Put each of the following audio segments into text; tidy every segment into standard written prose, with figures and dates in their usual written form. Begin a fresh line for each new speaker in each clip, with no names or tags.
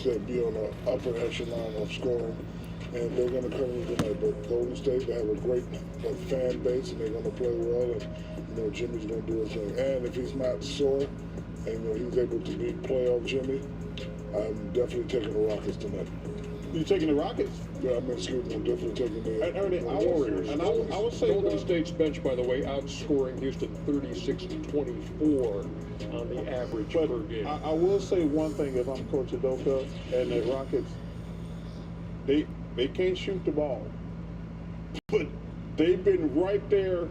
teams that be on the upper echelon of scoring, and they're going to come in tonight. But Golden State, they have a great fan base, and they're going to play well. And Jimmy's going to do his thing. And if he's not sore, and he's able to beat playoff Jimmy, I'm definitely taking the Rockets tonight.
You taking the Rockets?
Yeah, I'm definitely taking the
Warriors. And I would say
Golden State's bench, by the way, outscoring Houston 36-24 on the average per game.
I will say one thing: if I'm Coach Udoka and the Rockets, they can't shoot the ball, but they've been right there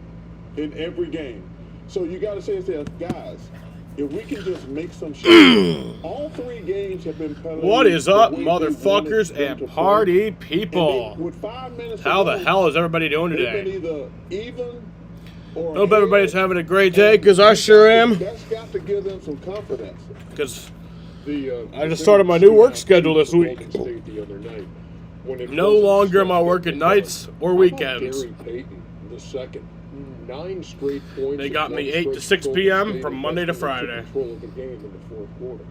in every game. So you got to say to yourself, guys, if we can just make some shots. All 3 games have been played.
What is up, motherfuckers and party people?
With 5 minutes
How the hell is everybody doing
they've
today?
been either even or
Hope everybody's having a great day, because I sure am.
That's got to give them some confidence.
Because
I
I just started my new work schedule this week.
The other night,
No longer am I working nights or weekends.
Gary Payton, the second. 9 straight points.
They got me 8 to 6 p.m. from Monday to Friday.
Control of the game in the fourth quarter.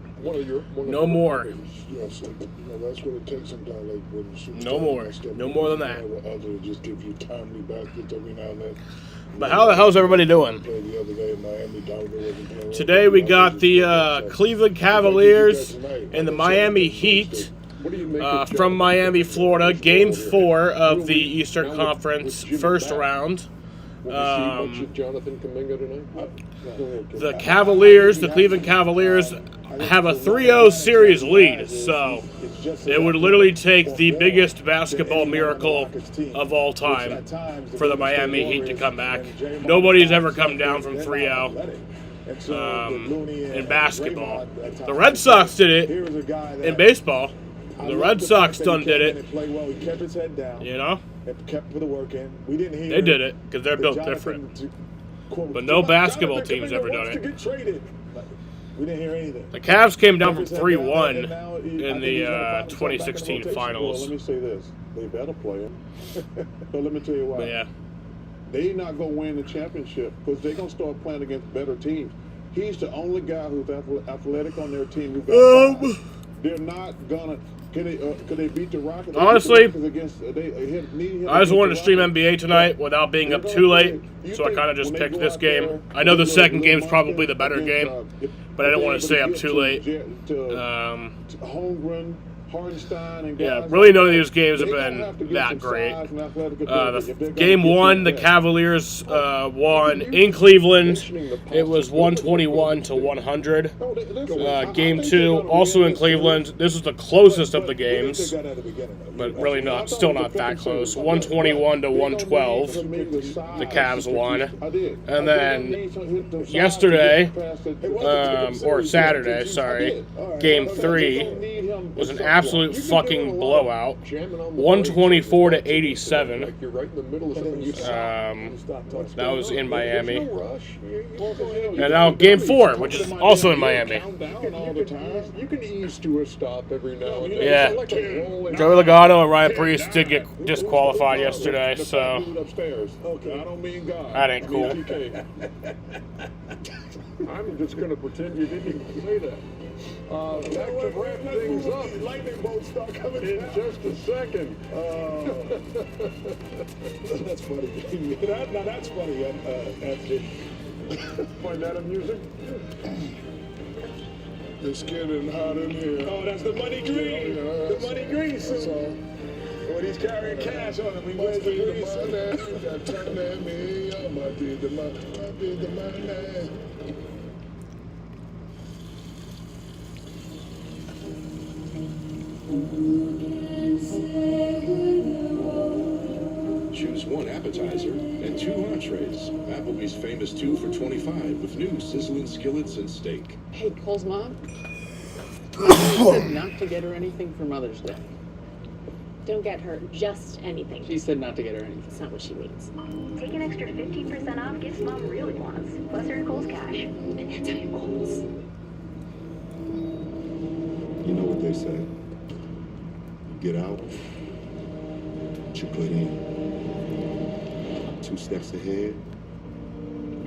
No more.
Yes, that's what it takes sometimes. Like when
No more. No more than that.
Other just give you timely baskets every now and then.
But how the hell's everybody doing?
Played the other day in Miami. Donovan wasn't playing.
Today we got the Cleveland Cavaliers and the Miami Heat from Miami, Florida. Game 4 of the Eastern Conference first round.
Jonathan Kuminga tonight?
The Cavaliers, the Cleveland Cavaliers, have a 3-0 series lead, so it would literally take the biggest basketball miracle of all time for the Miami Heat to come back. Nobody's ever come down from 3-0 in basketball. The Red Sox did it in baseball. The Red Sox done did it. You know?
Kept the work in. We didn't hear.
They did it because they're built different. But no basketball team's ever done it.
We didn't hear anything.
The Cavs came down from 3-1 in the 2016 finals.
Let me say this: they better play him. But let me tell you why.
But yeah.
They're not gonna win the championship because they're gonna start playing against better teams. He's the only guy who's athletic on their team who got five. They're not gonna. Could they beat the Rockets?
Honestly, I just wanted to stream NBA tonight without being up too late, so I kind of just picked this game. I know the second game is probably the better game, but I didn't want to stay up too late. Yeah, really none of these games have been that great. Game 1, the Cavaliers won in Cleveland. It was 121-100. Game 2, also in Cleveland. This was the closest of the games, but really still not that close. 121-112. The Cavs won. And then yesterday, or Saturday, sorry, Game 3 was an absolute fucking blowout. 124-87. That was in Miami. And now Game 4, which is also in Miami.
You can ease to a stop every now and then.
Yeah. Joey Logano and Ryan Priest did get disqualified yesterday, so that ain't cool.
I'm just going to pretend you didn't even say that. Back to wrap things up.
Lightning bolts start coming in
just a second.
That's funny. Now that's funny, Anthony.
Find that amusing?
It's getting hot in here.
Oh, that's the money green. The money green suit. When he's carrying cash on him, he wears the green suit.
Turn at me. I might be the money.
Choose one appetizer and 2 entrees. Applebee's famous 2 for $25 with new sizzling skillets and steak.
Hey, Cole's mom. She said not to get her anything for Mother's Day.
Don't get her just anything.
She said not to get her anything.
That's not what she means.
Take an extra 15% off gifts Mom really wants. Plus earn Kohl's cash.
And that's how you Kohl's.
You know what they say. You get out, what you put in. 2 steps ahead,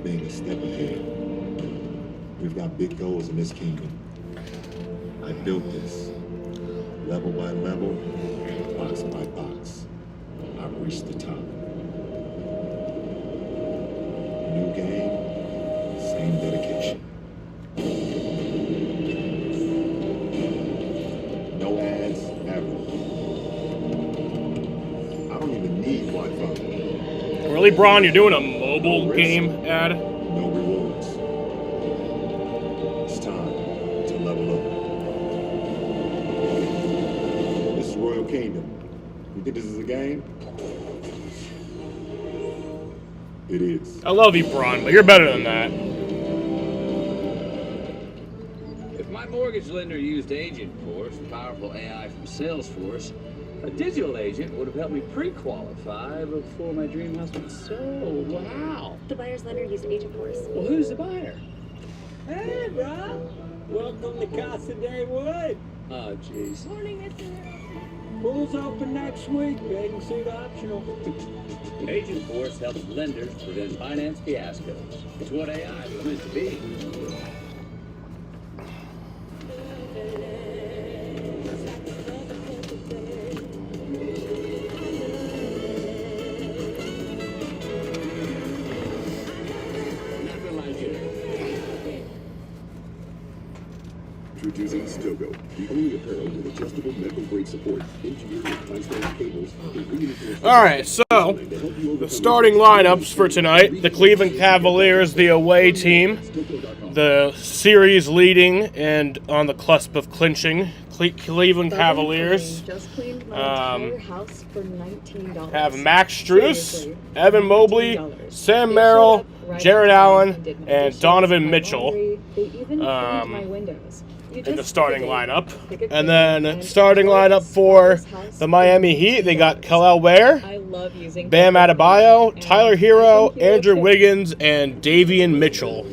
being a step ahead. We've got big goals in this kingdom. I built this. level by level, box by box, I've reached the top. New game, same dedication. No ads, ever. I don't even need Wi-Fi.
Really, Braun? You're doing a mobile game ad?
No rewards. It's time to level up. This is Royal Kingdom. You think this is a game? It is.
I love you, Braun, but you're better than that.
If my mortgage lender used Agent Force, powerful AI from Salesforce, a digital agent would have helped me pre-qualify before my dream house was sold. Wow.
The buyer's lender used Agent Force.
Well, who's the buyer?
Hey, bro. Welcome to Casa de Wood.
Oh, jeez.
Morning, Mr.
Pool's open next week. Bathing suit optional.
Agent Force helps lenders prevent finance fiascos. It's what AI was meant to be. Nothing like it.
Introducing Stogo, the only apparel with adjustable medical grade support, engineered with high-strength cables, and reinforced.
All right, so the starting lineups for tonight: the Cleveland Cavaliers, the away team, the series leading and on the cusp of clinching Cleveland Cavaliers.
Just cleaned my entire house for $19.
Have Max Strus,
Seriously,
Evan Mobley,
$19.
Sam
They
Merrill,
showed up right
Jared
on time
Allen,
did my
and
dishes,
Donovan
my
Mitchell
laundry. They even cleaned my windows. You
in the
just
starting
pick a date,
lineup.
pick a
And
clean,
then starting lineup for the Miami Heat, they got Kelal Ware,
I love using
Bam
comfort
Adebayo,
food,
Tyler
and
Hero,
I think you would
Andrew
too.
Wiggins, and Davian Mitchell.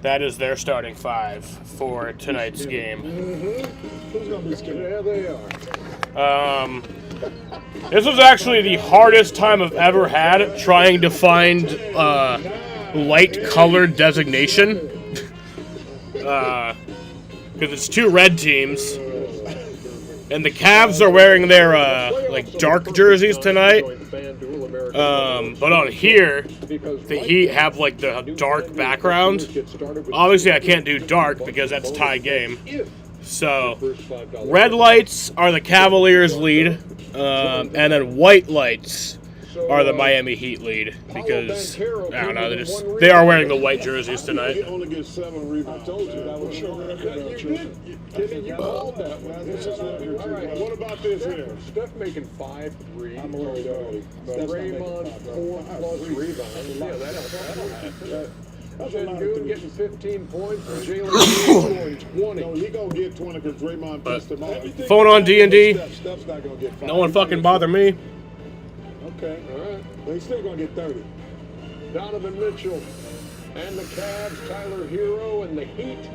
That is their starting five for tonight's game.
Who's gonna be scared?
Yeah, they are.
This was actually the hardest time I've ever had trying to find light colored designation. Because it's two red teams. And the Cavs are wearing their like dark jerseys tonight. But on here, the Heat have like the dark background. Obviously, I can't do dark because that's tie game. So, red lights are the Cavaliers lead, and then white lights are the Miami Heat lead because I don't know, they are wearing the white jerseys
He
tonight.
only gets 7 rebounds. I told you that was sure. You called that one. All right, what about this here?
Steph making 5 threes.
I'm worried already.
Draymond 4+ rebounds. Yeah, that'll happen. Sengun getting 15 points and Jalen Green scoring 20.
No, he gonna get 20 because Draymond pissed him off.
Phone on D&D.
Steph's not gonna get 5.
No one fucking bother me.
Okay, all right. But he's still gonna get 30.
Donovan Mitchell and the Cavs, Tyler Hero and the Heat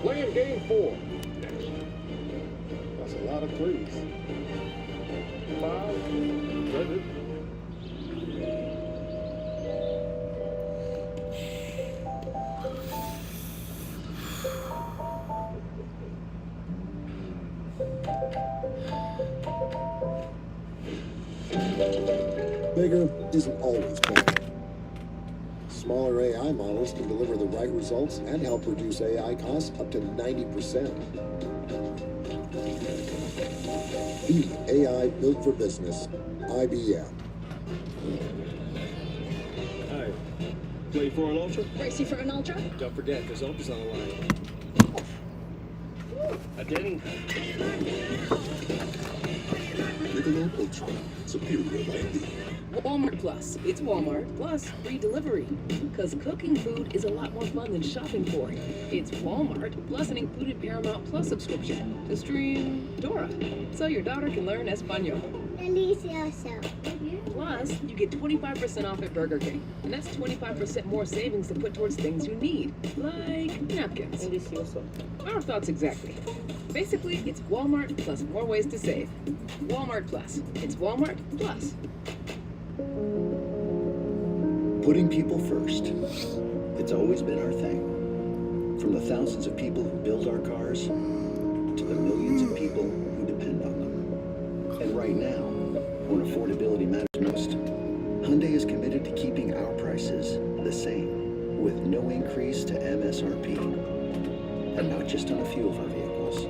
playing game 4. Next.
That's a lot of threes.
5. Ready?
Bigger isn't always better. Smaller AI models can deliver the right results and help reduce AI costs up to 90%. The AI built for business, IBM.
Hi. Play for an ultra?
Racing for an ultra?
Don't forget, there's ultras on the line. I didn't. Michelob Ultra. Superior lightning.
Walmart Plus. It's Walmart Plus free delivery. Because cooking food is a lot more fun than shopping for it. It's Walmart Plus an included Paramount Plus subscription to stream Dora, so your daughter can learn Espanol.
Delicioso.
Plus, you get 25% off at Burger King. And that's 25% more savings to put towards things you need, like napkins. Delicioso. Our thoughts exactly. Basically, it's Walmart plus more ways to save. Walmart Plus. It's Walmart Plus.
Putting people first. It's always been our thing. From the thousands of people who build our cars, to the millions affordability matters most. Hyundai is committed to keeping our prices the same, with no increase to MSRP. And not just on a few of our vehicles,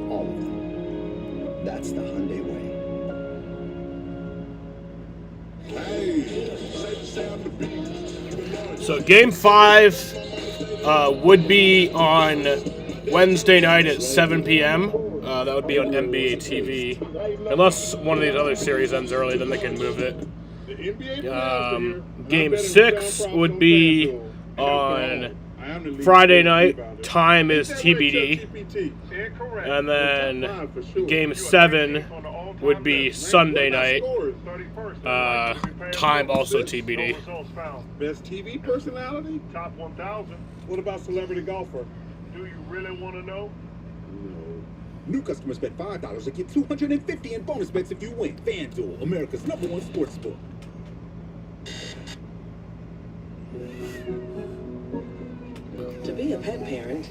all of them. That's the Hyundai way.
So Game 5 would be on Wednesday night at 7 p.m. That would be on NBA TV. Unless one of these other series ends early, then they can move it. Game 6 would be on Friday night. Time is TBD. And then Game 7 would be Sunday night. Time also TBD.
Best TV personality? Top 1,000. What about celebrity golfer? Do you really want to know?
No. New customers bet $5 to get $250 in bonus bets if you win. FanDuel, America's #1 sports book.
To be a pet parent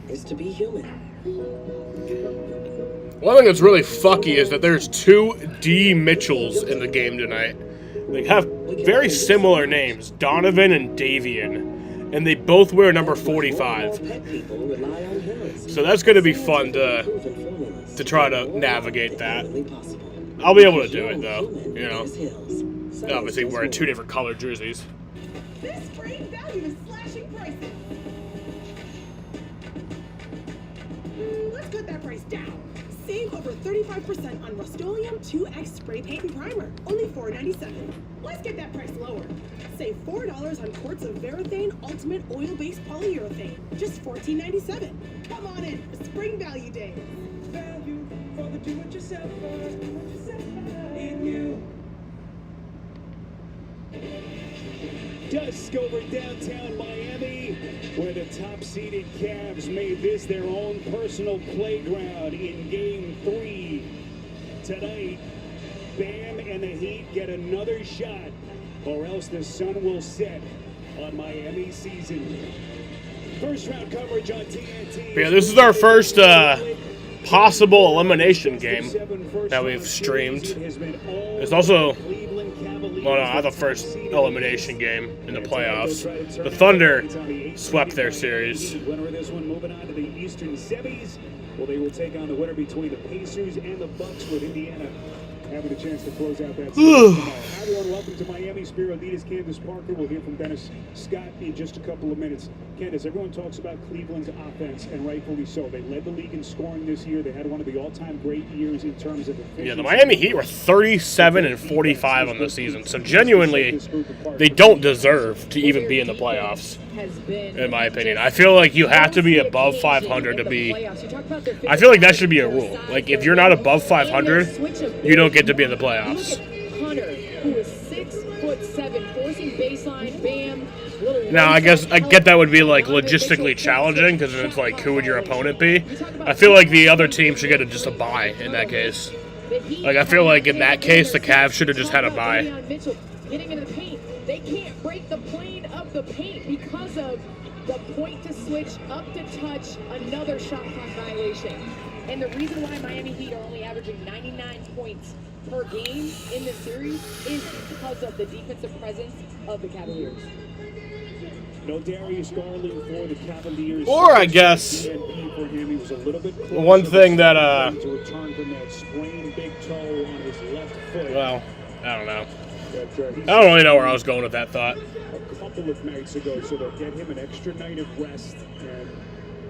is to be human.
One thing that's really fucky is that there's 2 D. Mitchells in the game tonight. They have very similar names, Donovan and Davian, and they both wear number 45. So that's going to be fun to try to navigate that. I'll be able to do it though, you know. Obviously wearing 2 different colored jerseys.
This spring value is slashing prices. Let's cut that price down. Save over 35% on Rust-Oleum 2X spray paint and primer, only $4.97. Let's get that price lower. Save $4 on quarts of Varathane Ultimate Oil-Based Polyurethane, just $14.97. Come on in for Spring Value Day. Value for the do-it-yourselfer in you.
Dusk over downtown Miami, where the top-seeded Cavs made this their own personal playground in Game 3. Tonight, Bam and the Heat get another shot, or else the sun will set on Miami's season. First-round coverage on TNT.
Yeah, this is our first possible elimination game that we've streamed. It's also, well, no, not the first elimination game in the playoffs. The Thunder swept their series.
Winner of this one moving on to the Eastern semis. Well, they will take on the winner between the Pacers and the Bucks, with Indiana having a chance to close out that series. Hi, everyone. Welcome to Miami. Spiro Adidas, Candace Parker. We'll hear from Dennis Scott in just a couple of minutes. Candace, everyone talks about Cleveland's offense, and rightfully so. They led the league in scoring this year. They had one of the all-time great years in terms of efficiency.
Yeah, the Miami Heat were 37-45 on the season, so genuinely, they don't deserve to even be in the playoffs, in my opinion. I feel like you have to be above 500 to be. I feel like that should be a rule. Like, if you're not above 500, you don't get to be in the playoffs.
Hunter, who is 6'7", forcing baseline, Bam.
Now, I guess I get that would be like logistically challenging because it's like, who would your opponent be? I feel like the other team should get just a bye in that case. Like, I feel like in that case, the Cavs should have just had a bye.
Getting into the paint, they can't break the plane of the paint because of the point to switch up to touch, another shot clock violation. And the reason why Miami Heat are only averaging 99 points per game in this series is because of the defensive presence of the Cavaliers.
No Darius Garland for the Cavaliers.
Or I guess one thing that well, I don't know. I don't really know where I was going with that thought.
A couple of nights ago, so they'll get him an extra night of rest. And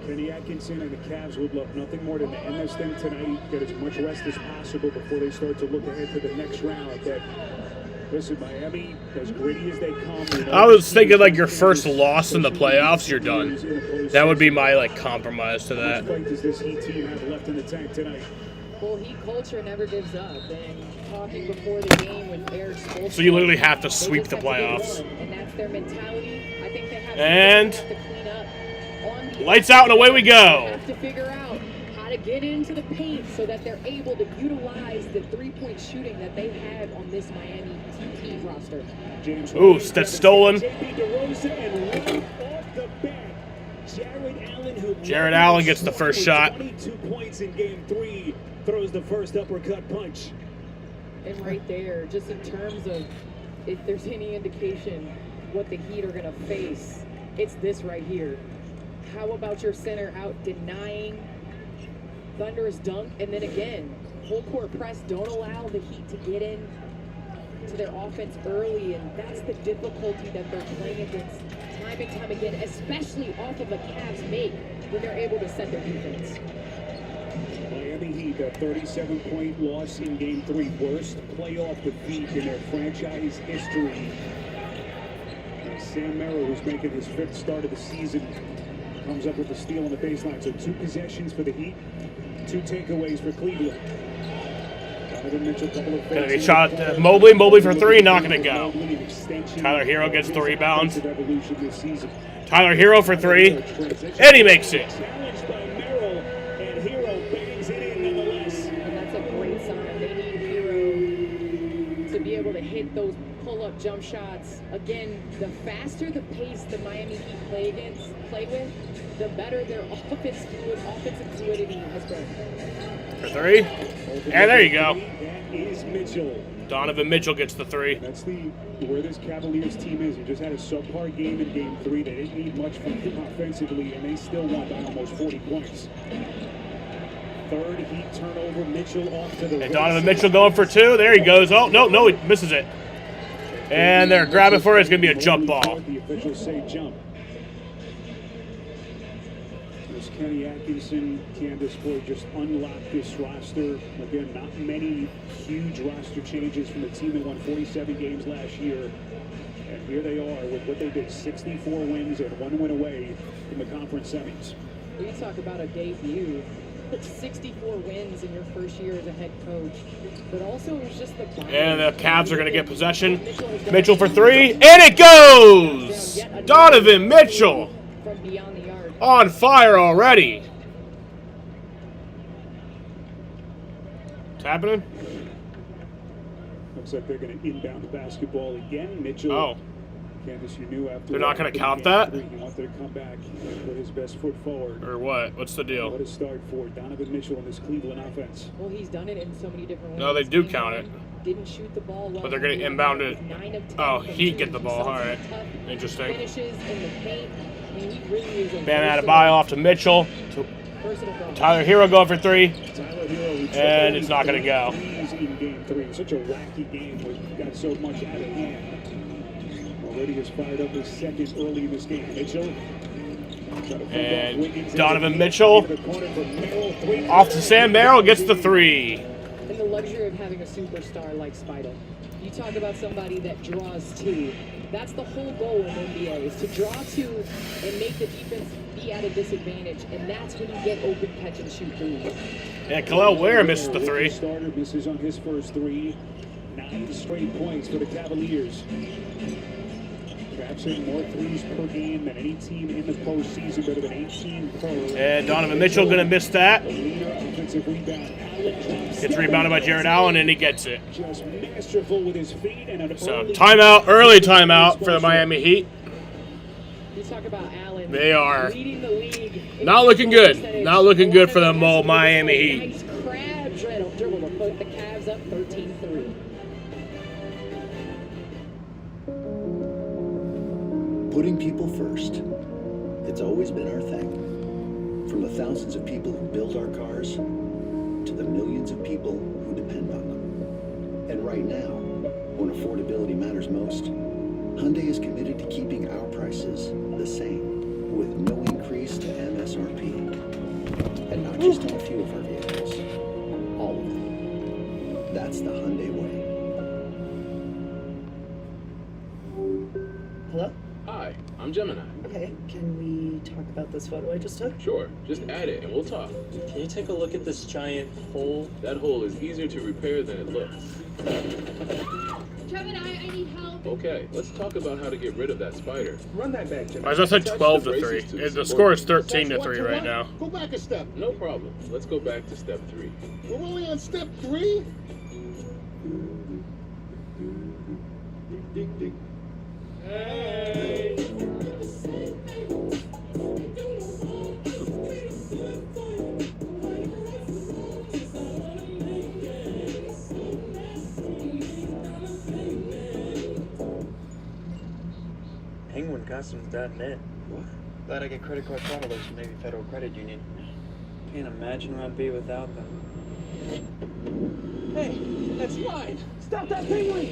Kenny Atkinson and the Cavs would love nothing more than to end this thing tonight, get as much rest as possible before they start to look ahead to the next round. But listen, Miami, as gritty as they come.
I was thinking like your first loss in the playoffs, you're done. That would be my like compromise to that.
What does this Heat team have left in the tank tonight?
Well, Heat culture never gives up. And talking before the game with Eric Spoelstra,
So you literally have to sweep the playoffs.
and that's their mentality. I think they have
And
to clean up on
lights out and away we go.
have to figure out how to get into the paint so that they're able to utilize the three-point shooting that they have on this Miami Heat roster.
Ooh, that's stolen. Jared Allen gets the first shot.
22 points in game 3, throws the first uppercut punch.
And right there, just in terms of if there's any indication what the Heat are going to face, it's this right here. How about your center out denying thunderous dunk? And then again, full court press, don't allow the Heat to get in to their offense early. And that's the difficulty that they're playing against time and time again, especially off of a Cavs make when they're able to set their defense.
Miami Heat, a 37-point loss in Game 3. Worst playoff defeat in their franchise history. And Sam Merrill, who's making his 5th start of the season, comes up with the steal on the baseline. So 2 possessions for the Heat, 2 takeaways for Cleveland. Donovan Mitchell, couple of
Gonna be shot. Mobley for 3, not gonna go. Tyler Hero gets the rebound. Tyler Hero for 3, and he makes it.
To hit those pull-up jump shots. Again, the faster the pace the Miami Heat play with, the better their offensive fluidity has been.
For 3, and there you go.
That is Mitchell.
Donovan Mitchell gets the 3.
That's where this Cavaliers team is. He just had a subpar game in Game 3. They didn't need much from him offensively, and they still won by almost 40 points. 3rd Heat turnover. Mitchell off to the
And Donovan Mitchell going for 2. There he goes. Oh, no, he misses it. And they're grabbing for it. It's going to be a jump ball.
The officials say jump. As Kenny Atkinson, Candace Boyd just unlocked this roster. Again, not many huge roster changes from the team that won 47 games last year. And here they are with what they did, 64 wins and 1 win away from the conference semis.
We talk about a debut. 64 wins in your first year as a head coach, but also it was just the
and the Cavs are going to get possession. Mitchell for 3, and it goes! Donovan Mitchell
from beyond the arc.
On fire already. What's happening?
Looks like they're going to inbound the basketball again. Mitchell.
Oh.
Candace, you knew after
they're not going to count
Game
that?
3, he wanted to come back and put his best foot forward.
Or what? What's the deal?
What a start for Donovan Mitchell in this Cleveland offense.
Well, he's done it in so many different ways.
No, they do count it.
Didn't shoot the ball well.
But they're going to inbound it. Oh, Heat get the ball. All right. Interesting.
Finishes in the paint. I mean, he really is a
Bam Adebayo off to Mitchell. Tyler Hero going for 3. And it's not going to go.
In Game 3. Such a wacky game where he got so much out of hand. Already has fired up his 2nd early in this game. Mitchell.
And Donovan Mitchell off to Sam Merrill, gets the 3.
And the luxury of having a superstar like Spider. You talk about somebody that draws 2. That's the whole goal in the NBA, is to draw 2 and make the defense be at a disadvantage. And that's when you get open catch and shoot 3.
And Khalil Ware misses the 3.
Starter misses on his first 3. 9 straight points for the Cavaliers. Cavs hitting more 3s per game than any team in the postseason, better than 18 per.
And Donovan Mitchell going to miss that.
Offensive rebound.
Gets rebounded by Jared Allen, and he gets it.
Just masterful with his feet and an
So early timeout for the Miami Heat.
You talk about Allen.
They are
leading the league.
not looking good. Not looking good for the Miami Heat.
Nice crab dribble to put the Cavs up 13-3.
Putting people first. It's always been our thing. From the thousands of people who build our cars to the millions of people who depend on them. And right now, when affordability matters most, Hyundai is committed to keeping our prices the same, with no increase to MSRP. And not just on a few of our vehicles, all of them. That's the Hyundai way.
Hello?
Hi, I'm Gemini.
Okay, can we talk about this photo I just took?
Sure, just add it and we'll talk.
Can you take a look at this giant hole?
That hole is easier to repair than it looks.
Gemini, I need help.
Okay, let's talk about how to get rid of that spider.
Run that back, Gemini.
Why is that like 12-3? The score is 13-3 right now.
Go back a step.
No problem. Let's go back to step 3.
We're only on step 3?
Costumes.net.
What?
Glad I get credit card fraud alerts from Navy Federal Credit Union. Can't imagine where I'd be without them.
Hey, that's mine. Stop that penguin.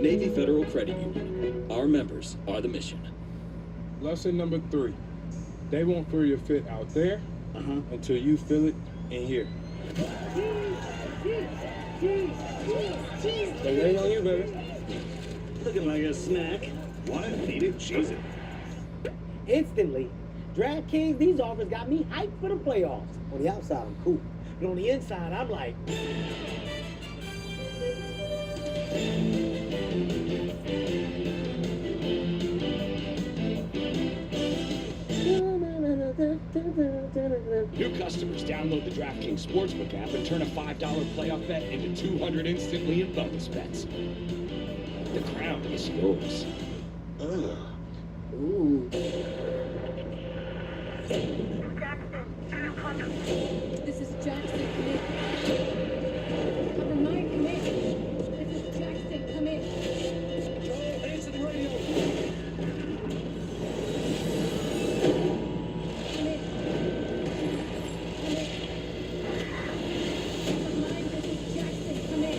Navy Federal Credit Union. Our members are the mission.
Lesson number 3. They won't feel your fit out there until you feel it in here. They ain't on you, baby.
Looking like a snack.
Want it? Need it? Cheese it.
Instantly. DraftKings, these offers got me hyped for the playoffs. On the outside, I'm cool. But on the inside, I'm like...
New customers download the DraftKings Sportsbook app and turn a $5 playoff bet into 200 instantly in bonus bets. The crown is yours.
Ooh.
This is Jackson, come in. Cover 9, come in. This is Jackson, come in.
Joel, answer the radio.
Come in. Cover 9, this is Jackson, come in.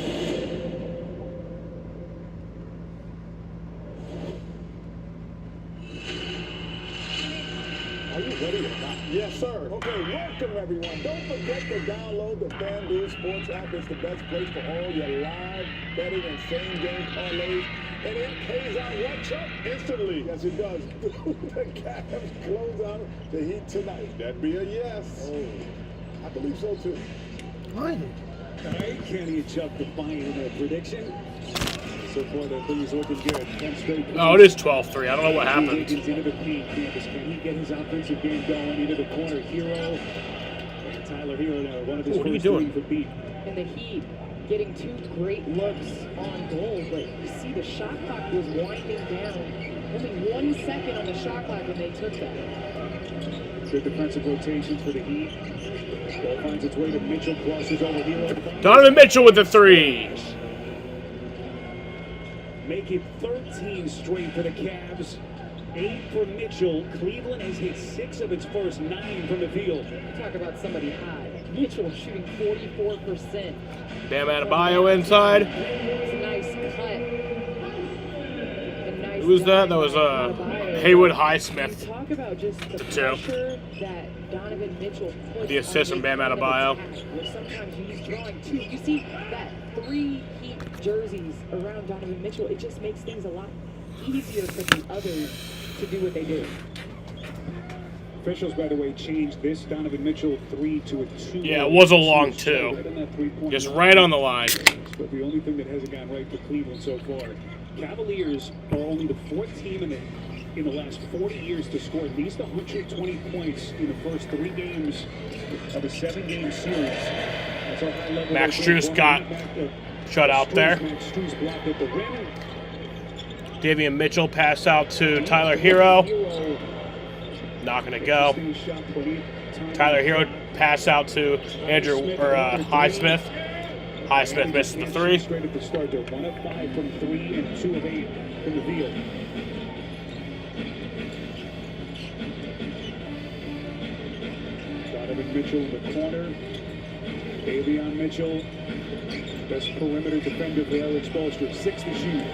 Are you ready or not? Yes, sir. Okay, welcome everyone. Don't forget to download the FanDuel Sports app. It's the best place for all your live betting and same-game parlays. And it pays out what, Chuck? Instantly. Yes, it does. The Cavs close out the Heat tonight. That'd be a yes. Oh, I believe so, too.
All right, Kenny and Chuck defining their prediction. So far, the things looking good.
Oh, it is 12-3. I don't know what happened.
Into the paint, Campus. Can he get his offensive game going into the corner? Hero. And Tyler Hero now, one of his first three for Pete.
And the Heat getting 2 great looks on goal, but you see the shot clock was winding down. Only 1 second on the shot clock when they took that.
Good defensive rotations for the Heat. Ball finds its way to Mitchell, crosses over Hero.
Donovan Mitchell with the 3.
Make it 13 straight for the Cavs. 8 for Mitchell. Cleveland has hit 6 of its first 9 from the field.
Talk about somebody high. Mitchell shooting 44%.
Bam Adebayo inside.
Nice cut.
Who was that? That was Haywood Highsmith.
Talk about just the pressure that Donovan Mitchell puts
the assist from Bam Adebayo.
Where sometimes he's drawing 2. You see that 3 Heat jerseys around Donovan Mitchell. It just makes things a lot easier for the others to do what they do.
Officials, by the way, changed this Donovan Mitchell 3 to a 2.
Yeah, it was a long 2. Just right on the line.
But the only thing that hasn't gone right for Cleveland so far. Cavaliers are only the 4th team in the last 40 years to score at least 120 points in the first 3 games of a 7-game series. That's how high level
Max Strus got shut out there.
Max Strus blocked at the rim.
Davion Mitchell passed out to Tyler Hero. Not gonna go. Tyler Hero passed out to Highsmith. Highsmith misses the 3.
Straight at the start, they're 1 of 5 from 3 and 2 of 8 from the field. Donovan Mitchell in the corner. Davion Mitchell, best perimeter defender for Eric Spoelstra. 6 to shoot.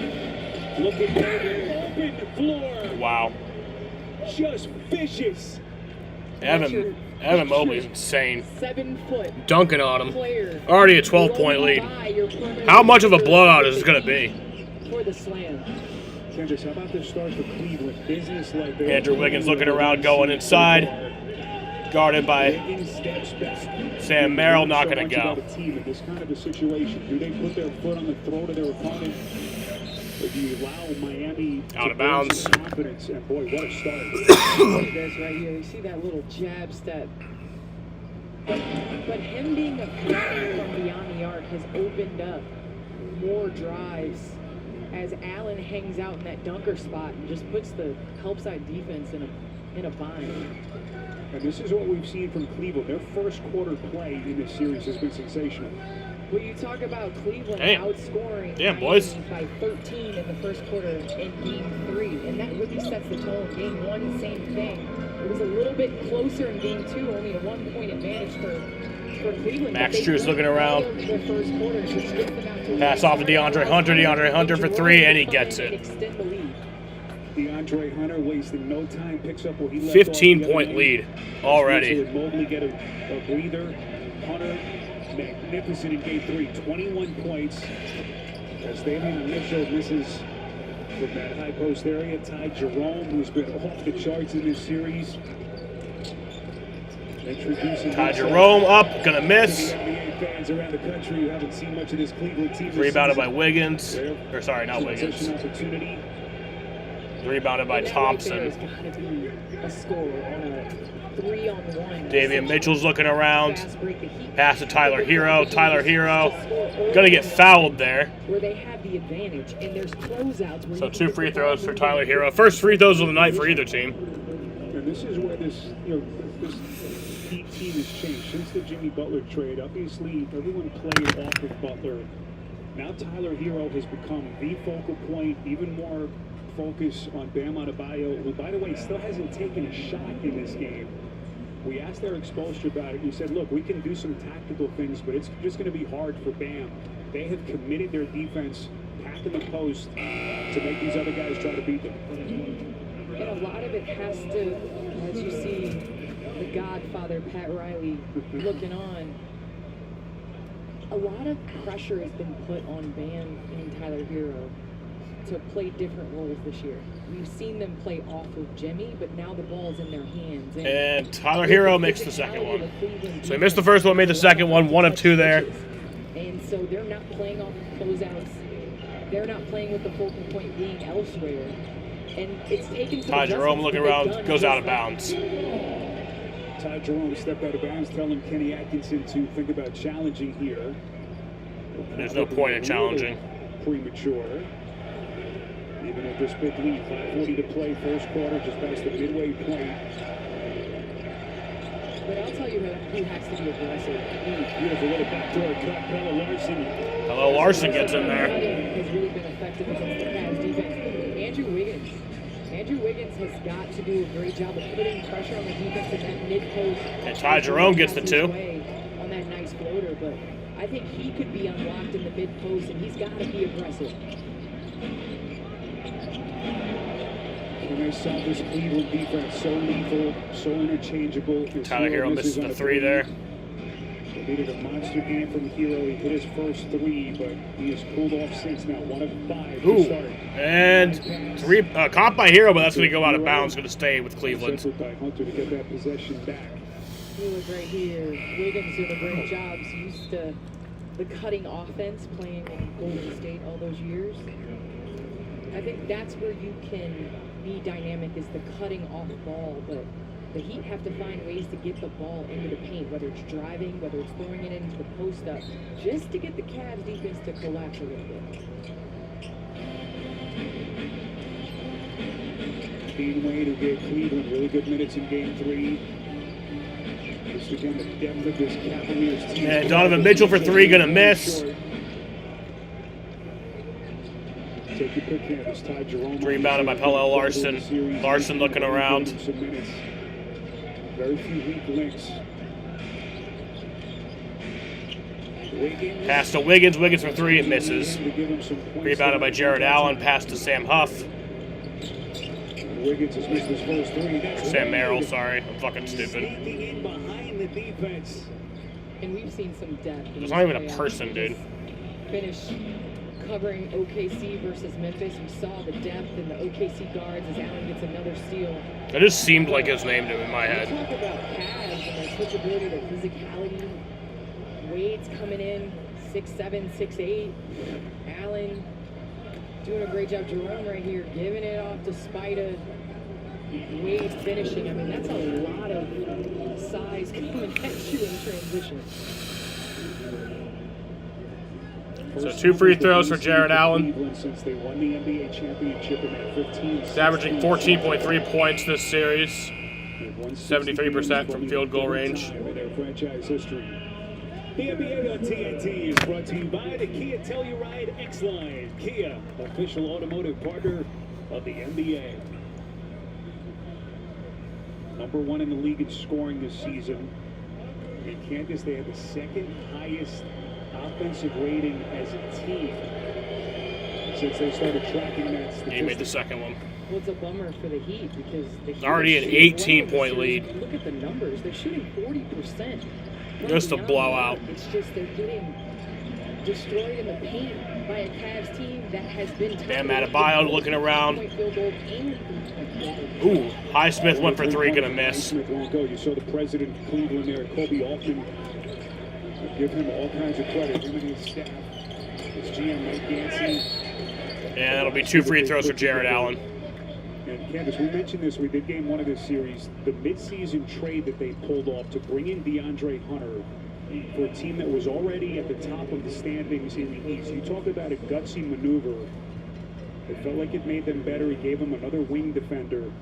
Look at that open floor.
Wow.
Just vicious.
Evan Mobley's insane.
7 foot.
Dunking on him.
Player.
Already a 12-point lead. How much of a blowout is this going to be?
For the slam.
Kendrick, how about this start for Cleveland? Business like that.
Andrew Wiggins looking around, going inside. Guarded by Sam Merrill, not going to go.
Team in this kind of a situation, do they put their foot on the throat of their opponent? Or do you allow Miami
out of bounds?
Confidence? And boy, what a start.
That's right here. You see that little jab step. But him being a threat from beyond the arc has opened up more drives as Allen hangs out in that dunker spot and just puts the help side defense in a in a bind.
And this is what we've seen from Cleveland. Their first quarter play in this series has been sensational.
Well, you talk about Cleveland
Damn.
outscoring
Damn, boys.
Miami by 13 in the first quarter in Game 3, and that really sets the tone. Game 1, same thing. It was a little bit closer in Game 2, only a 1-point advantage for Cleveland.
Max
but they
Strus looking around.
Their first quarter, which gets them out to
Pass off to DeAndre Hunter. DeAndre Hunter for 3, and he gets it.
extend the lead.
DeAndre Hunter wasting no time, picks up what he left
15-point lead already.
Would Mobley get a breather? Hunter, magnificent in Game 3, 21 points. As Davion Mitchell misses from that high post area. Ty Jerome, who's been off the charts in this series. Introducing
Ty Jerome up, gonna
to
miss.
the NBA fans around the country who haven't seen much of this Cleveland team. this
Rebounded by
season.
Wiggins. Or sorry, not
Transition
Wiggins.
opportunity.
Rebounded by Thompson.
There's got to be a score on a 3-on-1.
Davion Mitchell's looking around.
Fast break the Heat.
Pass to Tyler Hero. Tyler Hero gonna get fouled there.
Where they have the advantage, and there's closeouts. Where
So
you can
2
get
free
the
throws
ball
for
moving.
Tyler Hero. First free throws of the night for either team.
And this is where this Heat team has changed since the Jimmy Butler trade. Obviously, everyone played off of Butler. Now Tyler Hero has become the focal point, even more focus on Bam Adebayo, who, by the way, still hasn't taken a shot in this game. We asked Eric Spoelstra about it. He said, look, we can do some tactical things, but it's just going to be hard for Bam. They have committed their defense, packing the post to make these other guys try to beat them.
And a lot of it has to, as you see the Godfather, Pat Riley, looking on, a lot of pressure has been put on Bam and Tyler Hero to play different roles this year. We've seen them play off of Jimmy, but now the ball's in their hands.
And Tyler Hero makes the second one. So he missed the first one, made the second one. 1 of 2 there.
And so they're not playing off of closeouts. They're not playing with the focal point being elsewhere. And it's taken some
Ty Jerome
adjustments,
looking
but they've
around,
done
goes out of
just that.
bounds.
Ty Jerome stepped out of bounds, telling Kenny Atkinson to think about challenging here.
There's no point in challenging.
Premature. Even at this big lead, 5:40 to play, first quarter, just past the midway point.
But I'll tell you who has to be aggressive.
Beautiful little backdoor cut, Pella Larson.
Hello, Larson gets in there.
Has really been effective against the Cavs defense. Andrew Wiggins. Andrew Wiggins has got to do a great job of putting pressure on the defense in that mid-post.
And Ty Jerome gets the 2.
On that nice floater, but I think he could be unlocked in the mid-post, and he's got to be aggressive.
And I saw this Cleveland defense so lethal, so interchangeable.
Tyler Hero misses the 3 there.
They needed a monster game from Hero. He hit his first 3, but he has cooled off since now. 1 of 5 to
Ooh,
start.
and 3 caught by Hero, but that's going to go out of bounds. Going to stay with Cleveland.
By Hunter to get that possession back.
He was right here. Wiggins doing a great job. He's used to the cutting offense, playing in Golden State all those years. I think that's where you can be dynamic, is the cutting off ball, but the Heat have to find ways to get the ball into the paint, whether it's driving, whether it's throwing it into the post up, just to get the Cavs defense to collapse a little bit.
Dean Wade, who gave Cleveland really good minutes in Game 3. Just again, the depth of this Cavaliers team.
And Donovan Mitchell for 3, going to miss.
Take your pick here. This Ty Jerome.
Rebounded by Pella Larson. Larson looking around.
Very few weak links.
Pass to Wiggins. Wiggins for 3, it misses. Rebounded by Jared Allen. Pass to Sam Huff.
Wiggins has missed his first 3.
Sam Merrill, sorry. I'm fucking stupid.
In behind the defense.
And we've seen some depth.
There's not even a person, dude.
Finish covering OKC versus Memphis. We saw the depth in the OKC guards as Allen gets another steal.
It just seemed like his name to me in my head.
Talk about Cavs and their switchability, their physicality. Wade's coming in 6'7", 6'8". Allen doing a great job. Jerome right here giving it off to Spida. Wade finishing. I mean, that's a lot of size coming at you in transition.
So 2 free throws for Jared Allen.
Since they won the NBA championship in that 15.
He's averaging 14.3 points this series. 73% from field goal range.
In their franchise history. The NBA on TNT is brought to you by the Kia Telluride X-Line. Kia, official automotive partner of the NBA. Number 1 in the league in scoring this season. In Kansas, they have the second highest offensive rating as a team since they started tracking that statistic.
He made the second one.
Well, it's a bummer for the Heat because the Heat
already an 18-point lead.
Look at the numbers; they're shooting 40%.
Just a blowout.
It's just they're getting destroyed in the paint by a Cavs team that has been.
Bam Adebayo looking around. Ooh, Highsmith went for 3, gonna miss.
Highsmith won't go. You saw the president of Cleveland there, Kobe Altman. Give him all kinds of credit. Him and his staff. His GM Mike Yancey.
And that'll be 2 free throws for Jared Allen.
And Candace, we mentioned this. We did game 1 of this series. The midseason trade that they pulled off to bring in DeAndre Hunter for a team that was already at the top of the standings in the East. You talk about a gutsy maneuver. It felt like it made them better. He gave them another wing defender.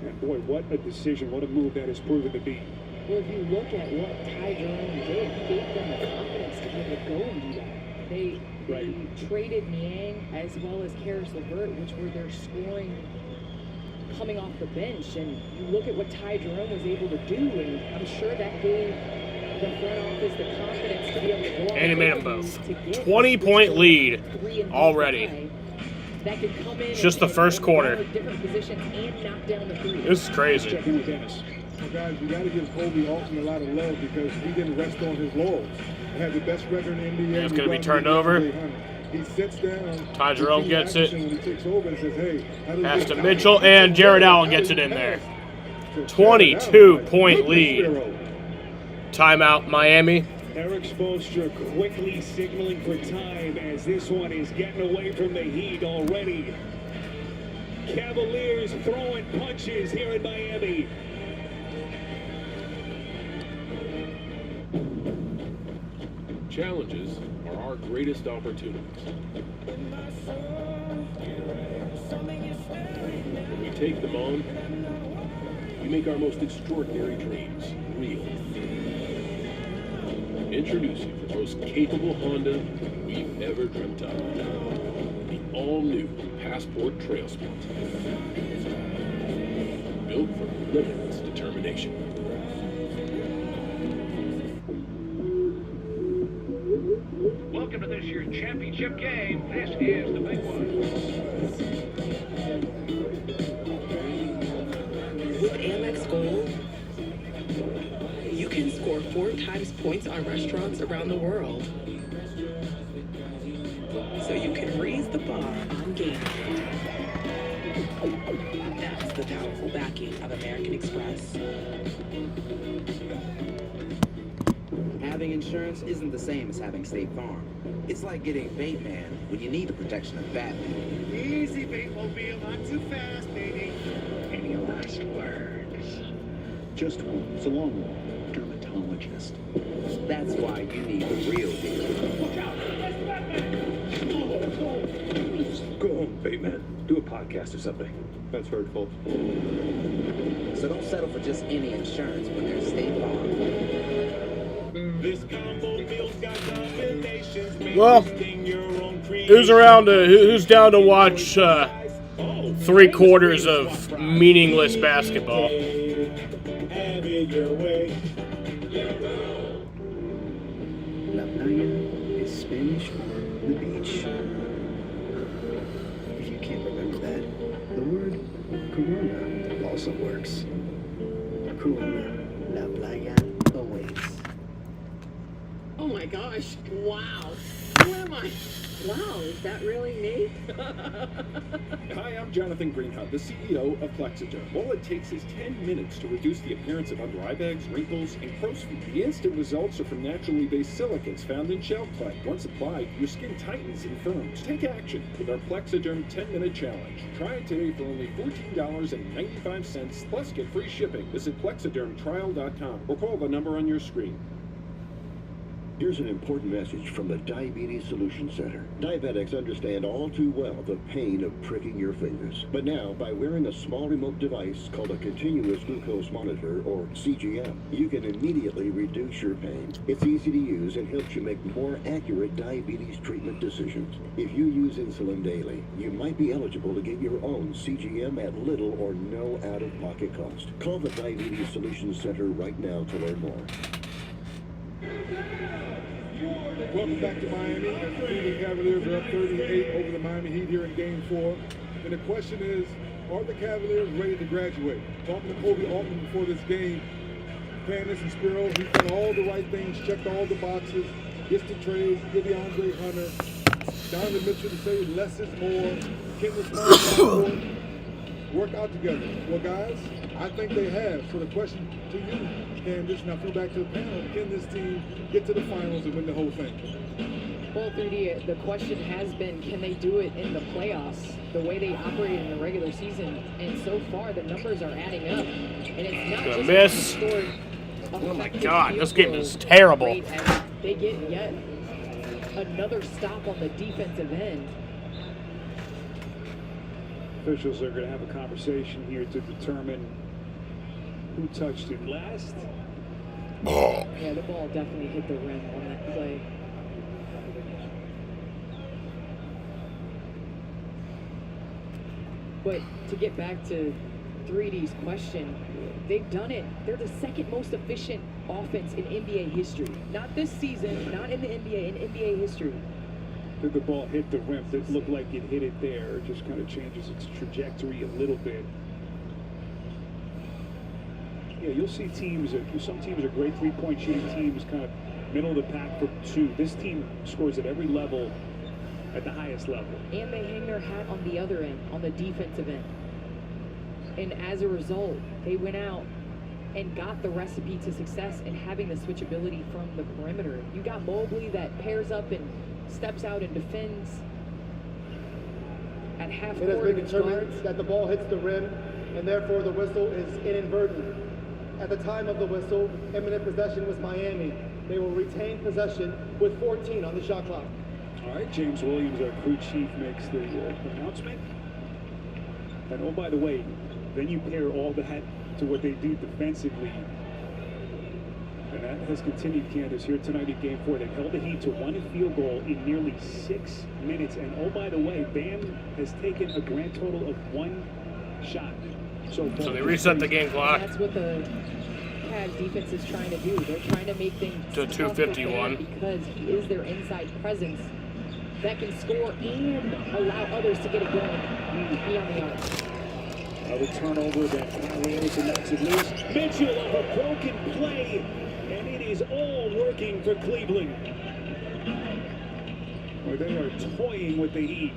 And boy, what a decision. What a move that has proven to be.
Well, if you look at what Ty Jerome did, he gave them the confidence to be able to go and do that. They traded Niang as well as Karis LeVert, which were their scoring coming off the bench. And you look at what Ty Jerome was able to do, and I'm sure that gave the front office the confidence to be able to go on.
And he made them both. 20-point lead already.
That could come in
just the first quarter.
Different positions and knock down the three.
This is crazy.
Well, guys, we got to give Kobe Altman a lot of love because he didn't rest on his laurels. He had the best record in the NBA.
It's going to be turned over.
He sits down.
Ty Jerome gets it.
When he takes over and says, hey,
pass to Mitchell, and Jared Allen gets it in there. 22-point lead. Timeout, Miami.
Eric Spoelstra quickly signaling for time as this one is getting away from the Heat already. Cavaliers throwing punches here in Miami.
Challenges are our greatest opportunities. When we take them on, we make our most extraordinary dreams real. Introducing the most capable Honda we've ever dreamt of. The all-new Passport Trail Sport. Built for limitless determination.
Welcome to this year's championship game. This is the big one.
With Amex Gold, you can score 4 times points on restaurants around the world. So you can raise the bar on game. That's the powerful backing of American Express.
Having insurance isn't the same as having State Farm. It's like getting Bateman when you need the protection of Batman.
Easy, Batmobile, not too fast, baby. Any last words?
Just one. It's a long one. Dermatologist.
That's why you need the real deal.
Watch out! Go home, Bateman. Do a podcast or something. That's hurtful.
So don't settle for just any insurance when there's State Farm.
Well, who's down to watch 3 quarters of meaningless basketball?
La playa is Spanish for the beach. If you can't remember that, the word Corona also works. Corona, la playa awaits.
Oh my gosh! Wow. Who am I? Wow, is that really me?
Hi, I'm Jonathan Greenhut, the CEO of Plexiderm. All it takes is 10 minutes to reduce the appearance of under eye bags, wrinkles, and crow's feet. The instant results are from naturally based silicates found in shell clay. Once applied, your skin tightens and firms. Take action with our Plexiderm 10-minute challenge. Try it today for only $14.95, plus get free shipping. Visit plexidermtrial.com or call the number on your screen.
Here's an important message from the Diabetes Solution Center. Diabetics understand all too well the pain of pricking your fingers. But now, by wearing a small remote device called a continuous glucose monitor, or CGM, you can immediately reduce your pain. It's easy to use and helps you make more accurate diabetes treatment decisions. If you use insulin daily, you might be eligible to get your own CGM at little or no out-of-pocket cost. Call the Diabetes Solution Center right now to learn more.
Welcome back to Miami. The Cleveland Cavaliers are up 38 over the Miami Heat here in Game 4. And the question is, are the Cavaliers ready to graduate? Talking to Kobe Altman before this game, Candace and Spiro, he's done all the right things, checked all the boxes, gets the trade, get DeAndre Hunter, Donovan Mitchell to say less is more, Kendall Smart, work out together. Well, guys, I think they have. So the question to you, Candace, and I feel back to the panel, can this team get to the finals and win the whole thing?
Well, 3D, the question has been, can they do it in the playoffs the way they operated in the regular season? And so far, the numbers are adding up. And it's not
Gonna
just
miss. Oh my God, this game is terrible.
They get yet another stop on the defensive end.
Officials are going to have a conversation here to determine who touched it last.
Yeah, the ball definitely hit the rim on that play. But to get back to 3D's question, they've done it. They're the second most efficient offense in NBA history. Not this season, not in the NBA, in NBA history.
Did the ball hit the rim? It looked like it hit it there. It just kind of changes its trajectory a little bit. Yeah, you'll see teams, some teams are great three-point shooting teams, kind of middle of the pack for two. This team scores at every level, at the highest level.
And they hang their hat on the other end, on the defensive end. And as a result, they went out and got the recipe to success in having the switchability from the perimeter. You got Mobley that pairs up and steps out and defends at half court.
It has been determined that the ball hits the rim, and therefore the whistle is inadvertent. At the time of the whistle, imminent possession was Miami. They will retain possession with 14 on the shot clock.
All right, James Williams, our crew chief, makes the announcement. And oh, by the way, then you pair all that to what they do defensively. And that has continued, Candace, here tonight in Game 4. They've held the Heat to one field goal in nearly 6 minutes. And oh, by the way, Bam has taken a grand total of 1 shot so far.
So they reset the game clock.
That's what the Cavs defense is trying to do. They're trying to make things
to
tough for
251
because he is their inside presence that can score and allow others to get it going beyond the arc.
Another turnover that Cavaliers and knocks it loose. Mitchell of a broken play, and it is all working for Cleveland. Where they are toying with the Heat.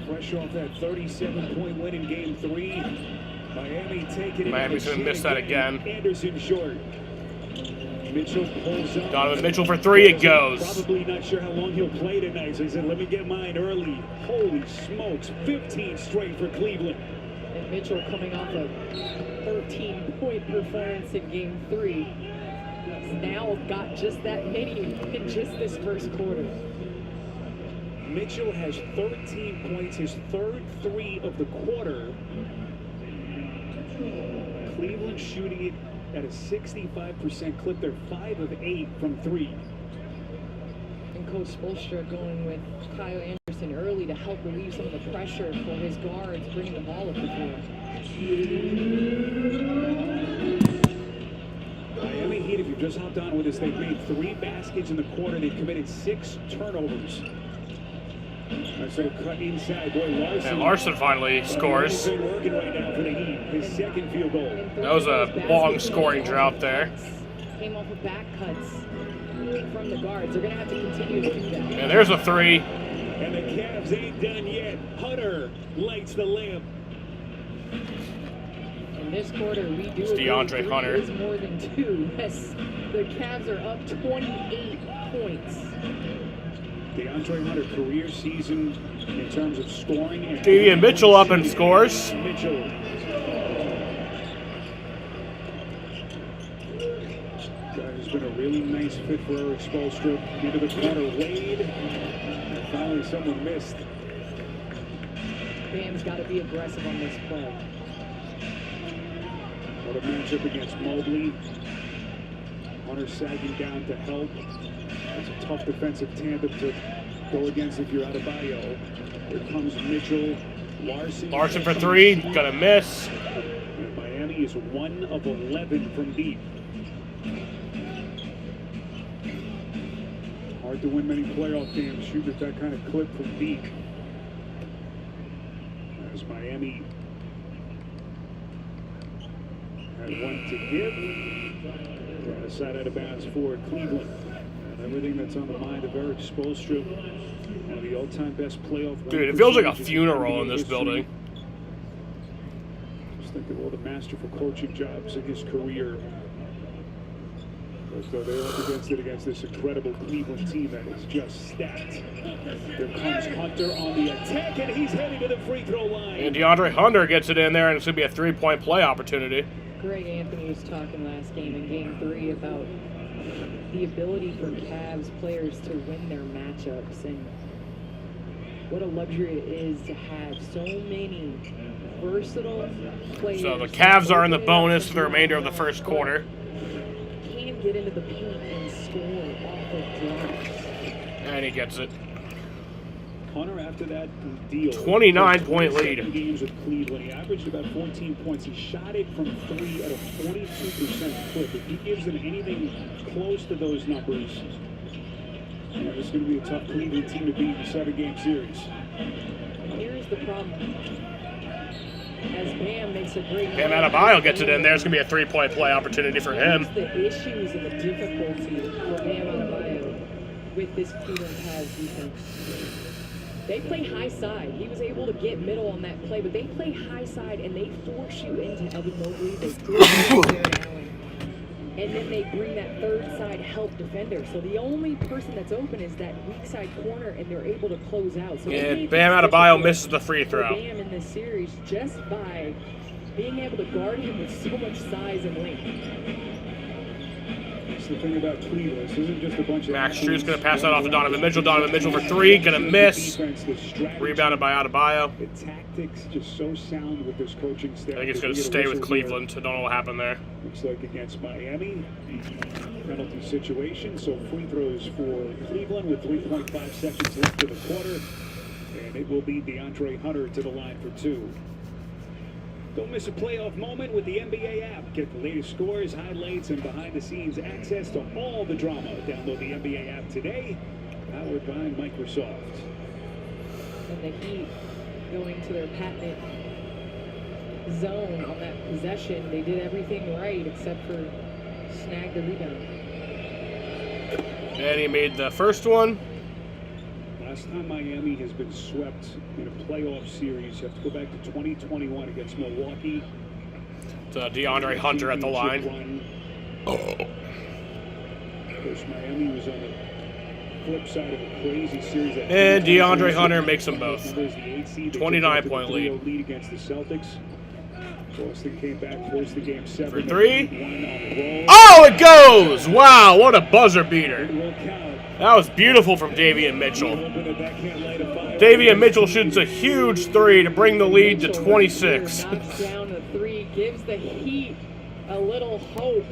Fresh off that 37-point win in Game 3. Miami taking it.
Miami's going to miss that again.
Anderson short. Mitchell pulls up.
Donovan Mitchell for 3, it goes.
Probably not sure how long he'll play tonight, so he said, let me get mine early. Holy smokes, 15 straight for Cleveland.
And Mitchell coming off a 13-point performance in Game 3. He's now got just that many in just this first quarter.
Mitchell has 13 points, his third 3 of the quarter. Cleveland shooting it at a 65% clip. They're 5 of 8 from 3.
And Coach Spoelstra going with Kyle Anderson early to help relieve some of the pressure for his guards bringing the ball up the floor.
Miami Heat, if you've just hopped on with us, they've made 3 baskets in the quarter. They've committed 6 turnovers. So cut inside, boy, Larson.
And Larson finally scores.
Right now for the Heat, his second field goal.
That was a long scoring drought there.
Came off of back cuts from the guards. They're going to have to continue to do that.
And there's a 3.
And the Cavs ain't done yet. Hunter lights the lamp.
In this quarter, we do
it's DeAndre Hunter.
Is more than 2. Yes, the Cavs are up 28 points.
DeAndre Hunter, career season in terms of scoring. And
Davian Mitchell up and scores.
Mitchell. Guy who's been a Really nice fit for Eric Spoelstra. Into the corner, Wade. And finally, someone missed.
Bam's got to be aggressive on this play.
What a matchup against Mobley. Hunter sagging down to help. It's a tough defensive tandem to go against if you're Adebayo. Here comes Mitchell.
Larson for three, gonna miss.
And Miami is 1 of 11 from deep. Hard to win many playoff games shooting at that kind of clip from deep. As Miami had one to give. And a side out of bounds for Cleveland. And everything that's on the mind of Eric Spoelstra. One of the all-time best playoff.
Dude, it feels like a funeral in this building.
Just think of all the masterful coaching jobs in his career. But they're up against this incredible Cleveland team that is just stacked. Here comes Hunter on the attack, and he's heading to the free throw line.
And DeAndre Hunter gets it in there, and it's going to be a three-point play opportunity.
Greg Anthony was talking last game in Game 3 about the ability for Cavs players to win their matchups and what a luxury it is to have so many versatile players.
So the Cavs are in the bonus for the remainder of the first quarter.
Can get into the paint and score off of drives.
And he gets it.
Hunter, after that deal,
29-point lead.
Games with Cleveland, he averaged about 14 points. He shot it from 3 at a 42% clip. If he gives them anything close to those numbers, it's going to be a tough Cleveland team to beat in a 7-game series.
Here's the problem. As Bam makes a great
Bam Adebayo gets it in there. It's going to be a three-point play opportunity for him.
The issues and the difficulty for Bam Adebayo with this Cleveland Cavs defense. They play high side. He was able to get middle on that play, but they play high side and they force you into Evan Mobley. They force you into Jared Allen. And then they bring that third side help defender. So the only person that's open is that weak side corner, and they're able to close out. So
and Bam Adebayo misses the free throw.
Bam in this series just by being able to guard him with so much size and length.
That's the thing about Cleveland. This isn't just a bunch of
Max Strus going to pass that off to Donovan Mitchell. Donovan Mitchell for three, going to miss. Rebounded by Adebayo.
The tactics just so sound with this coaching staff.
I think it's going to stay with Cleveland. I don't know what happened there.
Looks like against Miami, penalty situation. So free throws for Cleveland with 3.5 seconds left in the quarter. And it will be DeAndre Hunter to the line for 2. Don't miss a playoff moment with the NBA app. Get the latest scores, highlights, and behind-the-scenes access to all the drama. Download the NBA app today, powered by Microsoft.
And the Heat going to their patented zone on that possession. They did everything right except for snag the rebound.
And he made the first one.
Last time Miami has been swept in a playoff series, you have to go back to 2021 against Milwaukee.
It's DeAndre Hunter at the line.
Of course, Miami was on the flip side of a crazy series.
And DeAndre Hunter makes them both. 29-point lead.
Against the Celtics. Boston came back, forced the game 7.
For 3. Oh, it goes! Wow, what a buzzer beater. That was beautiful from Davion Mitchell. Davion Mitchell shoots a huge 3 to bring the lead to 26.
Knocks down the 3, gives the Heat a little hope.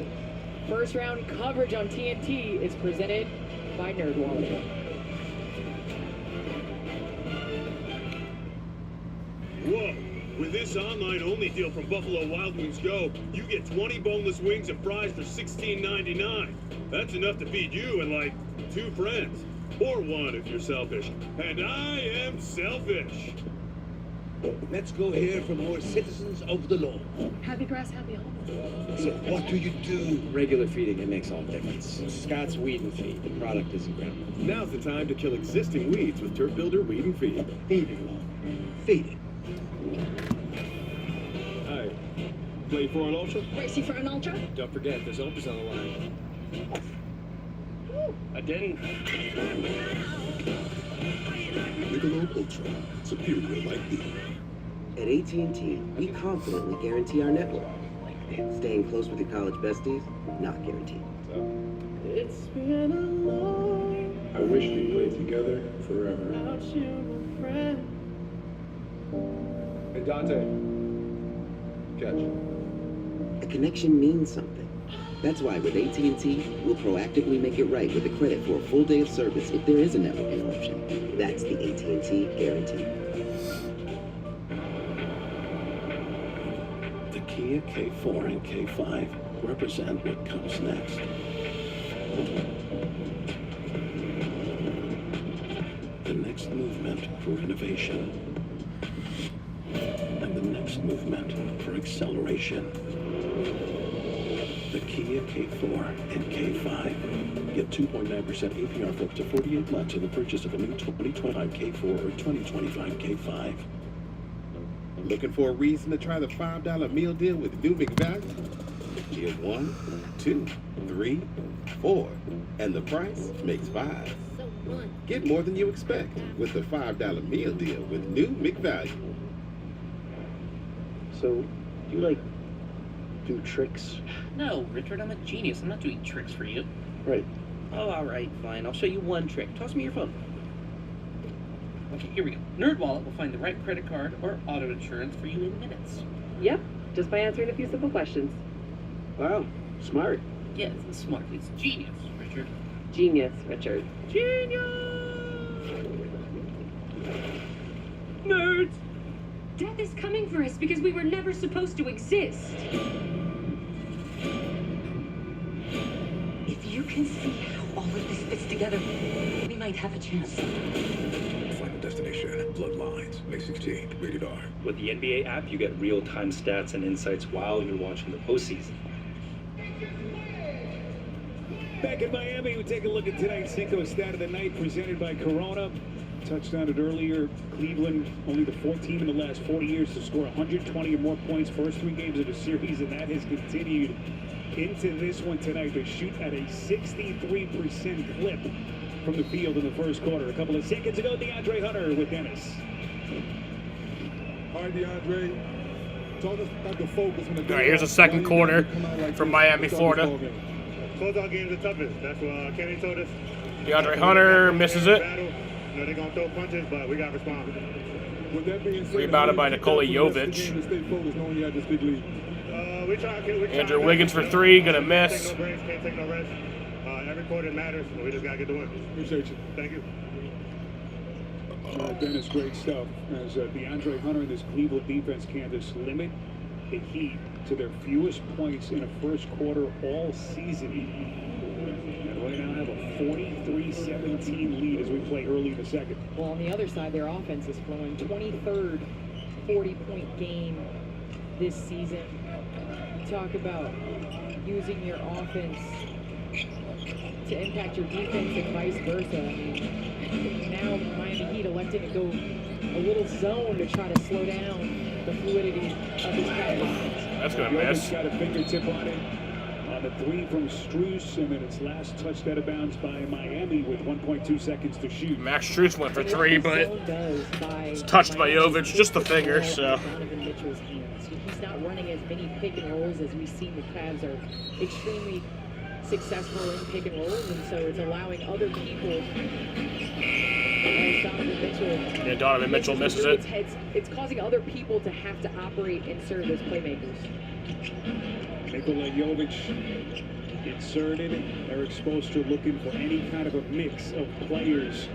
First round coverage on TNT is presented by NerdWallet.
Whoa. With this online-only deal from Buffalo Wild Wings Go, you get 20 boneless wings and fries for $16.99. That's enough to feed you and, like, 2 friends. Or 1 if you're selfish. And I am selfish.
Let's go hear from our citizens of the law.
Happy grass, happy home.
So what do you do?
Regular feeding, it makes all the difference. Scott's Weed and Feed. The product isn't great.
Now's the time to kill existing weeds with Turf Builder Weed and Feed.
Feed it, Lord. Feed it.
Hi. Play for an ultra?
Racing for an ultra?
Don't forget, there's ultras on the line.
I didn't.
Michelob Ultra. Superior like beer.
At AT&T, we confidently guarantee our network. Staying close with your college besties, not guaranteed.
It's
I wish we played together forever.
Hey, Dante. Catch.
A connection means something. That's why with AT&T, we'll proactively make it right with a credit for a full day of service if there is a network interruption. That's the AT&T guarantee.
The Kia K4 and K5 represent what comes next. The next movement for innovation. And the next movement for acceleration. The Kia K4 and K5. Get 2.9% APR for up to 48 months in the purchase of a new 2025 K4 or 2025 K5.
Looking for a reason to try the $5 meal deal with new McValue? Get 1, 2, 3, 4, and the price makes 5. Get more than you expect with the $5 meal deal with new McValue.
So, you do tricks?
No, Richard, I'm a genius. I'm not doing tricks for you.
Right.
Oh, all right, fine. I'll show you one trick. Toss me your phone. Okay, here we go. NerdWallet will find the right credit card or auto insurance for you in minutes.
Yep, just by answering a few simple questions.
Wow, smart.
Yeah, it's smart. It's genius, Richard.
Genius, Richard.
Nerds!
Death is coming for us because we were never supposed to exist. If you can see how all of this fits together, we might have a chance.
Final Destination, Bloodlines, May 16th, rated R.
With the NBA app, you get real-time stats and insights while you're watching the postseason.
Back in Miami, we take a look at tonight's Cinco Stat of the Night presented by Corona. Touched on it earlier. Cleveland, only the 4th team in the last 40 years to score 120 or more points first 3 games of the series, and that has continued into this one tonight. They shoot at a 63% clip from the field in the first quarter. A couple of seconds ago, DeAndre Hunter with Dennis.
All right, DeAndre. Talk us about the focus when the
All right, here's the second quarter from Miami, Florida.
Closeout games are toughest. That's what Kenny told us.
DeAndre Hunter misses it.
You know, they're going to throw punches, but we got to respond.
With that being said,
Rebounded by Nikola Jovic. Andrew Wiggins for 3, gonna miss.
Can't take no breaks, can't take no rest. Every quarter matters, but we just got to get the win.
Appreciate you.
Thank you.
Dennis, great stuff. As DeAndre Hunter and this Cleveland defense, Candace, limit the Heat to their fewest points in a first quarter all season. And right now have a 43-17 lead as we play early in the second.
Well, on the other side, their offense is flowing. 23rd 40-point game this season. Talk about using your offense to impact your defense and vice versa. I mean, now Miami Heat elected to go a little zone to try to slow down the fluidity of this offense.
That's going to miss.
Got a fingertip on it. On the 3 from Strus, and then its last touched out of bounds by Miami with 1.2 seconds to shoot.
Max Strus went for 3, but it's touched by Jovic, just the finger, so.
Donovan Mitchell's hands. He's not running as many pick and rolls as we've seen. The Cavs are extremely successful in pick and rolls, and so it's allowing other people. Donovan Mitchell.
Yeah, Donovan Mitchell misses it.
It's causing other people to have to operate and serve as playmakers.
Nikola Jovic inserted. Eric Spoelstra looking for any kind of a mix of players.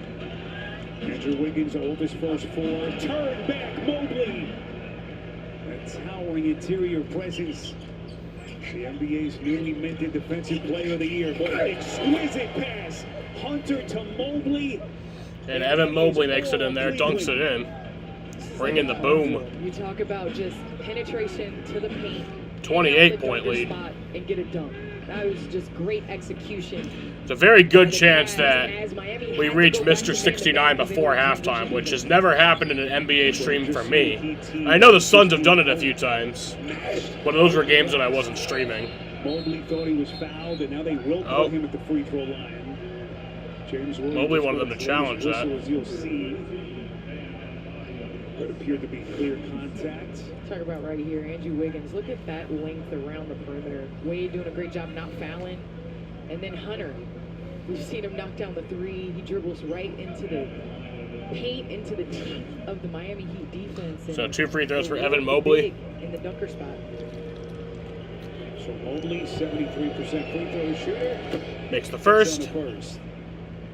Andrew Wiggins over his first 4. Turn back Mobley. That towering interior presence. The NBA's newly minted Defensive Player of the Year. But an exquisite pass. Hunter to Mobley.
And Evan Mobley makes it in there, dunks it in. Bring in the boom.
You talk about just penetration to the paint.
28-point lead.
And get a dunk. That was just great execution.
It's a very good chance that we reach Mr. 69 before halftime, which has never happened in an NBA stream for me. I know the Suns have done it a few times, but those were games that I wasn't streaming.
Mobley thought he was fouled, and now they will put him at the free throw line. James Williams
Mobley wanted them to challenge that.
As you'll see, what appeared to be clear contact.
Talk about right here, Andrew Wiggins. Look at that length around the perimeter. Wade doing a great job not fouling. And then Hunter We've seen him knock down the three. He dribbles right into the paint, into the teeth of the Miami Heat defense.
So 2 free throws for Evan Mobley.
In the dunker spot.
So Mobley, 73% free throw shooter.
Makes the first.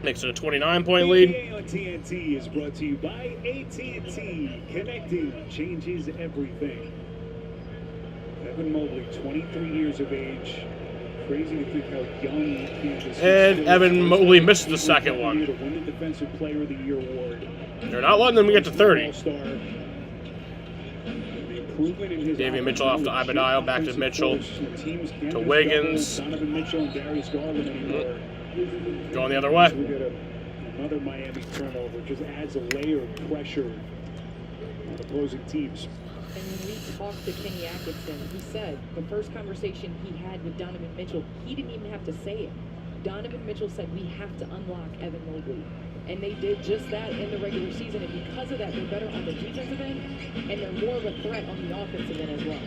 Makes it a 29-point lead.
NBA on TNT is brought to you by AT&T. Connecting changes everything. Evan Mobley, 23 years of age. Crazy to think how young Kansas is.
And Evan Mobley missed the second one.
To win the Defensive Player of the Year award.
They're not letting them get to 30.
All-star. The improvement in his
Davian Mitchell off to Ibadile, back to Mitchell, to Wiggins.
Donovan Mitchell and Darius Garland anymore.
Going the other way.
We get another Miami turnover. Just adds a layer of pressure on opposing teams.
And when we talked to Kenny Atkinson, he said the first conversation he had with Donovan Mitchell, he didn't even have to say it. Donovan Mitchell said, we have to unlock Evan Mobley. And they did just that in the regular season. And because of that, they're better on the defensive end, and they're more of a threat on the offensive end as well.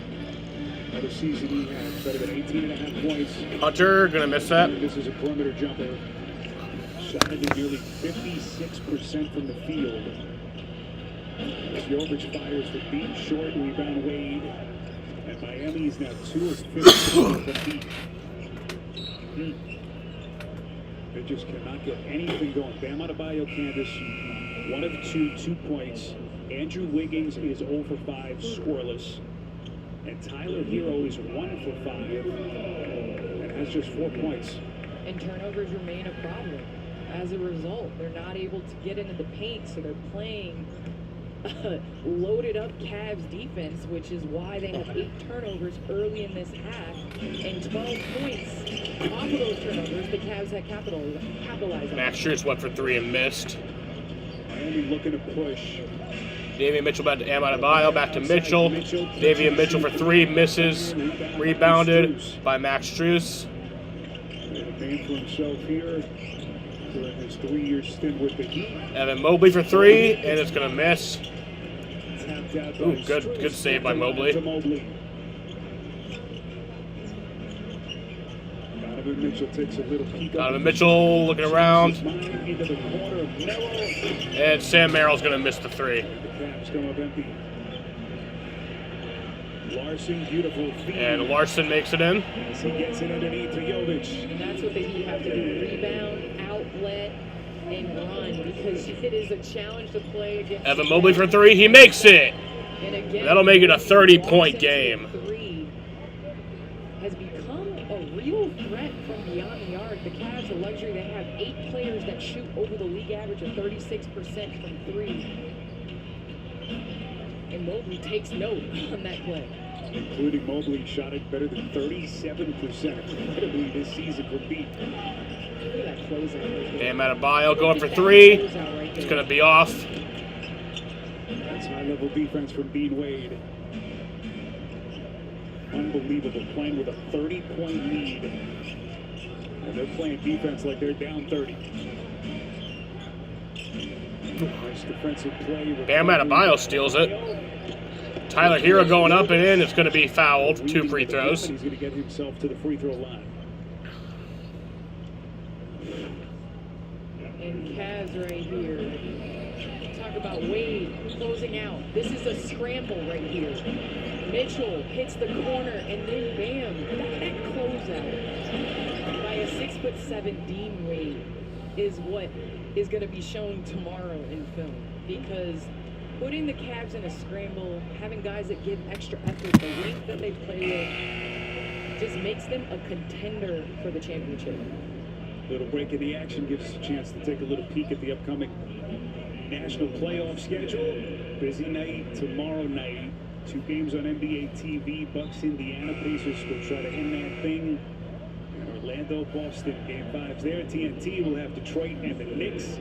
Another season he had better than 18.5 points.
Hunter, gonna miss that.
This is a perimeter jumper. Shot it at nearly 56% from the field. As Jovic fires for deep, short, rebound Wade. And Miami is now 2 of 15 from deep. They just cannot get anything going. Bam Adebayo, Candace, 1 of 2 points. Andrew Wiggins is 0 for 5, scoreless. And Tyler Hero is 1 for 5 and has just 4 points.
And turnovers remain a problem. As a result, they're not able to get into the paint, so they're playing loaded up Cavs defense, which is why they have 8 turnovers early in this half and 12 points off of those turnovers. The Cavs had capitalized on.
Max Strus went for 3 and missed.
Miami looking to push.
Davian Mitchell back to Adebayo, back to Mitchell. Davian Mitchell for 3, misses. Rebounded by Max Strus.
Paying for himself here during his 3-year stint with the Heat.
Evan Mobley for 3, and it's gonna miss.
Tapped out by
Ooh, good save by Mobley.
Donovan Mitchell takes a little peek.
Donovan Mitchell looking around.
Into the corner of Melo.
And Sam Merrill's gonna miss the 3.
The Cavs come up empty. Larson, beautiful feed.
And Larson makes it in.
As he gets it underneath to Jovic.
And that's what the Heat have to do: rebound, outlet, and run, because it is a challenge to play against.
Evan Mobley for 3, he makes it.
And again,
That'll make it a 30-point game.
3 has become a real threat from beyond the arc. The Cavs, the luxury, they have 8 players that shoot over the league average of 36% from 3. And Mobley takes note on that play.
Including Mobley, shot it better than 37% incredibly this season for Beat.
Look at that closeout.
Bam Adebayo going for 3. It's gonna be off.
That's high-level defense from Dean Wade. Unbelievable, playing with a 30-point lead. And they're playing defense like they're down 30. Nice defensive play.
Bam Adebayo steals it. Tyler Hero going up and in. It's going to be fouled. 2 free throws.
He's going to get himself to the free throw line.
And Cavs right here. Talk about Wade closing out. This is a scramble right here. Mitchell hits the corner, and then bam, that closeout by a 6'7" Dean Wade is what is going to be shown tomorrow in film, because putting the Cavs in a scramble, having guys that give extra effort, the length that they play with, just makes them a contender for the championship.
Little break in the action gives us a chance to take a little peek at the upcoming national playoff schedule. Busy night tomorrow night. 2 games on NBA TV. Bucks, Indiana. Pacers will try to end that thing. And Orlando, Boston. Game 5's there. TNT will have Detroit and the Knicks.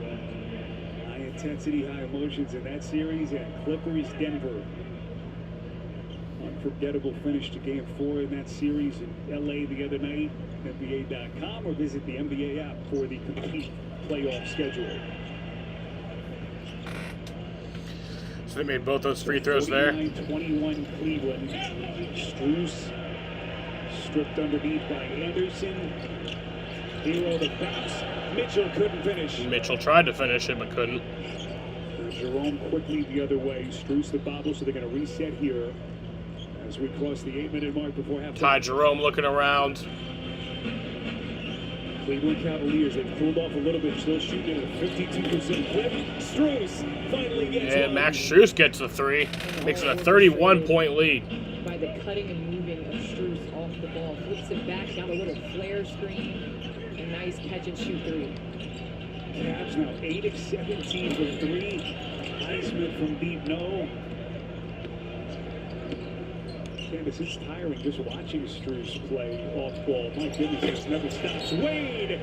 High intensity, high emotions in that series. And Clippers, Denver. Unforgettable finish to Game 4 in that series in LA the other night. NBA.com, or visit the NBA app for the complete playoff schedule.
So they made both those free throws there.
49-21 Cleveland. Strus stripped underneath by Anderson. Hero the bounce. Mitchell couldn't finish.
Mitchell tried to finish it, but couldn't.
Jerome quickly the other way. Struce the bobble, so they're going to reset here as we cross the 8-minute mark before halftime.
Ty Jerome looking around.
Cleveland Cavaliers, they've cooled off a little bit, still shooting at a 52% clip. Struce finally gets
And
one.
Max Strus gets the three. Makes it a 31-point lead.
By the cutting and moving of Struce off the ball. Flips it back down a little flare screen. A nice catch and shoot three.
Cavs now 8 of 17 for 3. Highsmith from deep, no. Candace, it's tiring just watching Struce play off ball. My goodness, this never stops. Wade!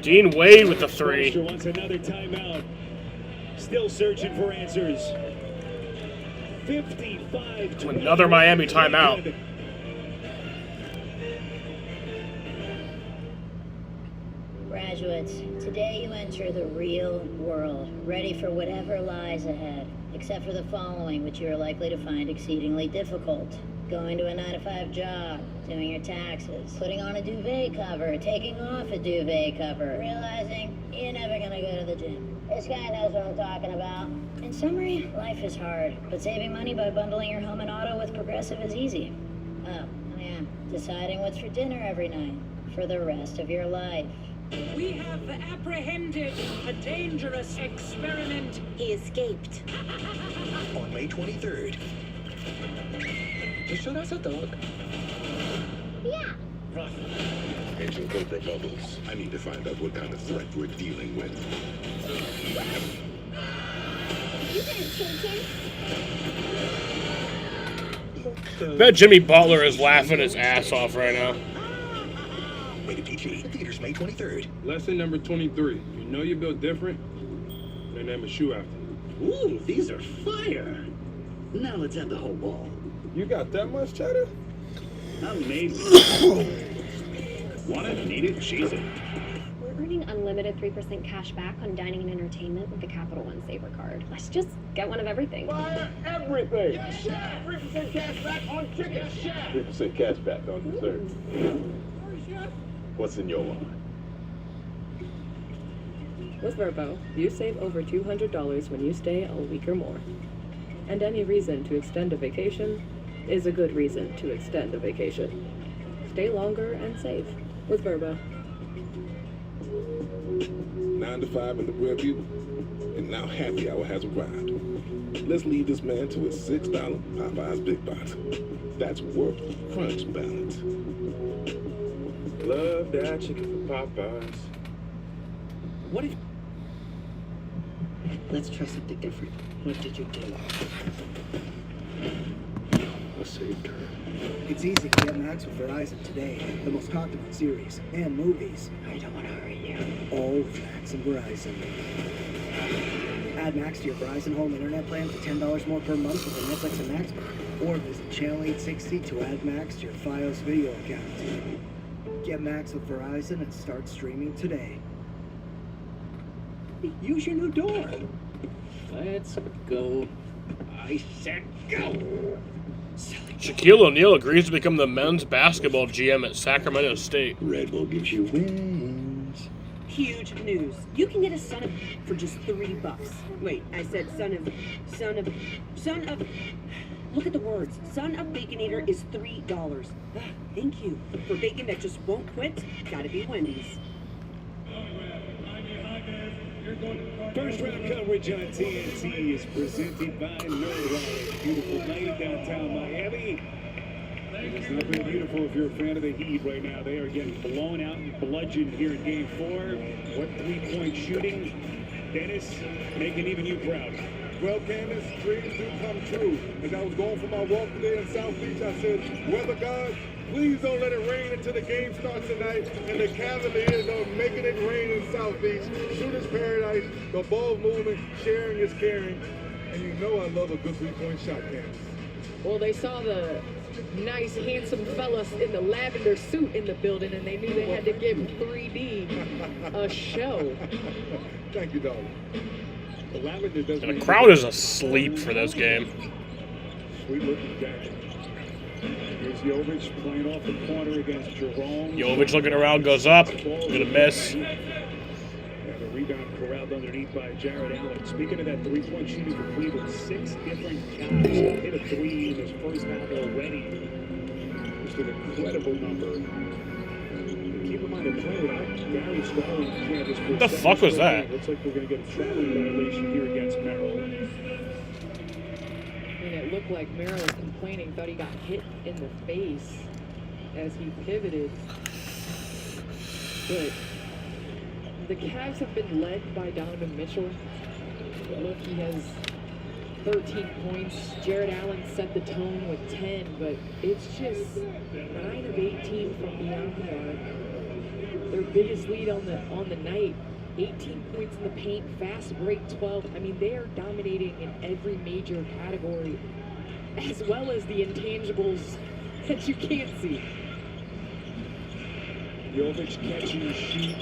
Dean Wade with the three.
Spoelstra wants another timeout. Still searching for answers. 55 to
Another Miami timeout.
Graduates, today you enter the real world, ready for whatever lies ahead, except for the following, which you are likely to find exceedingly difficult. Going to a 9-to-5 job, doing your taxes, putting on a duvet cover, taking off a duvet cover, realizing you're never gonna go to the gym. This guy knows what I'm talking about. In summary, life is hard, but saving money by bundling your home and auto with Progressive is easy. Oh, yeah, deciding what's for dinner every night, for the rest of your life.
We have apprehended a dangerous experiment.
He escaped.
On May 23rd.
You sure that's a dog?
Yeah.
Agent Cobra Bubbles, I need to find out what kind of threat we're dealing with.
You didn't take him.
Bet Jimmy Butler is laughing his ass off right now.
Rated PG. Theaters May 23rd.
Lesson number 23. You know you're built different, they name a shoe after you.
Ooh, these are fire. Now let's have the whole ball.
You got that much cheddar?
Amazing. Want it? Need it? She's it.
We're earning unlimited 3% cash back on dining and entertainment with the Capital One Saver card. Let's just get one of everything.
Buy everything.
Yes, chef. 3% cash back on chicken. Yes, chef.
3% cash back on dessert. What's in your wallet?
With Verbo, you save over $200 when you stay a week or more. And any reason to extend a vacation is a good reason to extend a vacation. Stay longer and save with Verbo.
9 to 5 in the rear view, and now happy hour has arrived. Let's lead this man to his $6 Popeyes Big Box. That's worth crunch balance.
Love that chicken from Popeyes.
What if... Let's try something different. What did you do?
I saved her.
It's easy to get Max with Verizon today. The most talked about series and movies.
I don't want to hurry you.
All with Max and Verizon. Add Max to your Verizon home internet plan for $10 more per month with a Netflix and Max plan. Or visit Channel 860 to add Max to your Fios video account. Get Max with Verizon and start streaming today. Use your new door.
Let's go. I said go.
Shaquille O'Neal agrees to become the men's basketball GM at Sacramento State.
Red Bull gives you wings.
Huge news. You can get a Son of for just $3. Wait, I said son of. Look at the words. Son of Baconator is $3. Thank you. For bacon that just won't quit, gotta be Wendy's.
First round coverage on TNT is presented by NerdWallet. Beautiful night downtown Miami. It's not been beautiful if you're a fan of the Heat right now. They are getting blown out and bludgeoned here in Game 4. What three-point shooting? Dennis, making even you proud.
Well, Candace, dreams do come true. As I was going for my walk today in South Beach, I said, weather God, please don't let it rain until the game starts tonight. And the Cavaliers are making it rain in South Beach. Shooter's paradise, the ball movement, sharing is caring. And you know I love a good three-point shot, Candace.
Well, they saw the nice, handsome fellas in the lavender suit in the building, and they knew they had to give 3D a show.
Thank you, darling.
The lavender does.
And the crowd is asleep for this game.
Sweet looking jacket. Here's Jovic playing off the corner against Jerome.
Jovic looking around, goes up, gonna miss.
And a rebound corralled underneath by Jared Allen. Speaking of that three-point shooting for Cleveland, 6 different guys hit a three in his first half already. Just an incredible number. Keep in mind, they're playing without Gary Scarlett and Candace.
What the fuck was that?
Looks like we're going to get a traveling violation here against Merrill.
And it looked like Merrill was complaining, thought he got hit in the face as he pivoted. But the Cavs have been led by Donovan Mitchell. Look, he has 13 points. Jared Allen set the tone with 10, but it's just 9 of 18 from beyond the arc. Their biggest lead on the night. 18 points in the paint, fast break 12. I mean, they are dominating in every major category, as well as the intangibles that you can't see.
Jovic catch and shoot.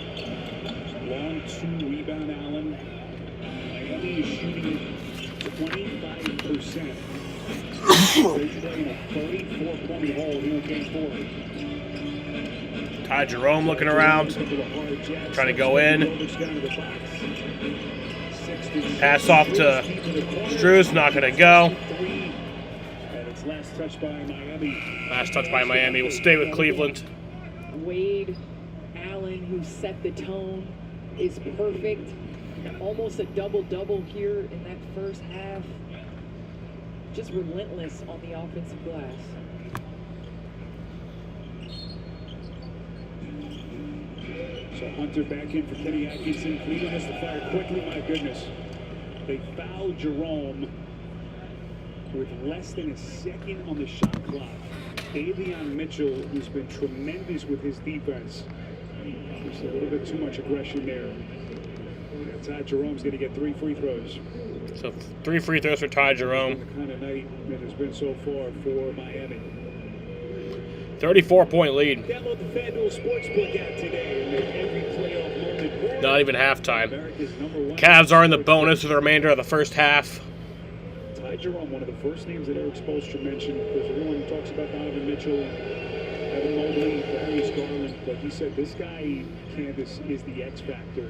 Long 2 rebound Allen. Miami is shooting 25%. They're playing a 34-point hole here in game 4.
Ty Jerome looking around, trying to go in. Pass off to Strus, not going to go.
Last touch by Miami.
Last touch by Miami. We'll stay with Cleveland.
Wade Allen, who set the tone, is perfect. Almost a double-double here in that first half. Just relentless on the offensive glass.
So Hunter back in for Kenny Atkinson. Cleveland has to fire quickly. My goodness. They foul Jerome with less than a second on the shot clock. Davion Mitchell, who's been tremendous with his defense. Just a little bit too much aggression there. Ty Jerome's going to get 3 free throws.
So 3 free throws for Ty Jerome.
The kind of night that has been so far for Miami.
34-point lead.
Download the FanDuel Sportsbook app today and make every playoff moment.
Not even halftime. Cavs are in the bonus for the remainder of the first half.
Ty Jerome, one of the first names that Eric Spoelstra mentioned, because everyone talks about Donovan Mitchell, Evan Mobley, Darius Garland, but he said this guy, Candace, is the X factor.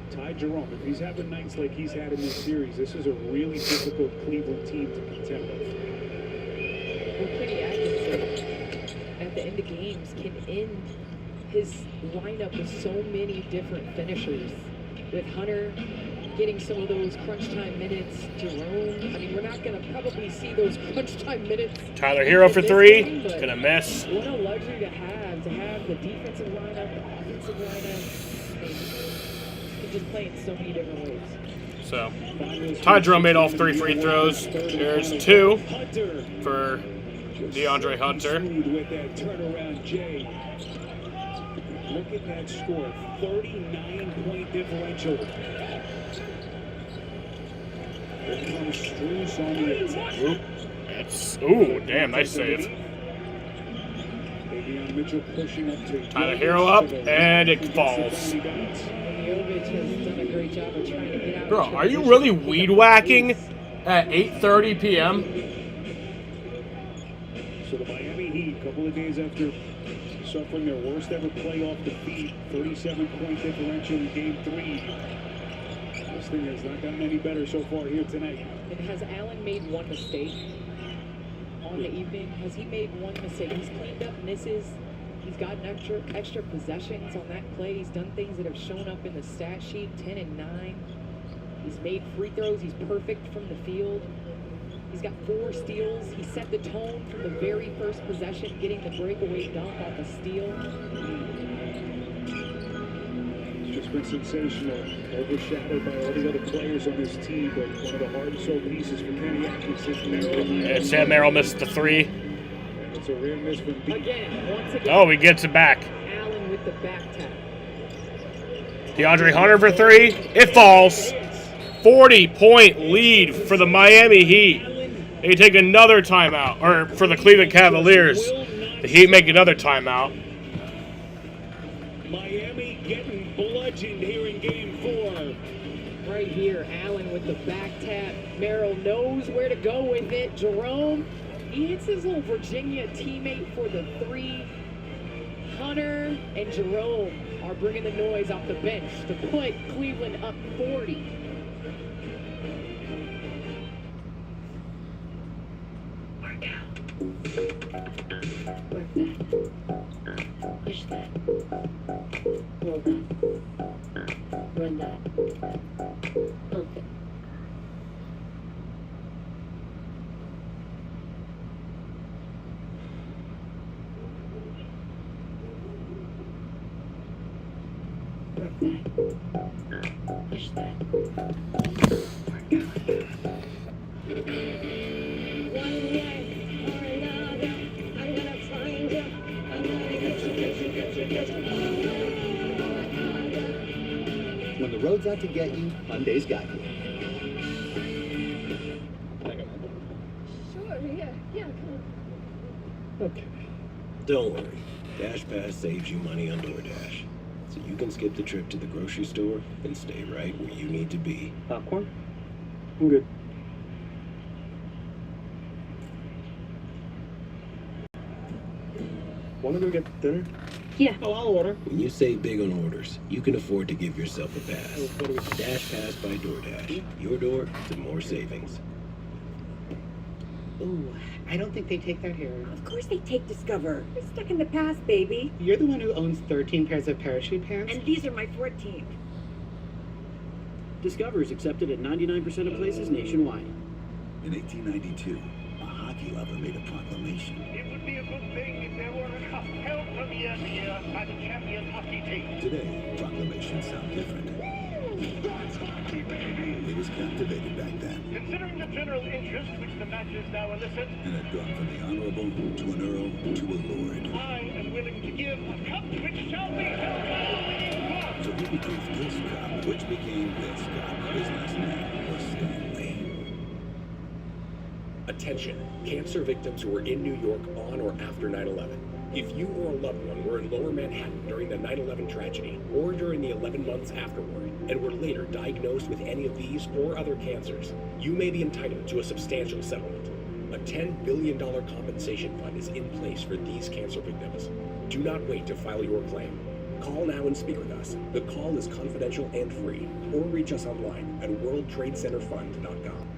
Ty Jerome, if he's having nights like he's had in this series, this is a really difficult Cleveland team to contend with.
Well, Kenny Atkinson, at the end of games, can end his lineup with so many different finishers. With Hunter getting some of those crunch time minutes, Jerome, I mean, we're not going to probably see those crunch time minutes.
Tyler Hero for 3,
game,
gonna miss.
What a luxury to have the defensive lineup, the offensive lineup. I mean, just play in so many different ways.
So, Ty Jerome made all 3 free throws. There's 2 for DeAndre Hunter.
With that turnaround, Jay. Look at that score, 39-point differential. Here comes Strus on the attack.
Ooh, damn, nice save.
Davion Mitchell pushing up to
Tyler Hero up, and it falls.
Jovic has done a great job of trying to get out.
Bro, are you really weed whacking at 8:30 p.m.?
So the Miami Heat, a couple of days after suffering their worst ever playoff defeat, 37-point differential in Game 3. This thing has not gotten any better so far here tonight.
And has Allen made one mistake on the evening? Has he made one mistake? He's cleaned up misses. He's gotten extra possessions on that play. He's done things that have shown up in the stat sheet, 10 and 9. He's made free throws. He's perfect from the field. He's got 4 steals. He set the tone from the very first possession, getting the breakaway dunk off a steal.
It's just been sensational, overshadowed by all the other players on this team, but one of the heart and soul pieces for Kenny Atkinson.
And Sam Merrill missed the 3.
It's a rare miss from deep.
Once again,
Oh, he gets it back.
Allen with the back tap.
DeAndre Hunter for 3. It falls. 40-point lead for the Miami Heat. They take another timeout. Or for the Cleveland Cavaliers, the Heat make another timeout.
Miami getting bludgeoned here in Game 4.
Right here, Allen with the back tap. Merrill knows where to go with it. Jerome He hits his little Virginia teammate for the 3. Hunter and Jerome are bringing the noise off the bench to put Cleveland up 40.
Work out. Work that. Push that. Pull that. Run that. Pump it. Work that. Push that. Work out. One way or another, I'm gonna find you. I'm gonna get you.
When the road's out to get you, Hyundai's got you.
Sure, yeah, come on.
Okay. Don't worry. DashPass saves you money on DoorDash. So you can skip the trip to the grocery store and stay right where you need to be.
Popcorn? I'm good. Want to go get dinner?
Yeah.
Oh, I'll order.
When you save big on orders, you can afford to give yourself a pass. DashPass by DoorDash. Your door to more savings.
Ooh, I don't think they take that here.
Of course they take Discover. We're stuck in the past, baby.
You're the one who owns 13 pairs of parachute pants?
And these are my 14th.
Discover is accepted at 99% of places nationwide.
In 1892, a hockey lover made a proclamation.
It would be a good thing if there were a cup held from year to year by the champion hockey team.
Today, proclamations sound different. It was captivated back then,
Considering the general interest which the matches now elicit,
and had gone from the honorable to an earl to a lord.
I am willing to give a cup which shall be held by the winning club.
So he bequeathed this cup, which became this cup. His last name was Stanley.
Attention, cancer victims who were in New York on or after 9/11. If you or a loved one were in Lower Manhattan during the 9/11 tragedy or during the 11 months afterward and were later diagnosed with any of these or other cancers, you may be entitled to a substantial settlement. A $10 billion compensation fund is in place for these cancer victims. Do not wait to file your claim. Call now and speak with us. The call is confidential and free, or reach us online at worldtradecenterfund.com.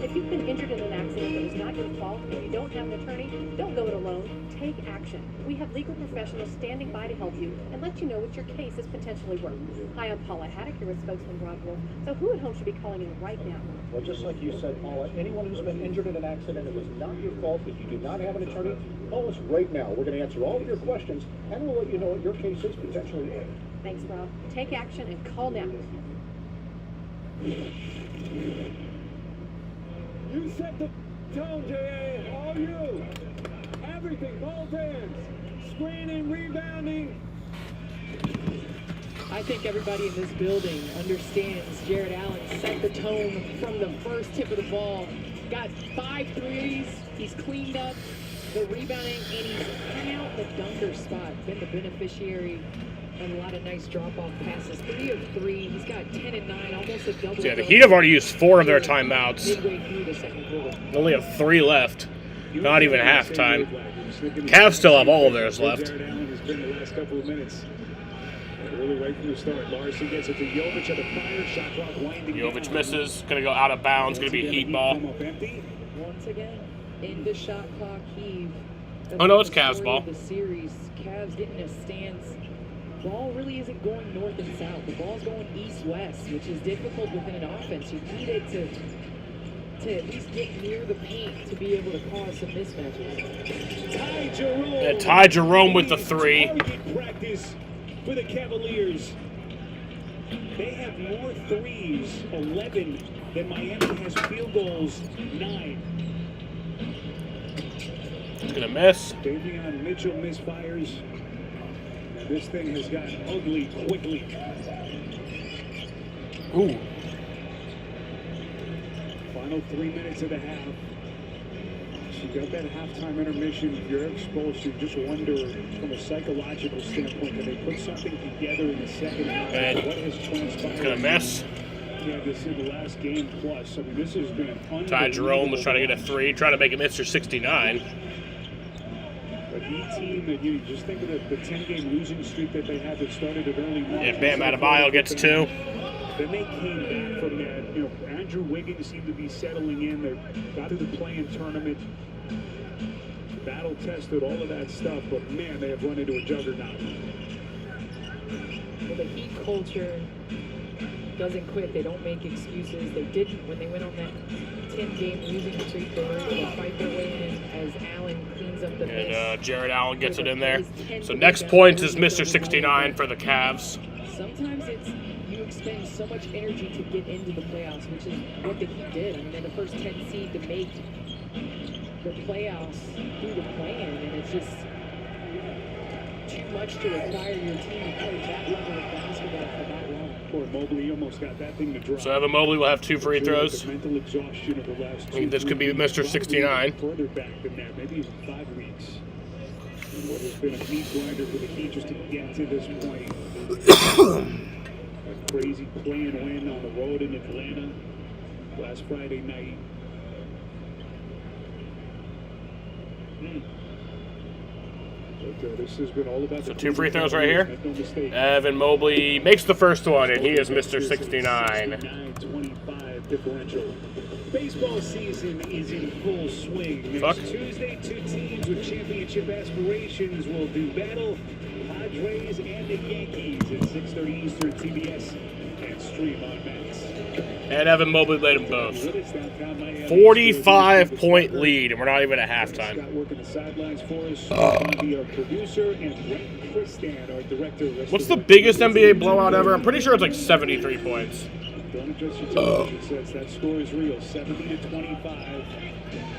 If you've been injured in an accident that was not your fault and you don't have an attorney, don't go it alone. Take action. We have legal professionals standing by to help you and let you know what your case is potentially worth. Hi, I'm Paula Haddock, your spokesman, Rob Wolf. So who at home should be calling in right now?
Well, just like you said, Paula, anyone who's been injured in an accident, it was not your fault, if you do not have an attorney, call us right now. We're going to answer all of your questions, and we'll let you know what your case is potentially worth.
Thanks, Rob. Take action and call now.
You set the tone, J.A. All you. Everything, both ends. Screening, rebounding.
I think everybody in this building understands Jared Allen set the tone from the first tip of the ball. Got 5 threes. He's cleaned up the rebounding, and he's hung out the dunker spot. Been the beneficiary of a lot of nice drop-off passes. 3 of 3. He's got 10 and 9, almost a double.
Yeah, the Heat have already used 4 of their timeouts.
Midway through the second quarter.
They only have 3 left. Not even halftime. Cavs still have all of theirs left.
Jared Allen has been the last couple of minutes. Really right from the start. Larson gets it to Jovic at the fire. Shot clock winding
Jovic
down.
misses. Going to go out of bounds. Going to be Heat ball.
Once again, in the shot clock heave.
Oh, no, it's Cavs ball.
The series, Cavs getting a stance. Ball really isn't going north and south. The ball's going east-west, which is difficult within an offense. You need it to at least get near the paint to be able to cause some mismatches.
Ty Jerome with the 3.
Target practice for the Cavaliers. They have more threes, 11, than Miami has field goals, 9.
Gonna miss.
Davion Mitchell misfires. This thing has gotten ugly quickly.
Ooh.
Final 3 minutes of the half. So you got that halftime intermission. You're exposed to just wonder from a psychological standpoint that they put something together in the second half.
And
what has transpired?
it's gonna miss.
Candace, in the last game plus. I mean, this has been
Ty Jerome was trying to get a 3, trying to make it Mr. 69.
A Heat team that you just think of the 10-game losing streak that they had that started at early March.
Yeah, Bam Adebayo gets 2.
Then they came back from that. You know, Andrew Wiggins seemed to be settling in. They got to the play-in tournament, battle tested, all of that stuff. But man, they have run into a juggernaut.
Well, the Heat culture doesn't quit. They don't make excuses. They didn't when they went on that 10-game losing streak. They were able to fight their way in as Allen cleans up the mess.
And Jared Allen gets it in there. So next point is Mr. 69 for the Cavs.
Sometimes it's you expend so much energy to get into the playoffs, which is what the Heat did. I mean, they're the first 10 seed to make the playoffs through the play-in, and it's just too much to require your team to play that level of basketball for that long.
Poor Mobley almost got that thing to drop.
So Evan Mobley will have 2 free throws.
The mental exhaustion of the last
This could be Mr. 69.
Further back than that, maybe even 5 weeks. And what has been a meat grinder for the Heat just to get to this point. A crazy play-in win on the road in Atlanta last Friday night. But this has been all about
So 2 free throws right here.
no mistake.
Evan Mobley makes the first one, and he is Mr. 69.
9-25 differential. Baseball season is in full swing. Next
Fuck.
Tuesday, 2 teams with championship aspirations will do battle. Padres and the Yankees at 6:30 Eastern, TBS and stream on Max.
And Evan Mobley led them both. 45-point lead, and we're not even at halftime.
Scott working the sidelines for us. Be our producer, and Brent Christan, our director.
What's the biggest NBA blowout ever? I'm pretty sure it's like 73 points.
Don't adjust your television sets. That score is real. 70-25.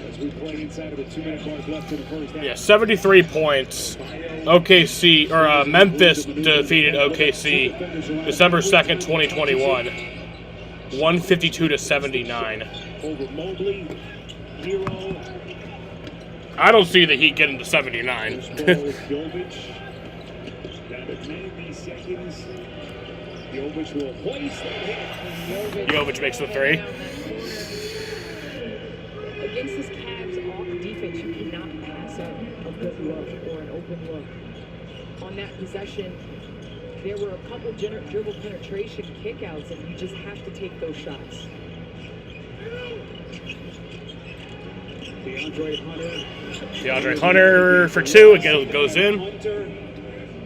As we play inside of a 2-minute mark left in the first half.
Yeah, 73 points. OKC, or Memphis defeated OKC December 2nd, 2021. 152-79.
Over Mobley, Hero.
I don't see the Heat getting to 79.
Jovic. Down to 90 seconds. Jovic will hoist that hit.
Jovic makes the 3.
Against this Cavs off defense, you cannot pass up a good look or an open look. On that possession, there were a couple dribble penetration kickouts, and you just have to take those shots.
DeAndre Hunter for 2. It goes in.
Hunter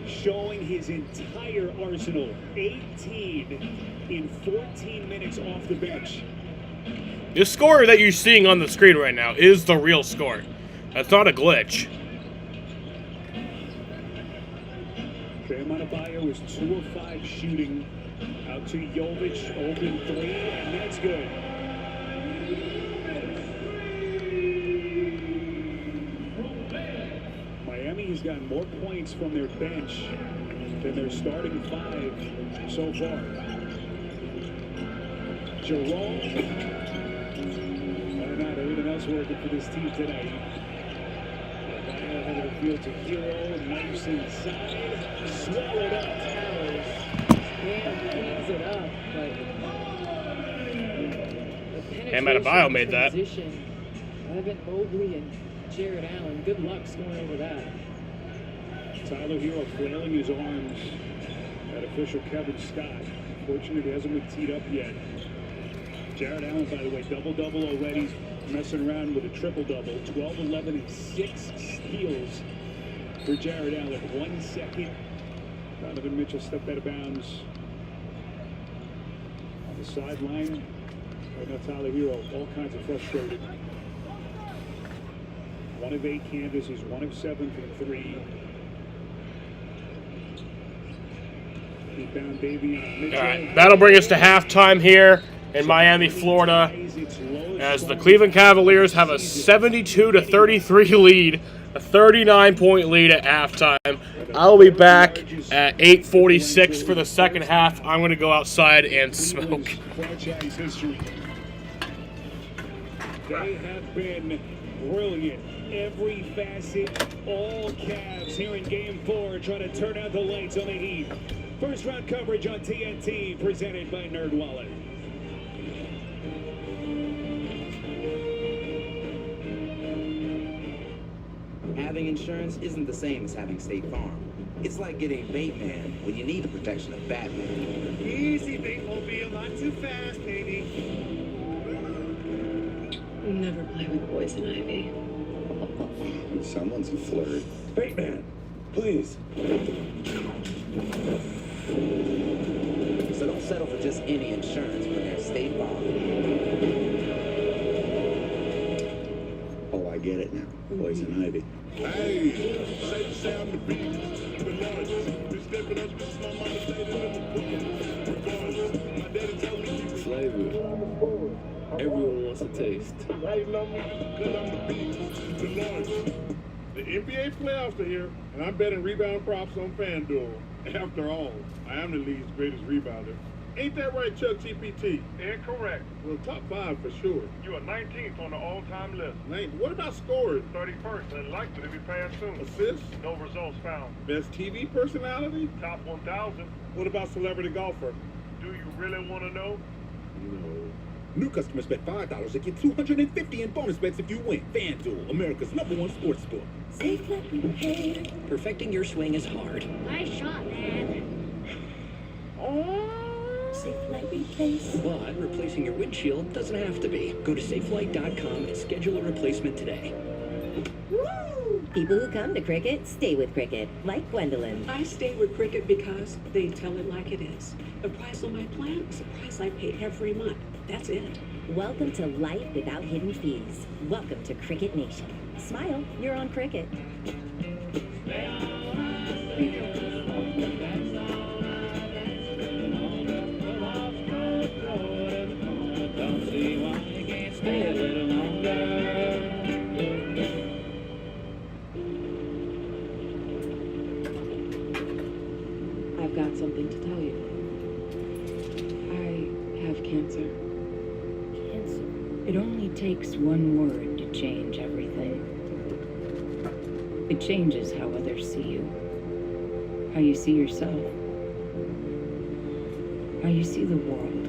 showing his entire arsenal. 18 in 14 minutes off the bench.
The score that you're seeing on the screen right now is the real score. That's not a glitch.
Bam Adebayo is 2 of 5 shooting. Out to Jovic, open 3, and that's good. Miami has gotten more points from their bench than their starting 5 so far. Jerome. Why not? Everything else working for this team tonight. Adebayo head of the field to Hero, nice inside, swallowed up.
Bam cleans it up, but
Bam Adebayo made that.
Evan Mobley and Jared Allen, good luck scoring over that.
Tyler Hero flailing his arms at official Kevin Scott. Fortunately, he hasn't been teed up yet. Jared Allen, by the way, double-double already, messing around with a triple-double. 12, 11, and 6 steals for Jared Allen. 1 second. Donovan Mitchell stepped out of bounds on the sideline. Right now, Tyler Hero, all kinds of frustrated. 1 of 8 Candace. He's 1 of 7 from 3. He found Davion Mitchell.
All right, that'll bring us to halftime here in Miami, Florida, as the Cleveland Cavaliers have a 72-33 lead, a 39-point lead at halftime. I'll be back at 8:46 for the second half. I'm going to go outside and smoke.
Franchise history. They have been brilliant. Every facet, all Cavs here in Game 4 trying to turn out the lights on the Heat. First round coverage on TNT presented by NerdWallet.
Having insurance isn't the same as having State Farm. It's like getting Bateman when you need the protection of Batman.
Easy, Batemobile, not too fast, baby.
Never play with poison ivy.
Someone's a flirt.
Bateman, please.
So don't settle for just any insurance when there's State Farm.
Oh, I get it now. Poison ivy.
Hey, say I'm the beat, the largest. Been stepping up, this is my mama stated in the book. Regardless, my daddy told me he was
Flavor. Everyone wants a taste.
right on me just because I'm the beat, the largest.
The NBA playoffs are here, and I'm betting rebound props on FanDuel. After all, I am the league's greatest rebounder. Ain't that right, Chuck TPT?
Incorrect.
Well, top 5 for sure.
You are 19th on the all-time list.
What about scores?
31st and likely to be passed soon.
Assists?
No results found.
Best TV personality?
Top 1,000.
What about celebrity golfer?
Do you really want to know?
No.
New customers bet $5 and get $250 in bonus bets if you win. FanDuel, America's #1 sportsbook.
Safe like we paid.
Perfecting your swing is hard.
Nice shot, man. Safe like we place.
But replacing your windshield doesn't have to be. Go to safelight.com and schedule a replacement today.
Woo! People who come to Cricket stay with Cricket, like Gwendolyn.
I stay with Cricket because they tell it like it is. The price on my plan is the price I pay every month. That's it.
Welcome to life without hidden fees. Welcome to Cricket Nation. Smile, you're on Cricket.
I've got something to tell you. I have cancer.
It only takes one word to change everything. It changes how others see you, how you see yourself, how you see the world,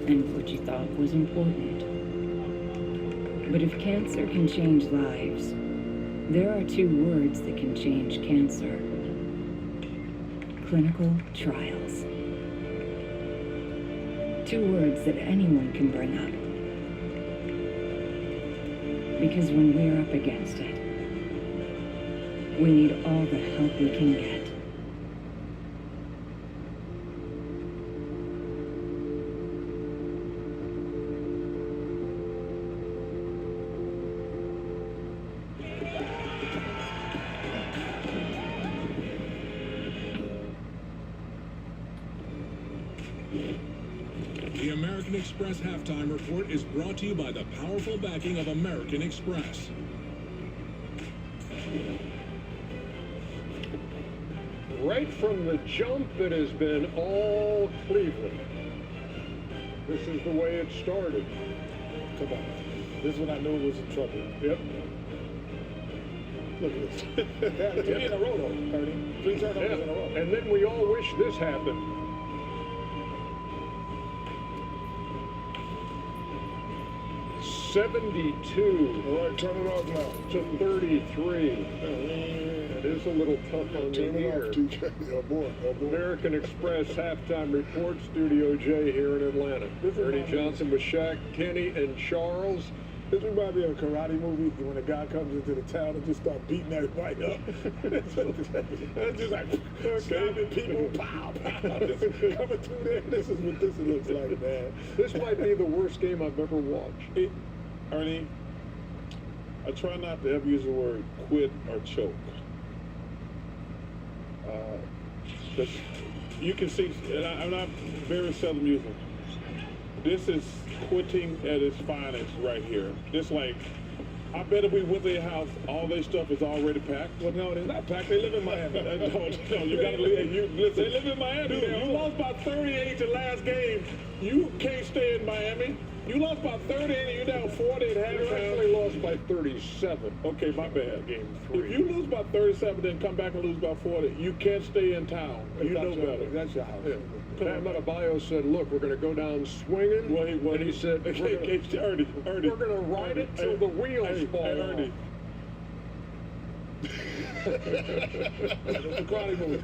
and what you thought was important. But if cancer can change lives, there are 2 words that can change cancer. Clinical trials. 2 words that anyone can bring up. Because when we're up against it, we need all the help we can get.
The American Express Halftime Report is brought to you by the powerful backing of American Express.
Right from the jump, it has been all Cleveland. This is the way it started.
Come on. This is when I knew it was in trouble. Yep. Look at this. 3 in a row, though, Ernie. 3 turnovers in a row.
And then we all wish this happened. 72.
All right, turn it off now.
To 33. It is a little tough on the ear.
Oh boy.
American Express halftime report, Studio J here in Atlanta. Ernie Johnson with Shaq, Kenny, and Charles.
This reminds me of a karate movie when a guy comes into the town and just starts beating everybody up. It's just like stabbing people, pow, pow, just coming through there. This is what this looks like, man.
This might be the worst game I've ever watched.
Ernie, I try not to ever use the word quit or choke. But you can see, and I'm not very seldom using. This is quitting at its finest right here. This like, I bet if we went to their house, all their stuff is already packed. Well, no, they're not packed. They live in Miami. No, you gotta live. Listen, they live in Miami. Dude, you lost by 38 the last game. You can't stay in Miami. You lost by 30 and you're down 40 at halftime.
You actually lost by 37.
Okay, my bad.
Game 3.
If you lose by 37, then come back and lose by 40, you can't stay in town. You know better.
That's your house.
Yeah.
Pat Adebayo said, "Look, we're going to go down swinging."
Wait.
And he said, "We're going to ride it till the wheels fall off."
Ernie. The karate move.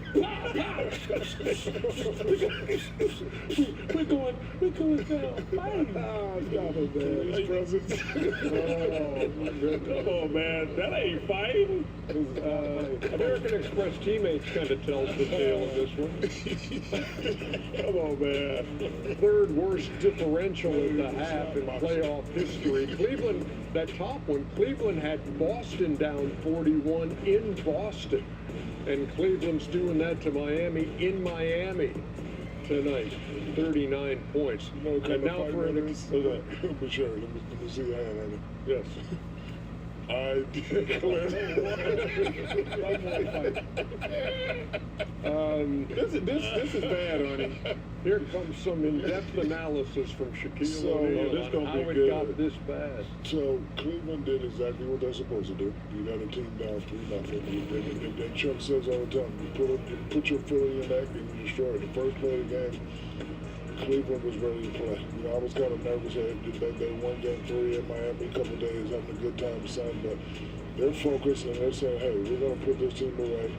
We're going down. Stop it, man. These presents.
Come on, man. That ain't fighting. American Express teammates kind of tells the tale of this one. Come on, man. Third worst differential in the half in playoff history. Cleveland, that top one, Cleveland had Boston down 41 in Boston. And Cleveland's doing that to Miami in Miami tonight. 39 points. And now for an
Sure, let me see your hand on it.
Yes.
I declare. This is bad, Ernie.
Here comes some in-depth analysis from Shaquille O'Neal
this
on
gonna
how
be
it
good.
got this bad.
So Cleveland did exactly what they're supposed to do. You got a team down 3-0. And Chuck says all the time, you put your foot in your neck and you destroy it. The first play of the game, Cleveland was ready to play. You know, I was kind of nervous. They won game 3 in Miami a couple of days, having a good time, son. But they're focused and they're saying, hey, we're going to put this team away.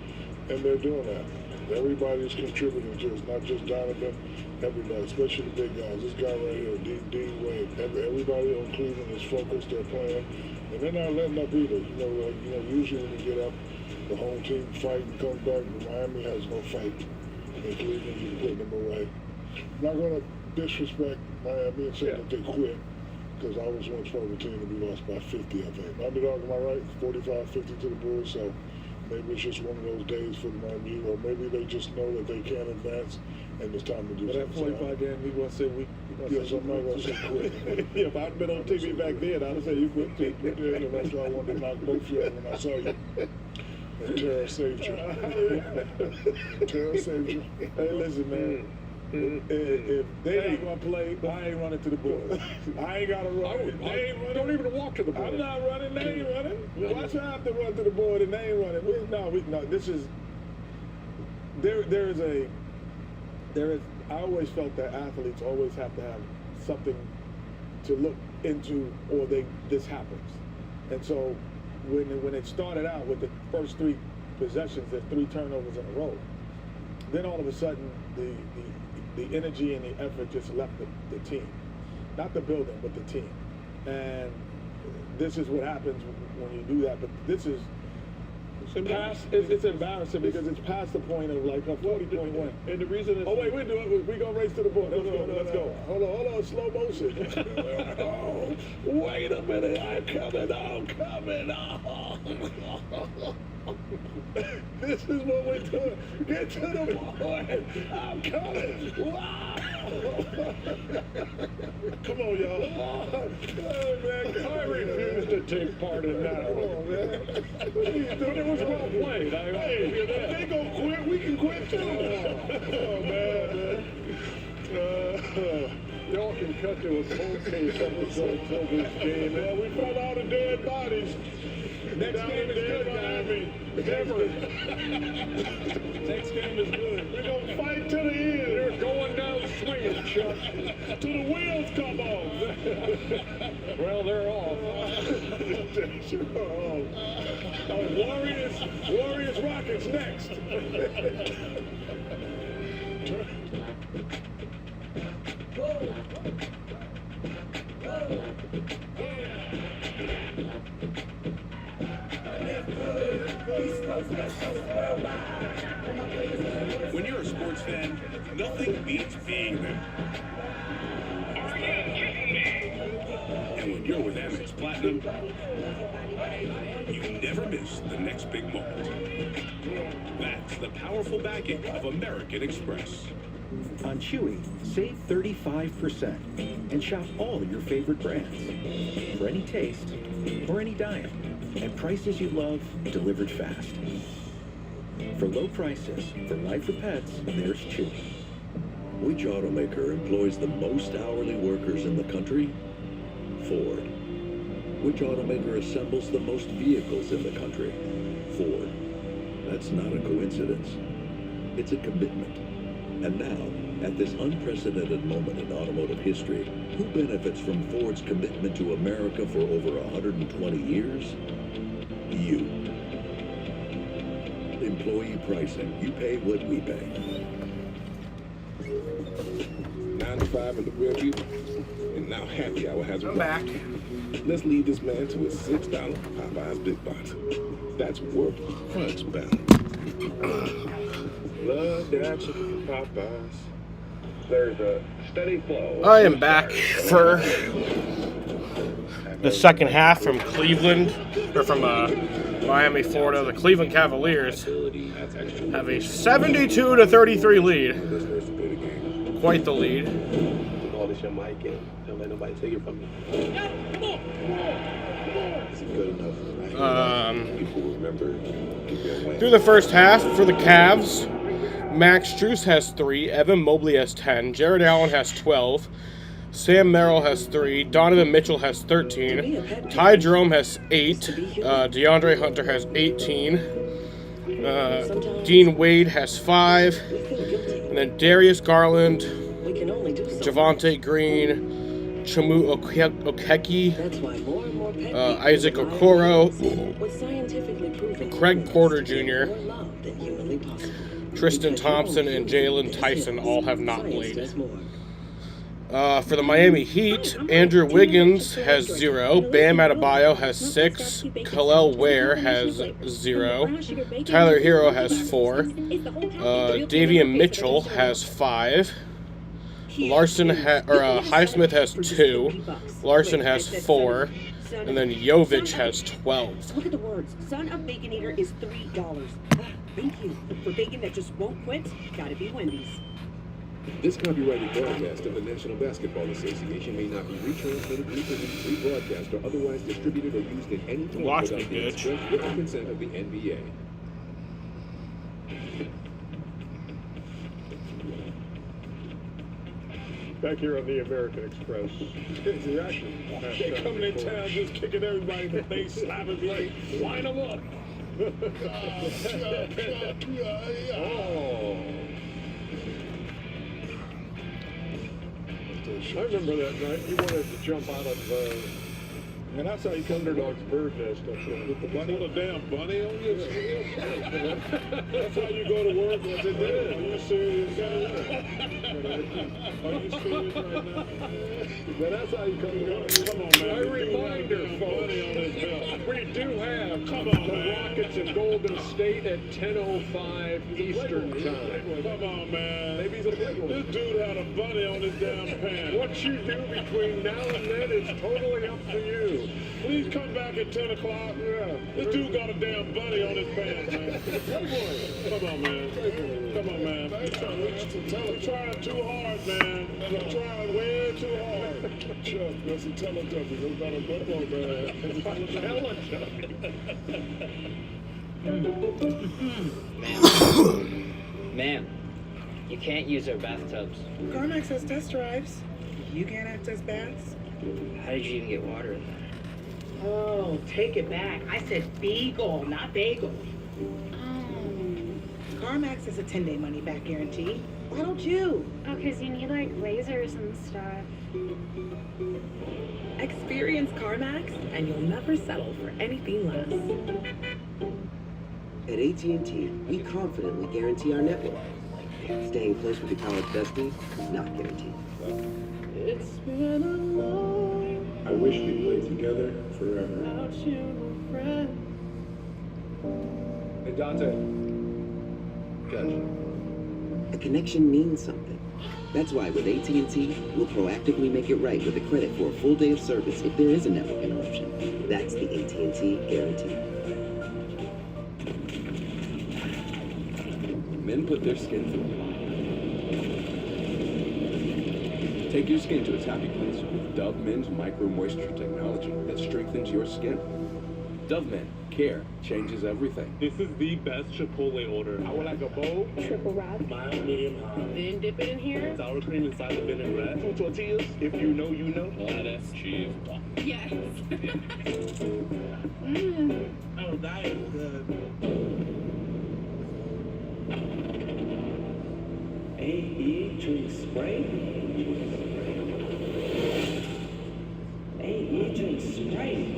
And they're doing that. Everybody's contributing to it, not just Donovan, everybody, especially the big guys. This guy right here, Dean Wade. Everybody on Cleveland is focused, they're playing, and they're not letting up either. Usually when you get up, the home team fight and comes back, but Miami has no fight. And Cleveland is putting them away. I'm not going to disrespect Miami and say that they quit, because I was once part of a team to be lost by 50, I think. Underdog, am I right? 45-50 to the Bulls, so maybe it's just one of those days for the Miami, or maybe they just know that they can't advance and it's time to do something.
But at 45 game, we going to say we.
Yes, I'm not going to say quit. If I'd been on TV back then, I'd have said you quit too. And that's why I wanted to knock both of you out when I saw you. And Tara saved you. Tara saved you.
Hey, listen, man.
If they ain't gonna play, I ain't running to the board. I ain't gotta run. They ain't running.
Don't even walk to the board.
I'm not running. They ain't running. Watch out, I have to run to the board and they ain't running. No. This is. There is. I always felt that athletes always have to have something to look into, or this happens. And so when it started out with the first 3 possessions, there's 3 turnovers in a row. Then all of a sudden, the energy and the effort just left the team. Not the building, but the team. And this is what happens when you do that. But this is it's embarrassing because it's past the point of like a 40-point win.
And the reason is...
Oh, wait, we're going to race to the board. Let's go. Hold on, slow motion. Oh, wait a minute, I'm coming on. This is what we're doing. Get to the board. I'm coming. Wow. Come on, y'all. Oh, man.
I refuse to take part in that.
Come on, man.
But it was well played.
If they gonna quit, we can quit too. Oh, man.
Y'all can cut to a cold case episode till this game.
Well, we found all the dead bodies.
Next game is good, Miami. Never.
Next game is good. We're going to fight to the end.
They're going down swinging, Chuck.
Till the wheels come off.
Well, they're off.
Warriors Rockets next.
When you're a sports fan, nothing beats being there. And when you're with Amex Platinum, you never miss the next big moment. That's the powerful backing of American Express.
On Chewy, save 35% and shop all your favorite brands. For any taste or any diet. And prices you love delivered fast. For low prices, for life with pets, there's Chewy.
Which automaker employs the most hourly workers in the country? Ford. Which automaker assembles the most vehicles in the country? Ford. That's not a coincidence. It's a commitment. And now, At this unprecedented moment in automotive history, who benefits from Ford's commitment to America for over 120 years? You. Employee pricing. You pay what we pay.
9 to 5 in the rear view, and now happy hour has
I'm back.
Let's lead this man to his $6 Popeyes Big Box. That's worth crunch bound.
Love that chicken Popeyes. There's a steady flow.
I am back for the second half from Cleveland, or from Miami, Florida. The Cleveland Cavaliers have a 72-33 lead. Quite the lead.
All this your mic and don't let nobody take it from you. It's good enough. People remember.
Through the first half for the Cavs, Max Strus has 3, Evan Mobley has 10, Jared Allen has 12, Sam Merrill has 3, Donovan Mitchell has 13, Ty Jerome has 8, DeAndre Hunter has 18, Dean Wade has 5, and then Darius Garland, Javonte Green, Chamu Okeke, Isaac Okoro, Craig Porter Jr., Tristan Thompson, and Jalen Tyson all have not played. For the Miami Heat, Andrew Wiggins has 0, Bam Adebayo has 6, Khalil Ware has 0, Tyler Hero has 4, Davion Mitchell has 5, Highsmith has 2, Larson has 4, and then Jovic has 12.
Look at the words. Son of Baconator is $3. Thank you. For bacon that just won't quit, gotta be Wendy's.
This copyrighted broadcast of the National Basketball Association may not be retransmitted, reproduced, rebroadcast, or otherwise distributed or used in any form
Watch me,
without the
bitch.
express written consent of the NBA.
Back here on the American Express. They're coming in town just kicking everybody in the face, slapping like, line them up. Oh. I remember that night you wanted to jump out of and that's how you come to Underdog's bird nest up there. With the bunny, a damn bunny on you. That's how you go to work. Was it there? Are you serious? Are you serious right now? But that's how you come to work. Come on, man. A reminder, folks. We do have the Rockets and Golden State at 10:05 Eastern time. Come on, man. Maybe he's a big one. This dude had a bunny on his damn pants. What you do between now and then is totally up to you. Please come back at 10 o'clock. Yeah. This dude got a damn bunny on his pants, man. Come on, man. Come on, man. You're trying too hard, man. You're trying way too hard. Chuck, that's a Teletubby. That's not a good one,
Man. Ma'am, you can't use our bathtubs.
CarMax has test drives. You can't access baths?
How did you even get water in there?
Oh, take it back. I said beagle, not bagel. CarMax has a 10-day money-back guarantee. Why don't you?
Oh, because you need, like, lasers and stuff.
Experience CarMax, and you'll never settle for anything less.
At AT&T, we confidently guarantee our network. Staying close with your college bestie, not guaranteed.
It's been a long
I wish we played together forever.
without you, my friend.
Hey, Dante. Gotcha.
A connection means something. That's why with AT&T, we'll proactively make it right with a credit for a full day of service if there is a network interruption. That's the AT&T guarantee.
Men put their skin through it. Take your skin to its happy place with Dove Men's Micro Moisture technology that strengthens your skin. Dove Men, care changes everything.
This is the best Chipotle order. I would like a bowl.
Triple wrap.
Mild, medium, high.
Then dip it in here.
Sour cream inside the vinaigrette. 2 tortillas. If you know, you know.
Lettuce, cheese.
Yes.
Oh, that is good.
AE drink spray? AE drink spray?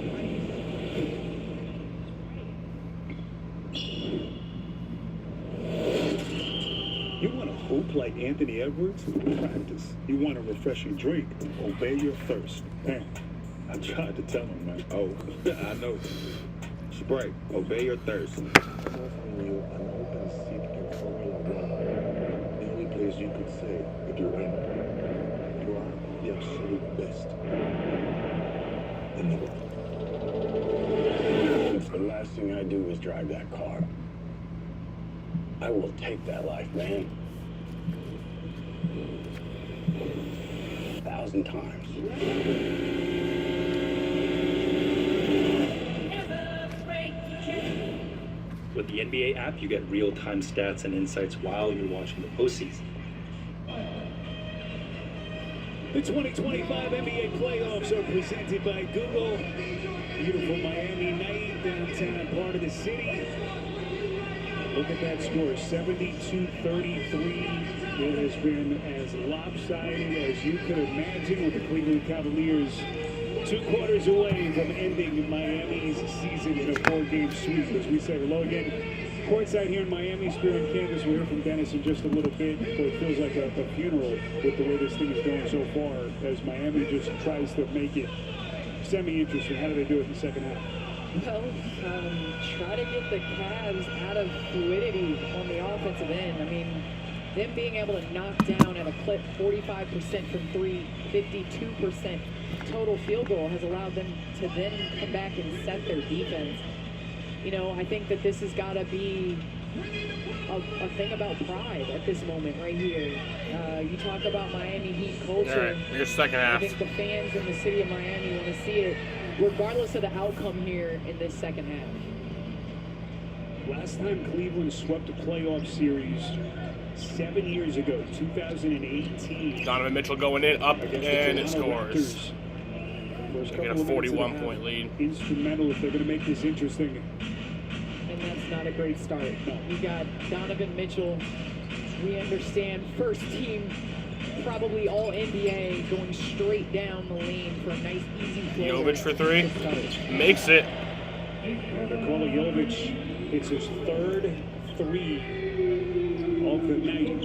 You want to hoop like Anthony Edwards? Practice. You want a refreshing drink? Obey your thirst. Man, I tried to tell him, man.
Oh, I know. Spray. Obey your thirst.
Offering you an open seat in Formula One. The only place you could say that you're in. You are the absolute best in the world.
If the last thing I do is drive that car, I will take that life, man. 1,000 times.
With the NBA app, you get real-time stats and insights while you're watching the postseason.
The 2025 NBA playoffs are presented by Google. Beautiful Miami night, downtown part of the city. Look at that score, 72-33. It has been as lopsided as you could imagine, with the Cleveland Cavaliers 2 quarters away from ending Miami's season in a 4-game sweep. As we say hello again, courtside here in Miami, Spear and Kansas. We'll hear from Dennis in just a little bit. But it feels like a funeral with the way this thing is going so far, as Miami just tries to make it semi-interesting. How do they do it in the second half?
Well, try to get the Cavs out of fluidity on the offensive end. I mean, them being able to knock down at a clip 45% from 3, 52% total field goal has allowed them to then come back and set their defense. You know, I think that this has got to be a thing about pride at this moment right here. You talk about Miami Heat culture.
All right, here's second half.
I think the fans in the city of Miami want to see it, regardless of the outcome here in this second half.
Last time Cleveland swept a playoff series 7 years ago, 2018.
Donovan Mitchell going in, up, and it scores.
First
Get a
couple of minutes
41-point lead.
Instrumental if they're going to make this interesting.
And that's not a great start. No. We got Donovan Mitchell. We understand first team, probably all NBA, going straight down the lane for a nice easy flow.
Jovic for 3. Makes it.
Nikola Jovic, it's his third 3 of the night.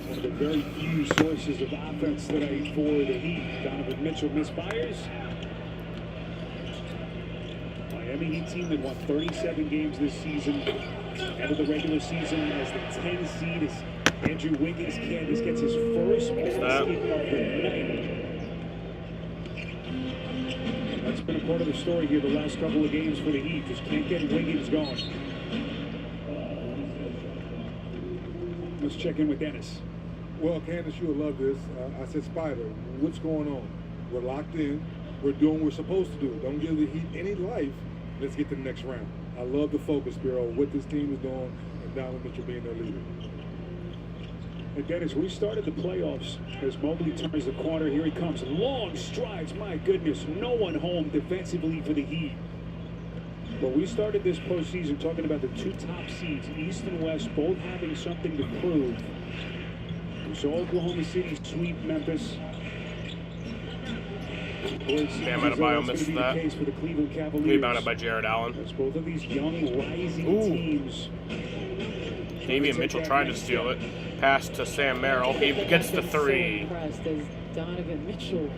One of the very few sources of offense tonight for the Heat. Donovan Mitchell misfires. Miami Heat team that won 37 games this season. End of the regular season as the 10 seed as Andrew Wiggins gets his first basket of the night. That's been a part of the story here the last couple of games for the Heat. Just can't get Wiggins going. Let's check in with Dennis.
Well, Candace, you'll love this. I said, Spider, what's going on? We're locked in. We're doing what we're supposed to do. Don't give the Heat any life. Let's get to the next round. I love the focus, Spiro, what this team is doing, and Donovan Mitchell being their leader.
And Dennis, we started the playoffs as Mobley turns the corner. Here he comes. Long strides. My goodness. No one home defensively for the Heat. But we started this postseason talking about the 2 top seeds, East and West, both having something to prove. So Oklahoma City sweep Memphis.
Damn, Adebayo missed that. Rebounded by Jared Allen.
As both of these young rising teams.
Davian Mitchell tried to steal it. Pass to Sam Merrill. He gets the 3.
So impressed as Donovan Mitchell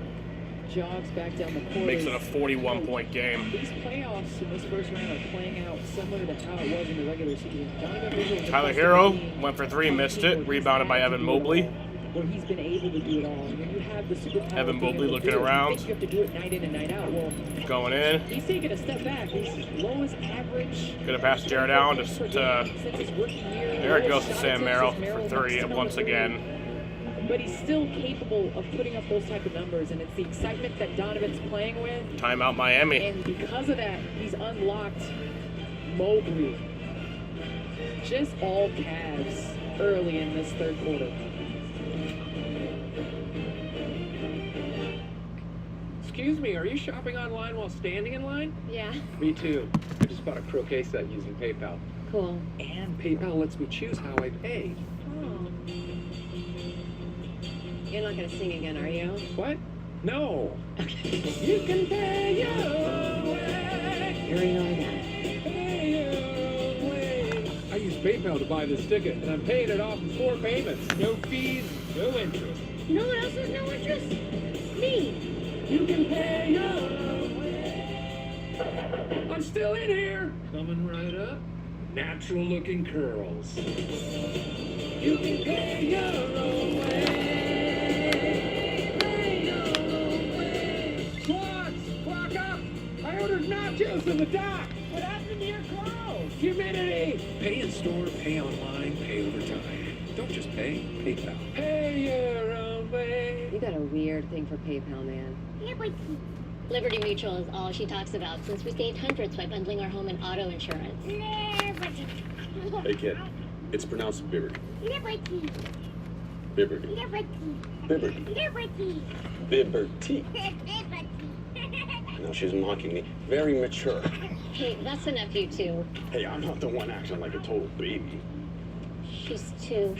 jogs back down the court.
Makes it a 41-point game.
These playoffs in this first round are playing out similar to how it was in the regular season. Donovan Mitchell,
Tyler Hero went for 3, missed it. Rebounded by Evan Mobley.
Where he's been able to do it all. When you have the superpower,
Evan Mobley looking around.
You have to do it night in and night out. Well,
going in.
He's taking a step back. His lowest average.
Gonna pass Jared Allen to
since his rookie year.
there it goes to Sam Merrill for 3 once again.
But he's still capable of putting up those type of numbers, and it's the excitement that Donovan's playing with.
Timeout Miami.
And because of that, he's unlocked Mobley. Just all Cavs early in this third quarter.
Excuse me, are you shopping online while standing in line?
Yeah.
Me too. I just bought a croquet set using PayPal.
Cool.
And PayPal lets me choose how I pay.
Oh.
You're not gonna sing again, are you?
What? No.
You can pay your way. Here we go again.
I used PayPal to buy this ticket, and I'm paying it off in 4 payments. No fees, no interest.
You know what else has no interest? Me.
You can pay your way. I'm still in here. Coming right up. Natural looking curls. You can pay your own way. Pay your own way. Squats, clock up. I ordered nachos in the dock. What happened to your curls? Humidity. Pay in store, pay online, pay over time. Don't just pay, PayPal. Pay your own way.
You got a weird thing for PayPal, man.
Liberty Mutual is all she talks about since we saved hundreds by bundling our home and auto insurance. Liberty.
Hey, kid. It's pronounced Bibberty.
Liberty.
Bibberty.
Liberty.
Bibberty.
Liberty.
Bibberty.
Liberty.
No, she's mocking me. Very mature.
Hey, that's the nephew too.
Hey, I'm not the one acting like a total baby.
She's 2.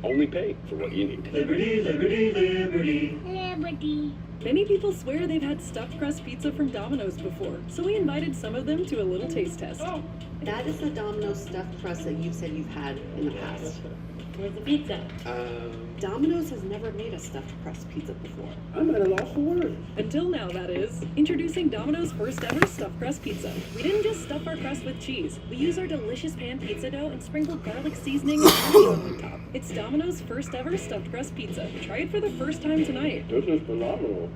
Only pay for what you need.
Liberty, liberty, liberty. Liberty.
Many people swear they've had stuffed crust pizza from Domino's before, so we invited some of them to a little taste test.
That is the Domino's stuffed crust that you've said you've had in the past.
Where's the pizza?
Domino's has never made a stuffed crust pizza before.
I'm at a loss for words.
Until now, that is. Introducing Domino's first ever stuffed crust pizza. We didn't just stuff our crust with cheese. We use our delicious pan pizza dough and sprinkle garlic seasoning and onion on top. It's Domino's first ever stuffed crust pizza. Try it for the first time tonight.
This is phenomenal.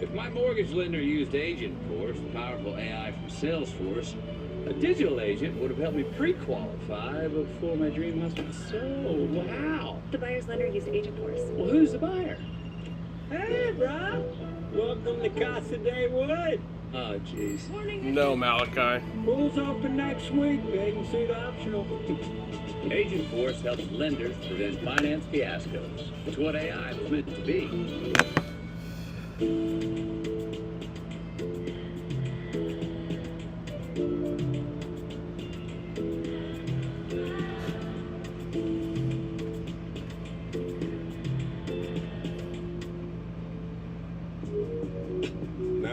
If my mortgage lender used Agent Force, the powerful AI from Salesforce, a digital agent would have helped me pre-qualify before my dream house was sold. Wow.
The buyer's lender used Agent Force.
Well, who's the buyer? Hey, bro. Welcome to Casa de Wood. Oh, jeez.
No, Malachi.
Pools open next week. Bathing suit optional. Agent Force helps lenders prevent finance fiascos. It's what AI was meant to be.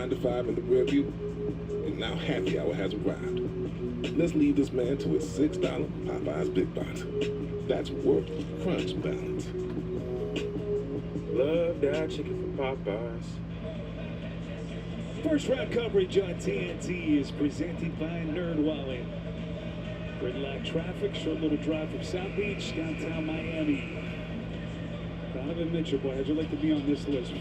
To 5 in the rear view, and now happy hour has arrived. Let's leave this man to his $6 Popeye's Big Box. That's worth crunch balance.
Love that chicken from Popeyes.
First round coverage on TNT is presented by NerdWallet. Gridlock traffic, short little drive from South Beach, downtown Miami. Donovan Mitchell, boy, how'd you like to be on this list?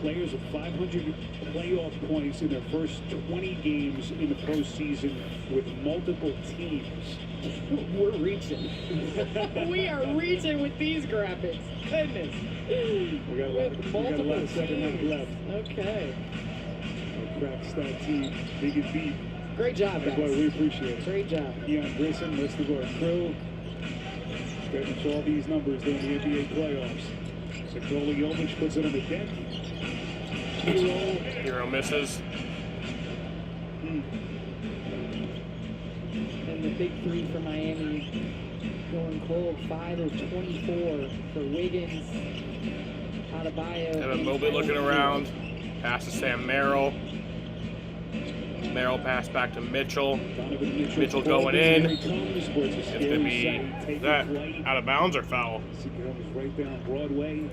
Players with 500 playoff points in their first 20 games in the postseason with multiple teams.
We're reaching. We are reaching with these graphics. Goodness.
We got a lot of second half left.
Okay.
Our crack stat team, big and deep.
Great job, guys.
Boy, we appreciate it.
Great job.
Keon Grissom, rest of our crew. Getting to all these numbers during the NBA playoffs. Nikola Jovic puts it on the deck.
Hero misses.
And the big 3 for Miami going cold. 5 of 24 for Wiggins. Adebayo.
Evan Mobley looking around. Pass to Sam Merrill. Merrill pass back to Mitchell. Mitchell going in. It's going to be that out of bounds or foul?
Right down Broadway.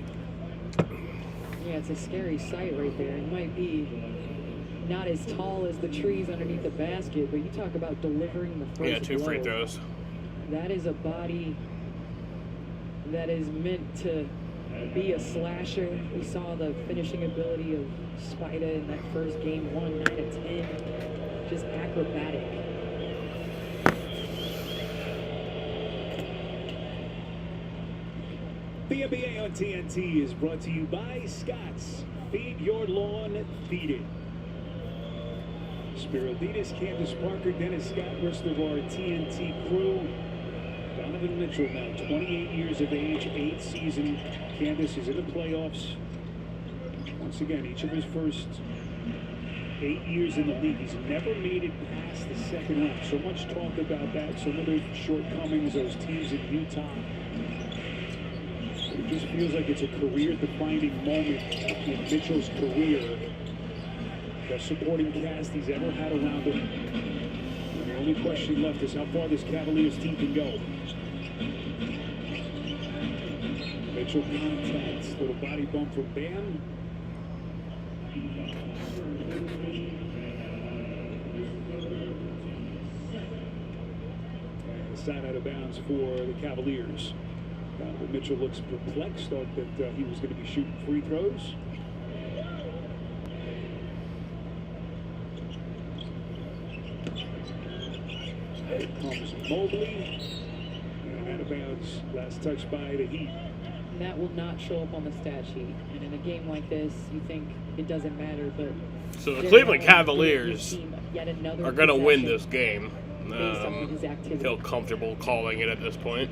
Yeah, it's a scary sight right there. It might be not as tall as the trees underneath the basket, but you talk about delivering the first
Yeah, 2 free
blow.
throws.
That is a body that is meant to be a slasher. We saw the finishing ability of Spida in that first game, 1 9 of 10. Just acrobatic.
The NBA on TNT is brought to you by Scott's. Feed your lawn, feed it. Spiralides, Candace Parker, Dennis Scott, rest of our TNT crew. Donovan Mitchell now 28 years of age, 8th season. Candace is in the playoffs. Once again, each of his first 8 years in the league, he's never made it past the second round. So much talk about that, some of the shortcomings, those teams in Utah. just feels like it's a career-defining moment in Mitchell's career. Best supporting cast he's ever had around him. And the only question left is how far this Cavaliers team can go. Mitchell contacts, little body bump from Bam. And a side out of bounds for the Cavaliers. Mitchell looks perplexed, thought that he was going to be shooting free throws. Here comes Mobley. And out of bounds, last touch by the Heat.
That will not show up on the stat sheet. And in a game like this, you think it doesn't matter, but...
So the Cleveland Cavaliers are going to win this game. Feel comfortable calling it at this point.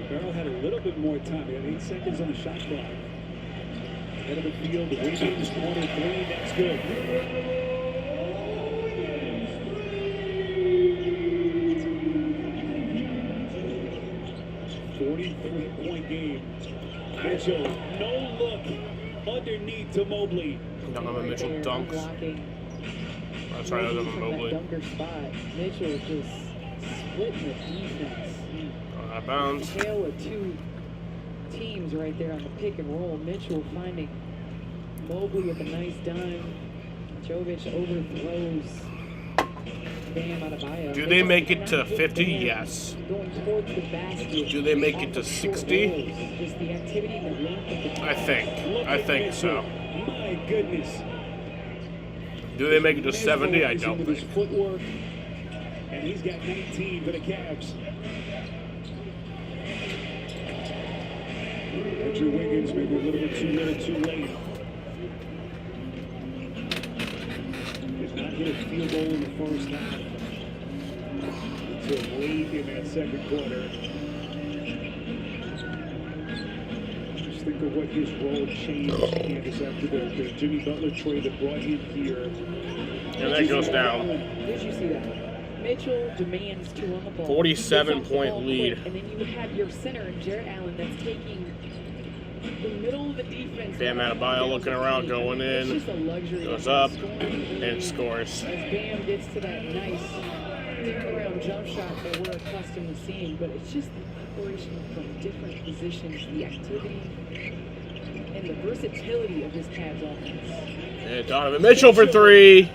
Barrow had a little bit more time. He had 8 seconds on the shot clock. Head of the field, Wiggins, corner 3, that's good. .3 game. Mitchell, no look underneath to Mobley.
Donovan Mitchell dunks. That's right, that was Mobley.
Dunker spot. Mitchell just splitting the defense.
Out of bounds.
Tail of two teams right there on the pick and roll. Mitchell finding Mobley with a nice dime. Jovic overthrows Bam Adebayo.
Do they make it to 50? Yes.
Going towards the basket.
Do they make it to 60?
Just the activity and the length of the
I think so.
My goodness.
Do they make it to 70? I don't think.
Footwork, and he's got 19 for the Cavs. Andrew Wiggins maybe a little bit too little, too late. Did not hit a field goal in the first half. Until late in that second quarter. Just think of what his role changed, Candace, after the Jimmy Butler trade that brought him here.
And that goes down.
Did you see that? Mitchell demands 2 on the ball.
47-point lead.
And then you have your center, Jarrett Allen, that's taking the middle of the defense.
Bam Adebayo looking around, going in, goes up, and scores.
As Bam gets to that nice turnaround jump shot that we're accustomed to seeing, but it's just the operation from different positions, the activity, and the versatility of this Cavs offense.
And Donovan Mitchell for 3.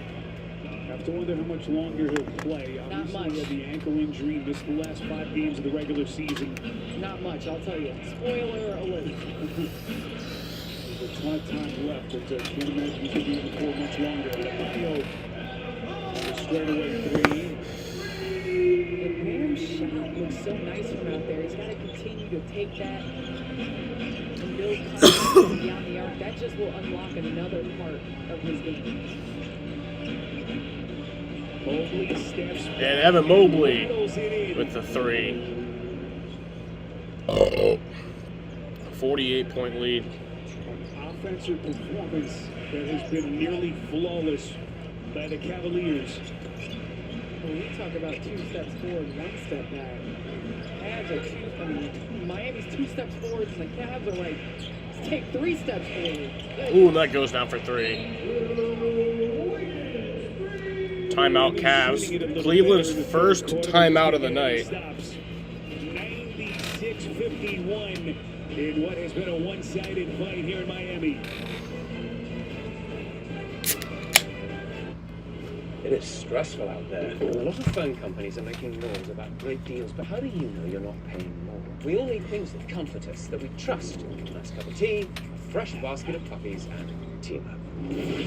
Have to wonder how much longer he'll play. Obviously, he had the ankle injury, missed the last 5 games of the regular season.
Not much, I'll tell you. Spoiler alert.
There's a ton of time left, but can't imagine he's going to be in the court much longer. Adebayo, the straightaway 3.
The Bam shot looks so nice from out there. He's got to continue to take that and build confidence beyond the arc. That just will unlock another part of his game.
Mobley steps back.
And Evan Mobley with the 3. 48-point lead.
Offensive performance that has been nearly flawless by the Cavaliers.
When we talk about 2 steps forward, 1 step back, Cavs are Miami's 2 steps forward, and the Cavs are like, let's take 3 steps forward.
Ooh, that goes down for 3. Timeout Cavs. Cleveland's first timeout of the night.
96-51 in what has been a one-sided fight here in Miami.
It is stressful out there. A lot of phone companies are making noise about great deals, but how do you know you're not paying more? We all need things that comfort us, that we trust. A nice cup of tea, a fresh basket of puppies, and team up.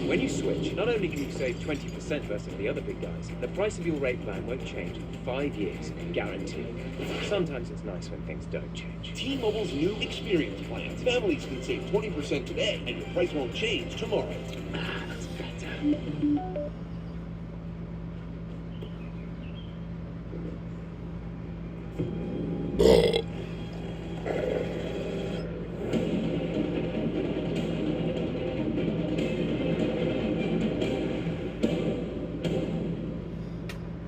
When you switch, not only can you save 20% versus the other big guys, the price of your rate plan won't change in 5 years, guaranteed. Sometimes it's nice when things don't change.
T-Mobile's new experience plans. Families can save 20% today, and your price won't change tomorrow.
That's better.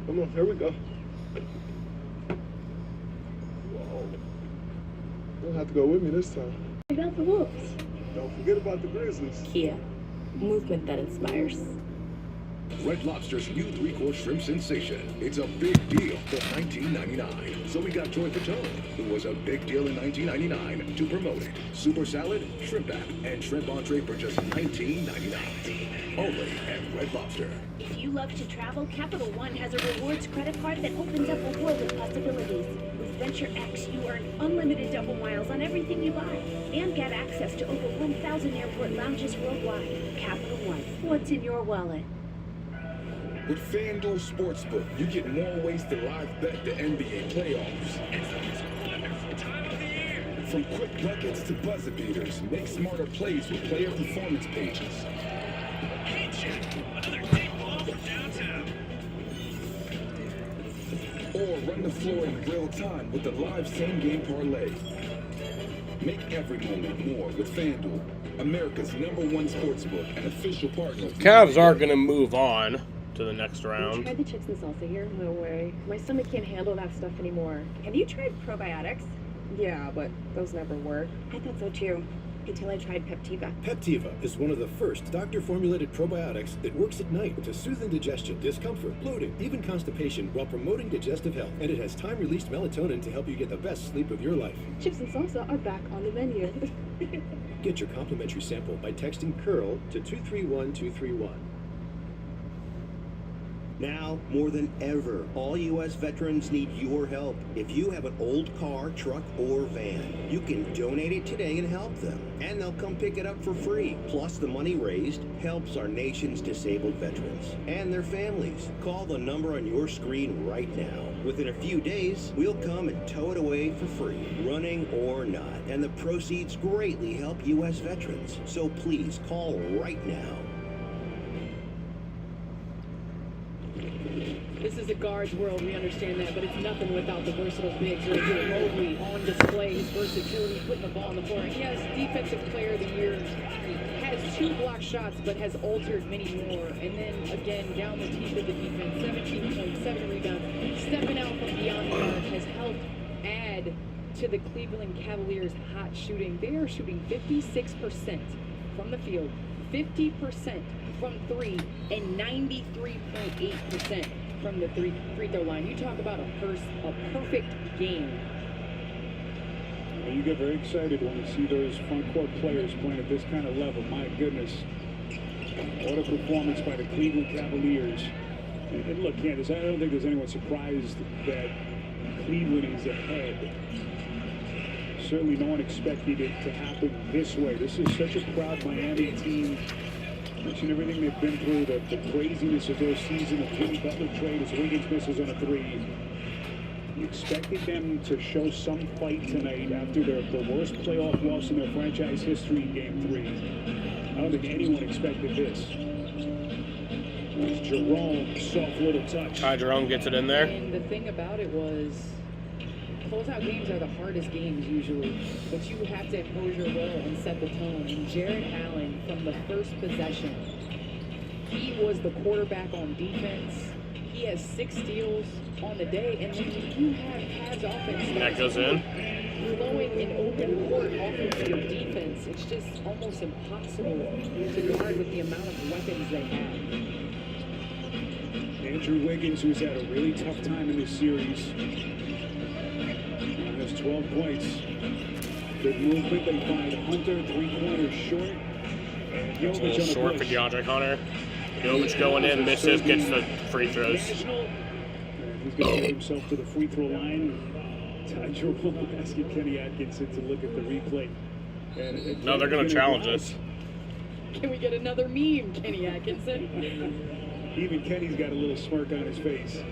Come on, here we go. Whoa.
You'll have to go with me this time.
I got the Wolves.
Don't forget about the Grizzlies.
Kia. Movement that inspires.
Red Lobster's new 3-course shrimp sensation. It's a big deal for $19.99. So we got Joy Fatone, who was a big deal in $19.99, to promote it. Super salad, shrimp app, and shrimp entree for just $19.99. Only at Red Lobster.
If you love to travel, Capital One has a rewards credit card that opens up a world of possibilities. With Venture X, you earn unlimited double miles on everything you buy and get access to over 1,000 airport lounges worldwide. Capital One, what's in your wallet?
With FanDuel Sportsbook, you get more ways to live bet the NBA playoffs. It's the most wonderful time of the year. From quick buckets to buzzer beaters, make smarter plays with player performance pages. Hey, Jack, another deep ball from downtown. Or run the floor in real time with the live same-game parlay. Make every moment more with FanDuel, America's #1 sportsbook and official partner.
Cavs are going to move on to the next round.
Tried the chips and salsa here? No way. My stomach can't handle that stuff anymore.
Have you tried probiotics?
Yeah, but those never work.
I thought so too, until I tried Peptiva.
Peptiva is one of the first doctor-formulated probiotics that works at night to soothe indigestion, discomfort, bloating, even constipation while promoting digestive health. And it has time-released melatonin to help you get the best sleep of your life.
Chips and salsa are back on the menu.
Get your complimentary sample by texting CURL to 231231.
Now, more than ever, all U.S. veterans need your help. If you have an old car, truck, or van, you can donate it today and help them. And they'll come pick it up for free. Plus, the money raised helps our nation's disabled veterans and their families. Call the number on your screen right now. Within a few days, we'll come and tow it away for free, running or not. And the proceeds greatly help U.S. veterans. So please call right now.
This is a guard's world, we understand that, but it's nothing without the versatile bigs right here. Mobley on display, his versatility, putting the ball on the floor. And yes, Defensive Player of the Year, has 2 block shots, but has altered many more. And then, again, down the teeth of the defense, 17 points, 7 rebounds. Stepping out from beyond the arc has helped add to the Cleveland Cavaliers' hot shooting. They are shooting 56% from the field, 50% from 3, and 93.8% from the free throw line. You talk about a perfect game.
You get very excited when you see those front court players playing at this kind of level. My goodness. What a performance by the Cleveland Cavaliers. And look, Candace, I don't think there's anyone surprised that Cleveland is ahead. Certainly no one expected it to happen this way. This is such a proud Miami team. Mention everything they've been through, the craziness of their season, of Jimmy Butler trade as Wiggins misses on a 3. You expected them to show some fight tonight after the worst playoff loss in their franchise history in Game 3. I don't think anyone expected this. It's Jerome, soft little touch.
Ty Jerome gets it in there.
And the thing about it was, closeout games are the hardest games usually, but you have to impose your will and set the tone. And Jared Allen, from the first possession, he was the quarterback on defense. He has 6 steals on the day, and then you have Cavs offense
that goes in,
blowing an open court off of your defense. It's just almost impossible to guard with the amount of weapons they have.
Andrew Wiggins, who's had a really tough time in this series. 12 points. Good movement. They find Hunter 3-pointers short. And
it's a little short for DeAndre Hunter. Jovic going in, misses, gets the free throws.
He's going to get himself to the free throw line. Ty Jerome asking Kenny Atkinson to look at the replay. And
no, they're going to challenge us.
Can we get another meme, Kenny Atkinson?
Even Kenny's got a little smirk on his face.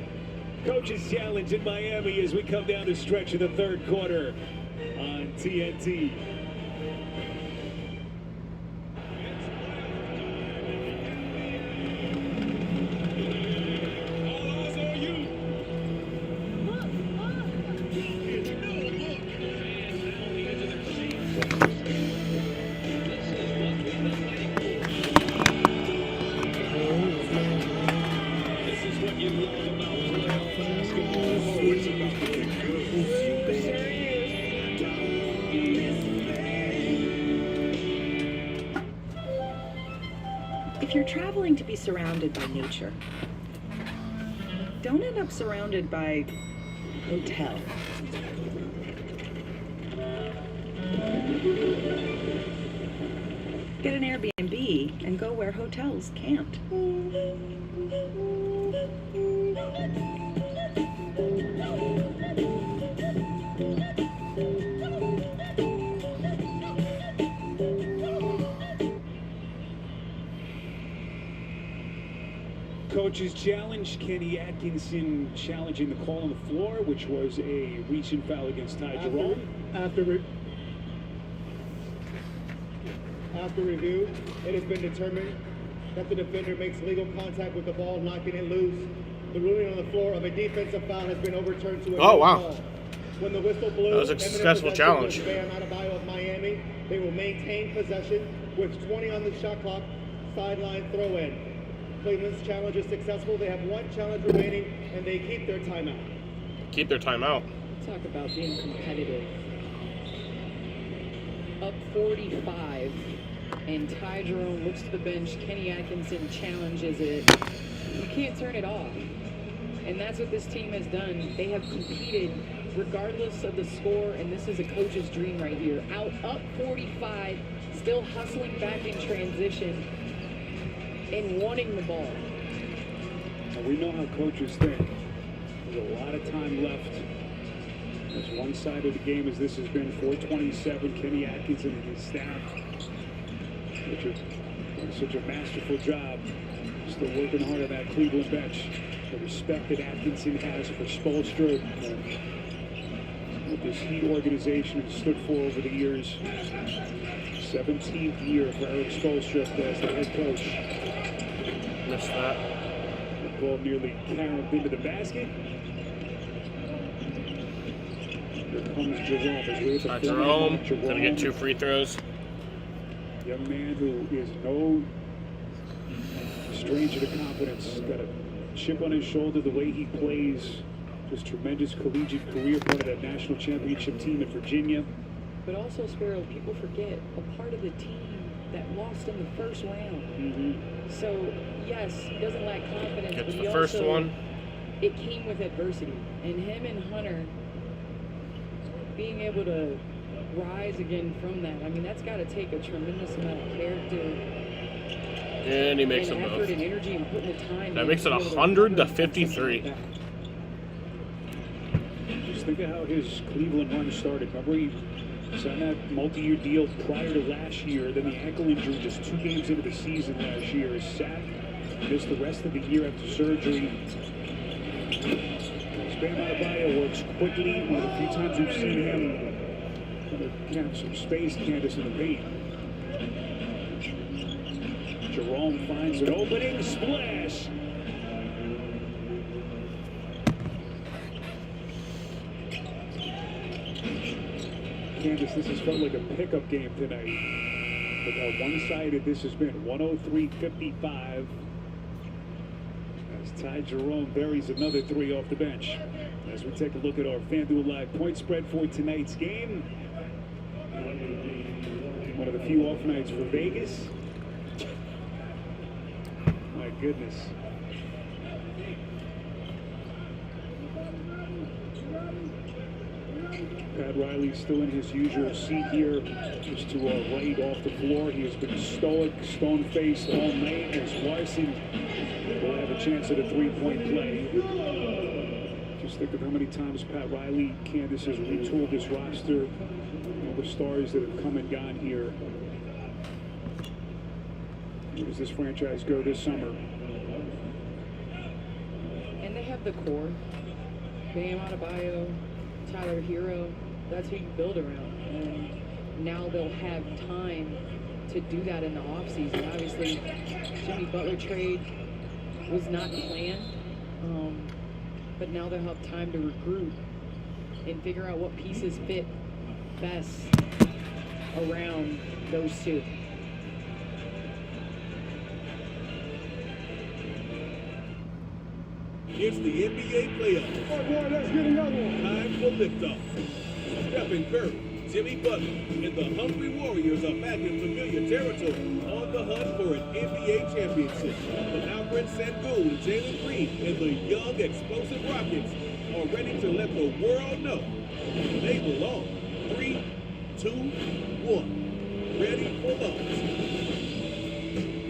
Coach's challenge in Miami as we come down the stretch of the third quarter on TNT.
If you're traveling to be surrounded by nature, don't end up surrounded by hotel. Get an Airbnb and go where hotels can't.
Coach's challenge, Kenny Atkinson challenging the call on the floor, which was a reaching foul against Ty Jerome.
After review, it has been determined that the defender makes legal contact with the ball, knocking it loose. The ruling on the floor of a defensive foul has been overturned to a
Oh, wow.
call. When the whistle blew,
That was a successful challenge.
Bam Adebayo of Miami, they will maintain possession with 20 on the shot clock, sideline throw-in. Cleveland's challenge is successful. They have one challenge remaining, and they keep their timeout.
Keep their timeout.
Talk about being competitive. Up 45, and Ty Jerome looks to the bench. Kenny Atkinson challenges it. You can't turn it off. And that's what this team has done. They have competed regardless of the score, and this is a coach's dream right here. Up 45, still hustling back in transition and wanting the ball.
Now, we know how coaches think. There's a lot of time left. As one side of the game as this has been, 4:27, Kenny Atkinson and his staff, which have done such a masterful job, still working hard on that Cleveland bench. The respect that Atkinson has for Spoelstra and what this Heat organization has stood for over the years. 17th year for Eric Spoelstra as the head coach.
Missed that.
The ball nearly carried into the basket. Here comes Jerome.
Jerome gonna get 2 free throws.
Young man who is no stranger to confidence. Got a chip on his shoulder the way he plays. Just tremendous collegiate career, part of that national championship team in Virginia.
But also, Sparrow, people forget, a part of the team that lost in the first round. So, yes, he doesn't lack confidence,
Gets
but
the
he
first
also,
one.
It came with adversity. And him and Hunter being able to rise again from that, I mean, that's got to take a tremendous amount of character.
And he makes them
effort
both.
and energy and putting the time
That
in
makes it
to be able to
100 to
recover
53.
Just think of how his Cleveland run started. Remember, he signed that multi-year deal prior to last year. Then the ankle injury just 2 games into the season last year. Sat, missed the rest of the year after surgery. Bam Adebayo works quickly. One of the few times we've seen him kind of some space, Candace, in the paint. Jerome finds an opening, splash. Candace, this has felt like a pickup game tonight. Look how one-sided this has been. 103-55. As Ty Jerome buries another 3 off the bench. As we take a look at our FanDuel Live point spread for tonight's game. One of the few off nights for Vegas. My goodness. Pat Riley still in his usual seat here, just to our right off the floor. He has been stoic, stone-faced all night as Larson will have a chance at a 3-point play. Just think of how many times Pat Riley, Candace, has retooled this roster. All the stars that have come and gone here. Where does this franchise go this summer?
And they have the core. Bam Adebayo, Tyler Hero, that's who you build around. And now they'll have time to do that in the offseason. Obviously, Jimmy Butler trade was not planned, but now they'll have time to regroup and figure out what pieces fit best around those two.
It's the NBA playoffs.
Oh boy, let's get another one.
Time for liftoff. Stephen Curry, Jimmy Butler, and the Hungry Warriors are back in familiar territory on the hunt for an NBA championship. But Alfred Sengun and Jalen Green and the young, explosive Rockets are ready to let the world know they belong. 3, 2, 1. Ready for launch.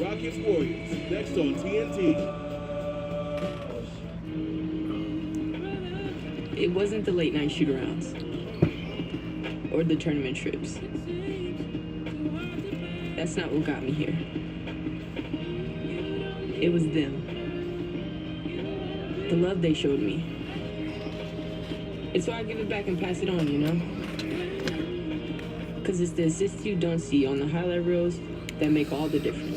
Rockets Warriors, next on TNT.
It wasn't the late night shoot-arounds or the tournament trips. That's not what got me here. It was them. The love they showed me. It's why I give it back and pass it on, you know? Because it's the assists you don't see on the highlight reels that make all the difference.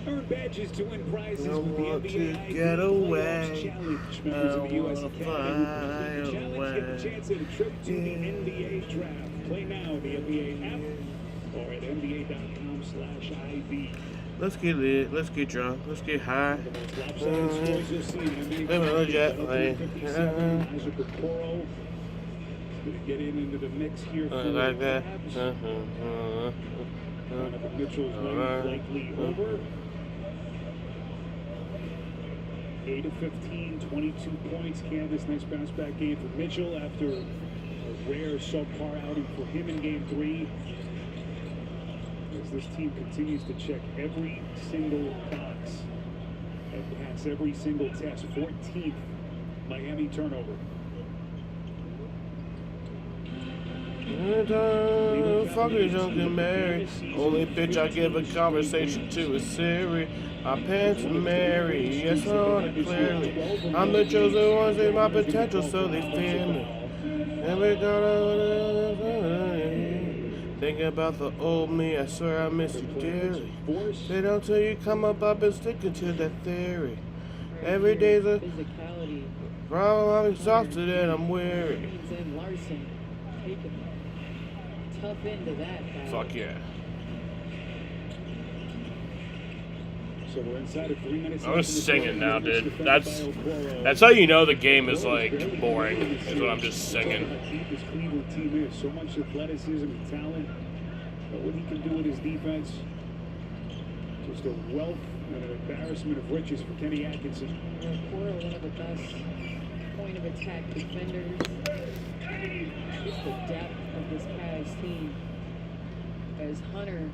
Earn badges to win prizes with the
want
NBA
to get away.
Challenge. Members of the U.S.
wanna
Academy
fly
Challenge get the chance at a trip to the NBA draft. Play now, the NBA app, or at NBA.com/IV.
Let's get lit. Let's get drunk. Let's get high.
Scores you'll see in NBA
Live on a jet plane.
Isaac Okoro is going to get into the mix here for
Like that.
Donovan Mitchell's win likely over. 8 of 15, 22 points. Canvas, nice bounce back game for Mitchell after a rare subpar outing for him in game 3. As this team continues to check every single box and pass every single test. 14th Miami turnover.
Fuckers Uncle Mary. Only bitch I give a conversation to is Siri. My pants are Mary. Yes, I know it clearly. I'm the chosen one, see my potential, so they fear me. Every think about the old me, I swear I miss you dearly. They don't tell you come up, I've been sticking to that theory. Every day's a problem, I'm exhausted and I'm weary.
And Larson taking tough into that.
Fuck yeah.
So we're inside of 3 minutes.
I'm just singing now, dude. That's how you know the game is like boring. Is when I'm just singing.
This Cleveland team is so much athleticism and talent, but what he can do with his defense, just a wealth and an embarrassment of riches for Kenny Atkinson.
Okoro, one of the best point of attack defenders. Just the depth of this Cavs team. As Hunter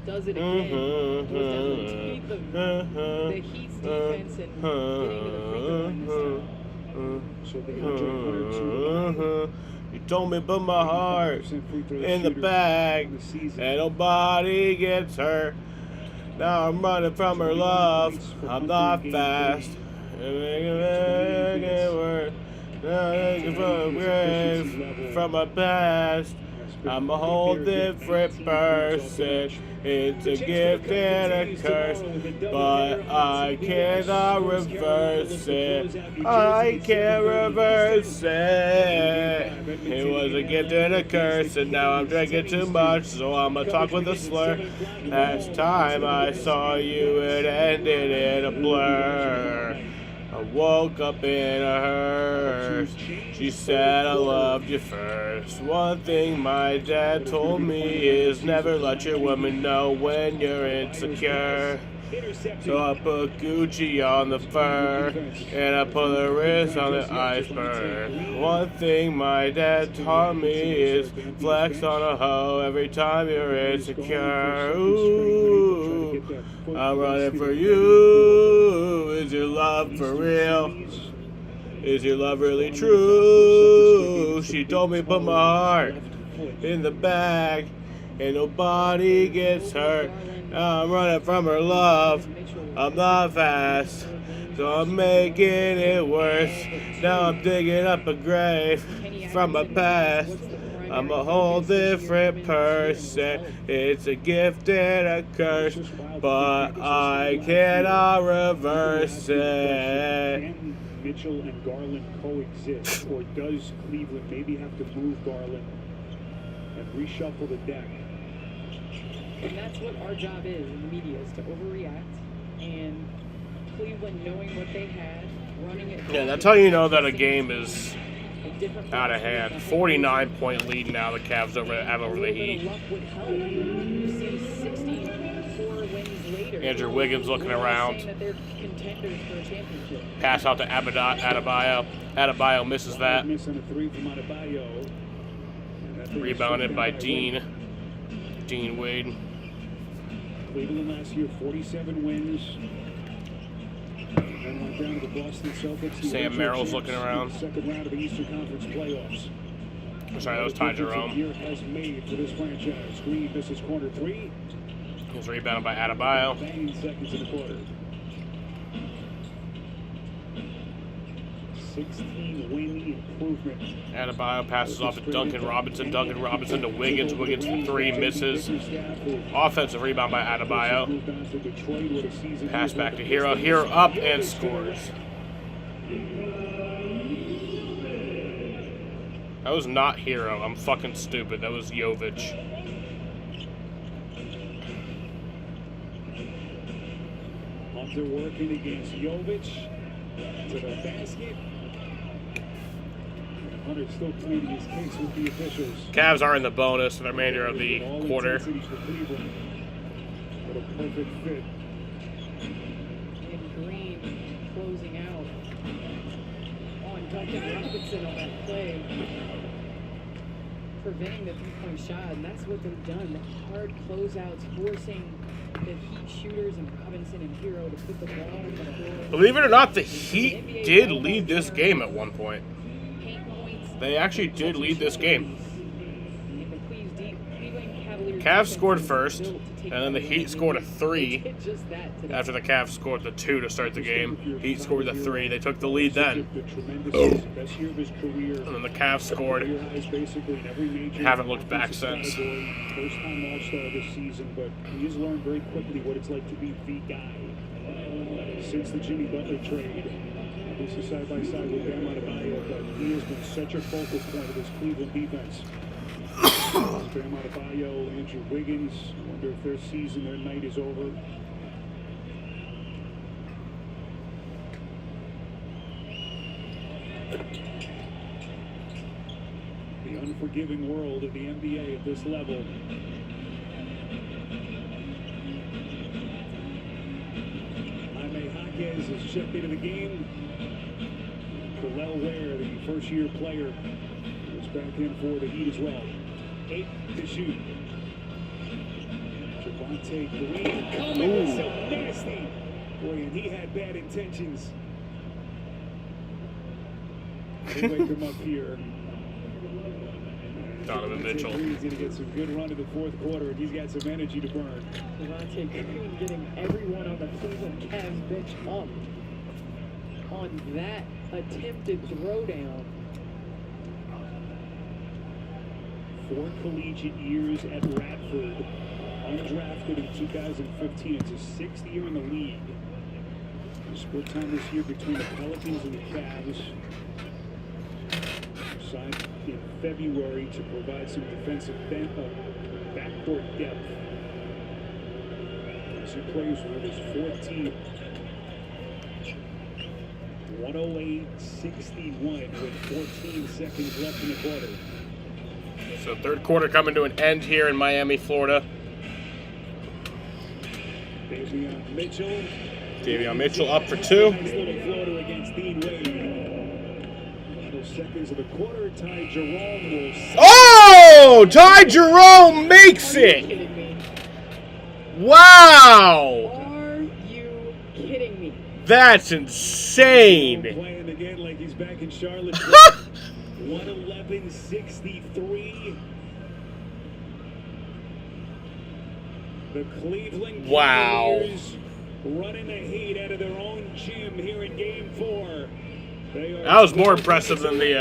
does it again, goes down to the teeth of the Heat's defense and getting to the free throw line this time.
You told me put my heart in the bag and nobody gets hurt. Now I'm running from her love. I'm not fast. From my past, I'm a whole different person. It's a gift and a curse, but I cannot reverse it. I can't reverse it. It was a gift and a curse, and now I'm drinking too much, so I'ma talk with a slur. Last time I saw you, it ended in a blur. I woke up in a hearse. She said I loved you first. One thing my dad told me is never let your woman know when you're insecure. So I put Gucci on the fur, and I put the wrist on the iceberg. One thing my dad taught me is flex on a hoe every time you're insecure. Ooh, I'm running for you. Is your love for real? Is your love really true? She told me put my heart in the bag and nobody gets hurt. Now I'm running from her love. I'm not fast, so I'm making it worse. Now I'm digging up a grave from my past. I'm a whole different person. It's a gift and a curse, but I cannot reverse it.
Mitchell and Garland coexist, or does Cleveland maybe have to move Garland and reshuffle the deck?
And that's what our job is in the media, is to overreact and Cleveland knowing what they had, running it.
Yeah, that's how you know that a game is out of hand. 49-point lead now the Cavs have over the Heat. Andrew Wiggins looking around. Pass out to Adebayo. Adebayo misses that. Rebounded by Dean Wade.
Cleveland last year, 47 wins. And went down to the Boston Celtics.
Sam Merrill's looking around.
Second round of the Eastern Conference playoffs.
Sorry, that was Ty Jerome.
Year has made for this franchise. Green misses corner three.
He was rebounded by Adebayo.
9 seconds in the quarter. 16-win improvement.
Adebayo passes off to Duncan Robinson. Duncan Robinson to Wiggins. Wiggins for three, misses. Offensive rebound by Adebayo. Pass back to Hero. Hero up and scores. That was not Hero. I'm fucking stupid. That was Jovic.
Hunter working against Jovic to the basket. Hunter's still pleading his case with the officials.
Cavs are in the bonus for the remainder of the quarter.
What a perfect fit.
And Green closing out on Duncan Robinson on that play, preventing the three-point shot, and that's what they've done. The hard closeouts, forcing the Heat shooters and Robinson and Hero to put the ball on the floor.
Believe it or not, the Heat did lead this game at one point. They actually did lead this game. Cavs scored first, and then the Heat scored a 3 after the Cavs scored the 2 to start the game. Heat scored the 3. They took the lead then. And then the Cavs scored. Haven't looked back since.
First time All-Star this season, but he's learned very quickly what it's like to be the guy. Since the Jimmy Butler trade, this is side by side with Bam Adebayo, but he has been such a focal point of this Cleveland defense. Bam Adebayo, Andrew Wiggins. I wonder if their season, their night is over. The unforgiving world of the NBA at this level. Jaime Jaquez is checked into the game. Kel'el Ware, the first-year player, is back in for the Heat as well. 8 to shoot. Javonte Green coming with so nasty. Boy, and he had bad intentions. They wake him up here.
Donovan Mitchell.
He's going to get some good run in the fourth quarter, and he's got some energy to burn.
Javonte Green getting everyone on the Cleveland Cavs bench up on that attempted throwdown.
4 collegiate years at Radford, undrafted in 2015. It's his 6th year in the league. Split time this year between the Pelicans and the Cavs. Signed in February to provide some defensive backcourt depth. As he plays with his 14. 108-61 with 14 seconds left in the quarter.
So third quarter coming to an end here in Miami, Florida.
Davion Mitchell.
Davion Mitchell up for 2.
Nice little floater against Dean Wade. Final seconds of the quarter. Ty Jerome will...
Oh! Ty Jerome makes it! Wow!
Are you kidding me?
That's insane!
Playing again like he's back in Charlotte. 111-63. The Cleveland Cavaliers running the Heat out of their own gym here in Game 4.
That was more impressive than the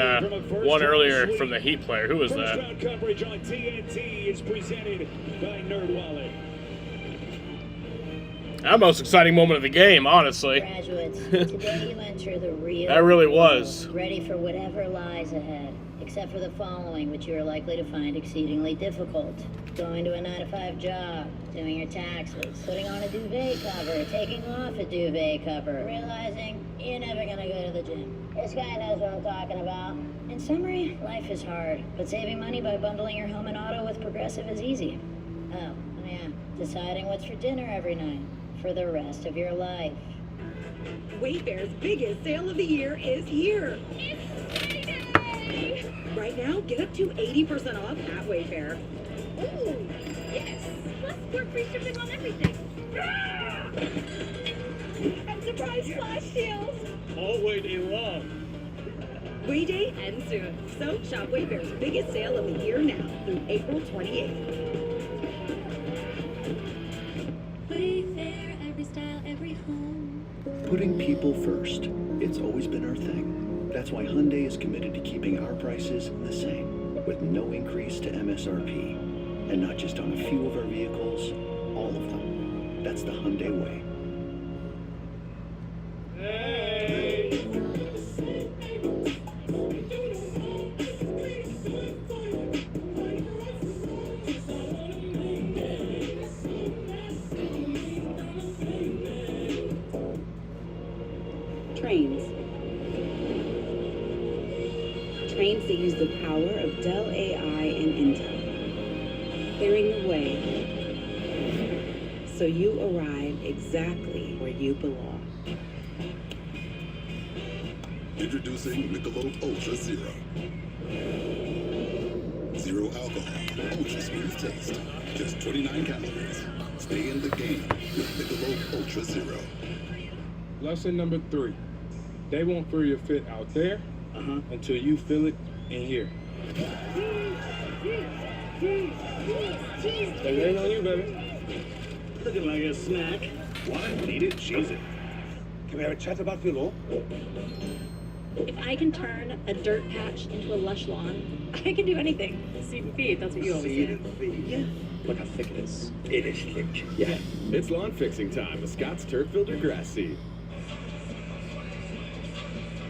one earlier from the Heat player. Who was that?
First round coverage on TNT is presented by NerdWallet.
That most exciting moment of the game, honestly.
Graduates, today you enter the real
That really was.
ready for whatever lies ahead, except for the following, which you are likely to find exceedingly difficult. Going to a 9-to-5 job, doing your taxes, putting on a duvet cover, taking off a duvet cover, realizing you're never gonna go to the gym. This guy knows what I'm talking about. In summary, life is hard, but saving money by bundling your home and auto with Progressive is easy. Oh, yeah, deciding what's for dinner every night for the rest of your life.
Wayfair's biggest sale of the year is here. Right now, get up to 80% off at Wayfair.
Ooh, yes. Plus, we're free shipping on everything.
And surprise flash deals.
All waiting long.
Wayday ends soon, so shop Wayfair's biggest sale of the year now through April 28th.
Wayfair, every style, every home.
Putting people first. It's always been our thing. That's why Hyundai is committed to keeping our prices the same, with no increase to MSRP. And not just on a few of our vehicles, all of them. That's the Hyundai way.
Trains. Trains that use the power of Dell AI and Intel. Clearing the way so you arrive exactly where you belong.
Introducing Michelob Ultra Zero. Zero alcohol, ultra smooth taste. Just 29 calories. Stay in the game with Michelob Ultra Zero.
Lesson number 3. They won't feel your fit out there until you feel it in here. They waiting on you, baby.
Looking like a snack. Want it, need it, choose it. Can we have a chat about your law?
If I can turn a dirt patch into a lush lawn, I can do anything. Seed and feed, that's what you always say.
Yeah. Look how thick it is. It is thick.
Yeah, it's lawn fixing time with Scott's Turf Builder Grass Seed.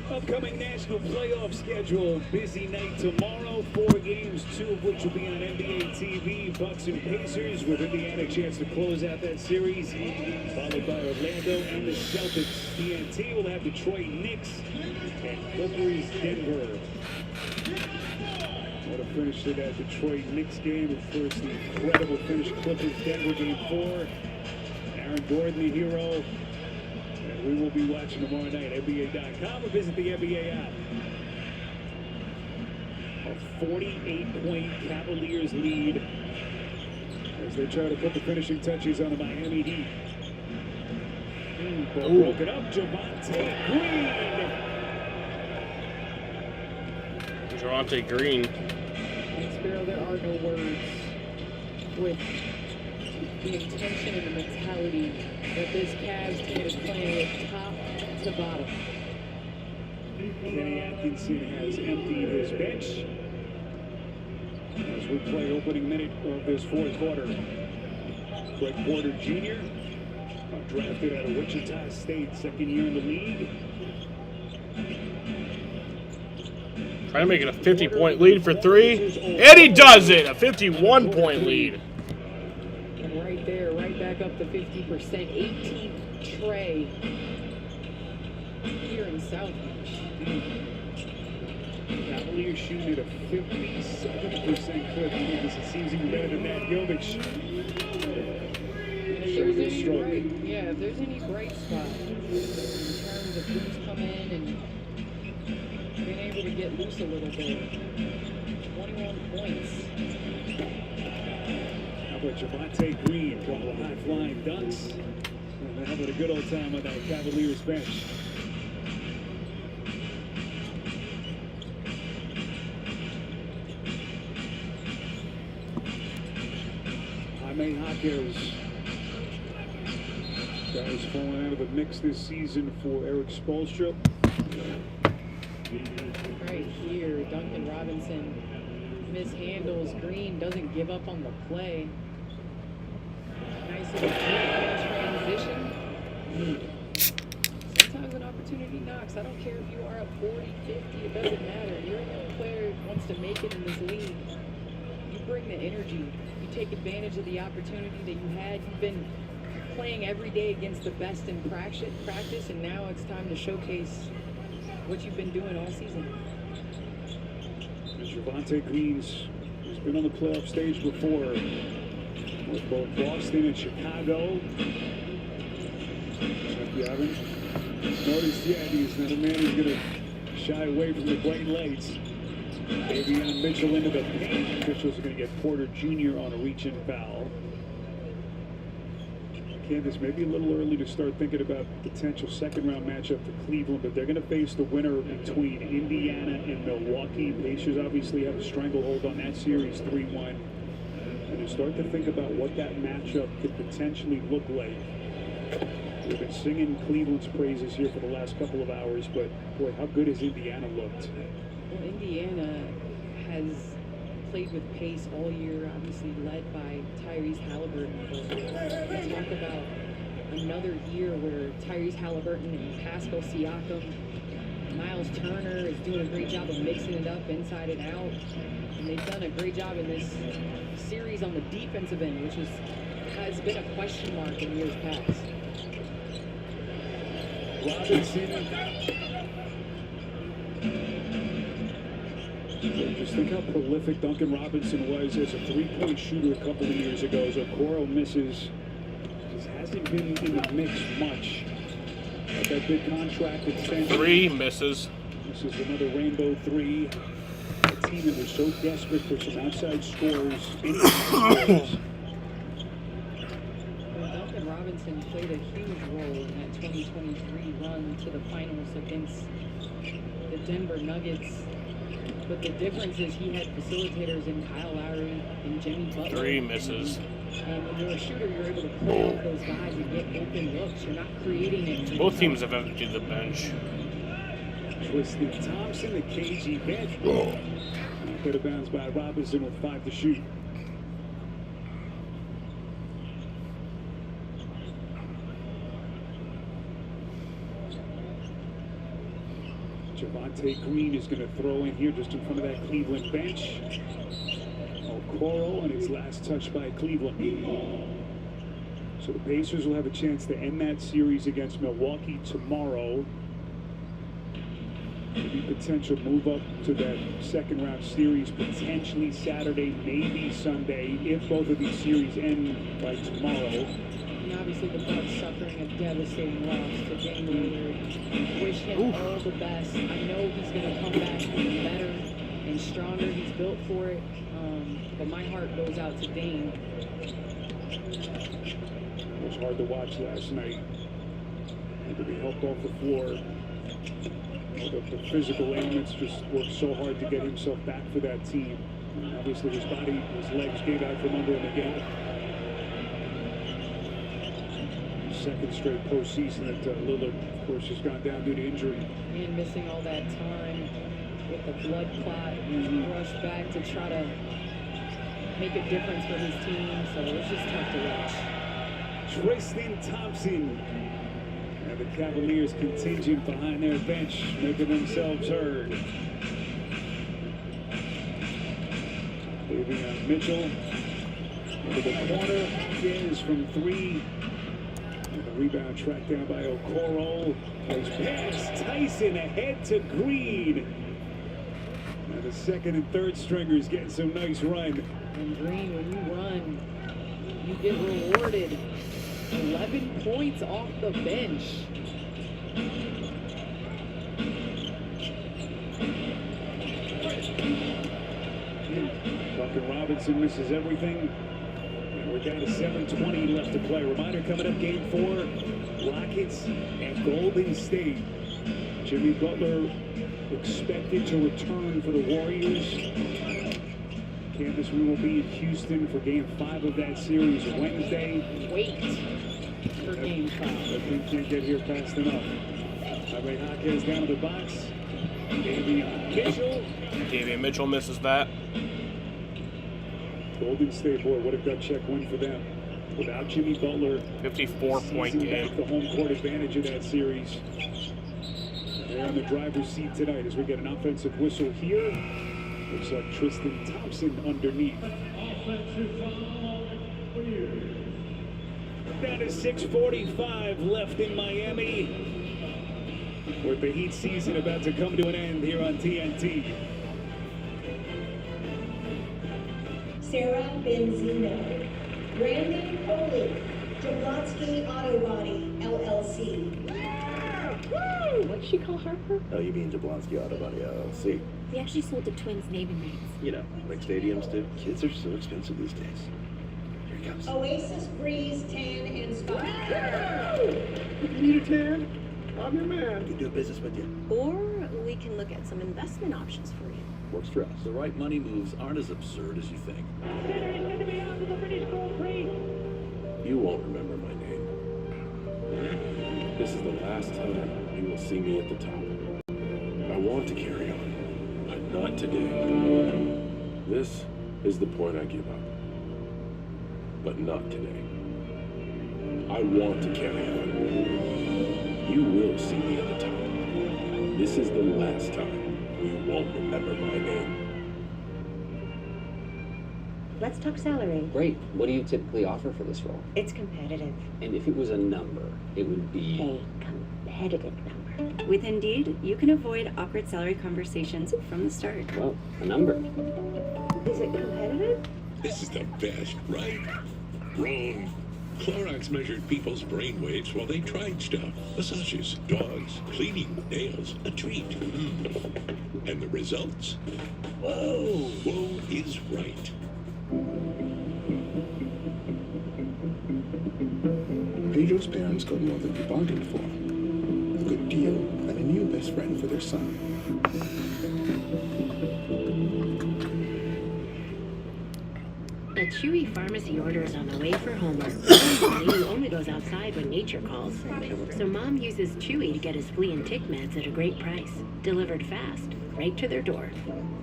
Upcoming national playoff schedule. Busy night tomorrow. 4 games, 2 of which will be on NBA TV. Bucks and Pacers with Indiana a chance to close out that series. Followed by Orlando and the Celtics. TNT will have Detroit Knicks and Clippers Denver. What a finish to that Detroit Knicks game. Of course, the incredible finish Clippers Denver game 4. Aaron Gordon, the hero. We will be watching tomorrow night, NBA.com, or visit the NBA app. A 48-point Cavaliers lead as they try to put the finishing touches on the Miami Heat. Broke it up, Javonte Green.
Javonte Green.
Sparrow, there are no words with the intention and the mentality that this Cavs team is playing with top to bottom.
Kenny Atkinson has emptied his bench as we play opening minute of this fourth quarter. Greg Porter Jr., drafted out of Wichita State, second year in the league.
Trying to make it a 50-point lead for 3. And he does it! A 51-point lead.
And right there, right back up to 50%. 18th tray here in South Beach.
Cavaliers shooting at a 57% clip. This is season better than that. Jovic.
If there's any bright spot in terms of who's come in and being able to get loose a little bit. 21 points.
How about Javonte Green? A couple of high-flying dunks. And having a good old time on that Cavaliers bench. Jaime Jaquez. Guys falling out of the mix this season for Eric Spoelstra.
Right here, Duncan Robinson mishandles Green, doesn't give up on the play. Nice little transition. Sometimes an opportunity knocks. I don't care if you are up 40, 50, it doesn't matter. You're a young player who wants to make it in this league. You bring the energy. You take advantage of the opportunity that you had. You've been playing every day against the best in practice, and now it's time to showcase what you've been doing all season.
Javonte Green's has been on the playoff stage before with both Boston and Chicago. Check you haven't noticed yet, he's not a man who's going to shy away from the bright lights. Davion Mitchell into the paint. Officials are going to get Porter Jr. on a reach-in foul. Kansas maybe a little early to start thinking about potential second-round matchup for Cleveland, but they're going to face the winner between Indiana and Milwaukee. Pacers obviously have a stranglehold on that series 3-1. And you start to think about what that matchup could potentially look like. We've been singing Cleveland's praises here for the last couple of hours, but boy, how good has Indiana looked?
Well, Indiana has played with pace all year, obviously led by Tyrese Halliburton. Let's talk about another year where Tyrese Halliburton and Pascal Siakam, Miles Turner is doing a great job of mixing it up inside and out. And they've done a great job in this series on the defensive end, which has been a question mark in years past.
Robinson. Just think how prolific Duncan Robinson was as a three-point shooter a couple of years ago. So Okoro misses. Just hasn't been in the mix much. Got that big contract extension.
3 misses.
This is another rainbow 3. A team that was so desperate for some outside scores.
Duncan Robinson played a huge role in that 2023 run to the finals against the Denver Nuggets. But the difference is he had facilitators in Kyle Lowry and Jimmy Butler.
3 misses.
And when you're a shooter, you're able to play off those guys and get open looks. You're not creating it.
Both teams have emptied the bench.
Tristan Thompson, the KG bench. Put a bounce by Robinson with 5 to shoot. Javonte Green is going to throw in here just in front of that Cleveland bench. Okoro on his last touch by Cleveland. So the Pacers will have a chance to end that series against Milwaukee tomorrow. Maybe potential move up to that second round series potentially Saturday, maybe Sunday, if both of these series end by tomorrow.
And obviously the Bucks suffering a devastating loss to Dame Lillard. Wish him all the best. I know he's going to come back even better and stronger. He's built for it. But my heart goes out to Dame.
It was hard to watch last night. He could be helped off the floor. The physical ailments just worked so hard to get himself back for that team. And obviously his body, his legs gave out from under him again. Second straight postseason that Lillard, of course, has gone down due to injury.
And missing all that time with the blood clot, rushed back to try to make a difference for his team. So it's just tough to watch.
Tristan Thompson. And the Cavaliers contingent behind their bench, making themselves heard. Davion Mitchell into the corner, is from 3. And the rebound tracked down by Okoro. Nice pass, Tyson ahead to Green. Now the second and third stringers getting some nice run.
And Green, when you run, you get rewarded. 11 points off the bench.
Duncan Robinson misses everything. And we're down to 7:20 left to play. Reminder coming up, game 4, Rockets and Golden State. Jimmy Butler expected to return for the Warriors. Candace, we will be in Houston for game 5 of that series Wednesday.
Wait for game 5.
I think can't get here fast enough. Javier Jaquez down to the box. Davion Mitchell.
Davion Mitchell misses that.
Golden State, boy, what a gut check win for them. Without Jimmy Butler,
54-point
seizing
game.
back the home court advantage of that series. They're on the driver's seat tonight as we get an offensive whistle here. Looks like Tristan Thompson underneath. Down to 6:45 left in Miami. With the Heat season about to come to an end here on TNT.
Sarah Benzino, Brandon Coley, Jablonski Auto Body, LLC.
What did she call Harper?
Oh, you mean Jablonski Auto Body LLC?
We actually sold to twins naming rights.
You know, like stadiums do. Kids are so expensive these days. Here he comes.
Oasis Breeze Tan and Spa.
You need a tan? I'm your man. You do business with you.
Or we can look at some investment options for you.
Works for us. The right money moves aren't as absurd as you think.
You won't remember my name. This is the last time you will see me at the top. I want to carry on, but not today. This is the point I give up. But not today. I want to carry on. You will see me at the top. This is the last time you won't remember my name.
Let's talk salary.
Great. What do you typically offer for this role?
It's competitive.
And if it was a number, it would be...
A competitive number. With Indeed, you can avoid awkward salary conversations from the start.
Well, a number.
Is it competitive?
This is the best, right? Wrong. Clorox measured people's brain waves while they tried stuff. Massages, dogs, cleaning, nails, a treat. And the results? Whoa! Whoa is right.
Pedro's parents got more than they bargained for. A good deal and a new best friend for their son.
A Chewy pharmacy order is on the way for Homer, who only goes outside when nature calls. So Mom uses Chewy to get his flea and tick meds at a great price, delivered fast, right to their door.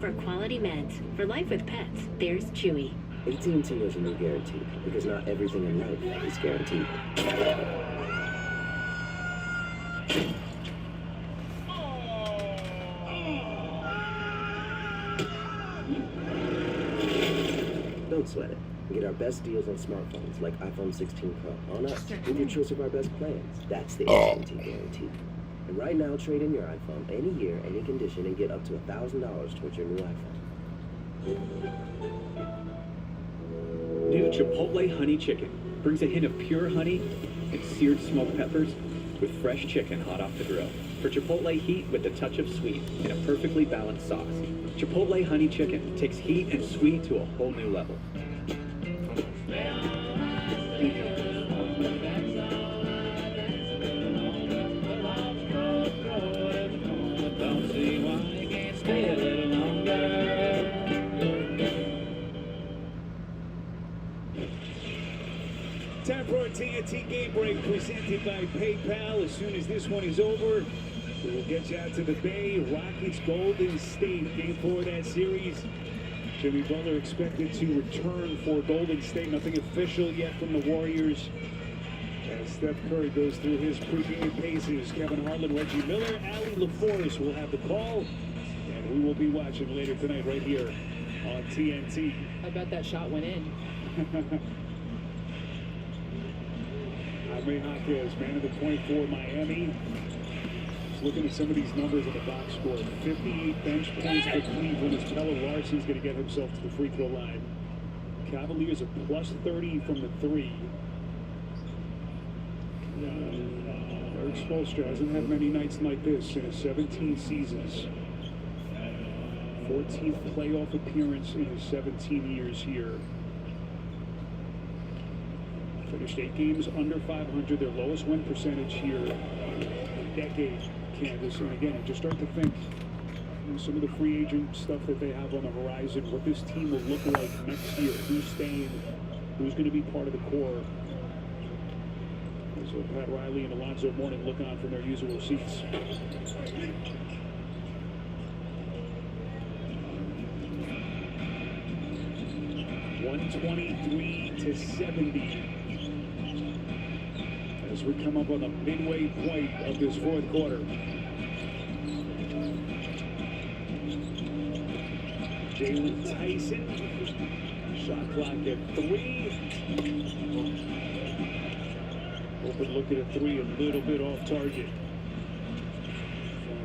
For quality meds, for life with pets, there's Chewy.
AT&T has a new guarantee, because not everything in life is guaranteed. Don't sweat it. We get our best deals on smartphones like iPhone 16 Pro on us with your choice of our best plans. That's the AT&T guarantee. And right now, trade in your iPhone any year, any condition, and get up to $1,000 towards your new iPhone.
New Chipotle Honey Chicken brings a hint of pure honey and seared smoked peppers with fresh chicken hot off the grill. For Chipotle heat with a touch of sweet in a perfectly balanced sauce. Chipotle Honey Chicken takes heat and sweet to a whole new level.
Time for our TNT Game Break presented by PayPal. As soon as this one is over, we will get you out to the Bay. Rockets Golden State, game 4 of that series. Jimmy Butler expected to return for Golden State. Nothing official yet from the Warriors. As Steph Curry goes through his pregame paces, Kevin Harlan, Reggie Miller, Allie LaForce will have the call. And we will be watching later tonight right here on TNT.
I bet that shot went in.
Jaime Jaquez, man of the point for Miami. Just looking at some of these numbers in the box score. 58 bench points for Cleveland as Pelle Larsson's going to get himself to the free throw line. Cavaliers are plus 30 from the three. Eric Spoelstra hasn't had many nights like this in his 17 seasons. 14th playoff appearance in his 17 years here. Finished 8 games under 500, their lowest win percentage here in a decade, Kansas. And again, you just start to think, some of the free agent stuff that they have on the horizon, what this team will look like next year, who's staying, who's going to be part of the core. So Pat Riley and Alonzo Mourning look on from their usual seats. $123-70. as we come up on the midway point of this fourth quarter. Jalen Tyson, shot clock at 3. Open look at a 3, a little bit off target.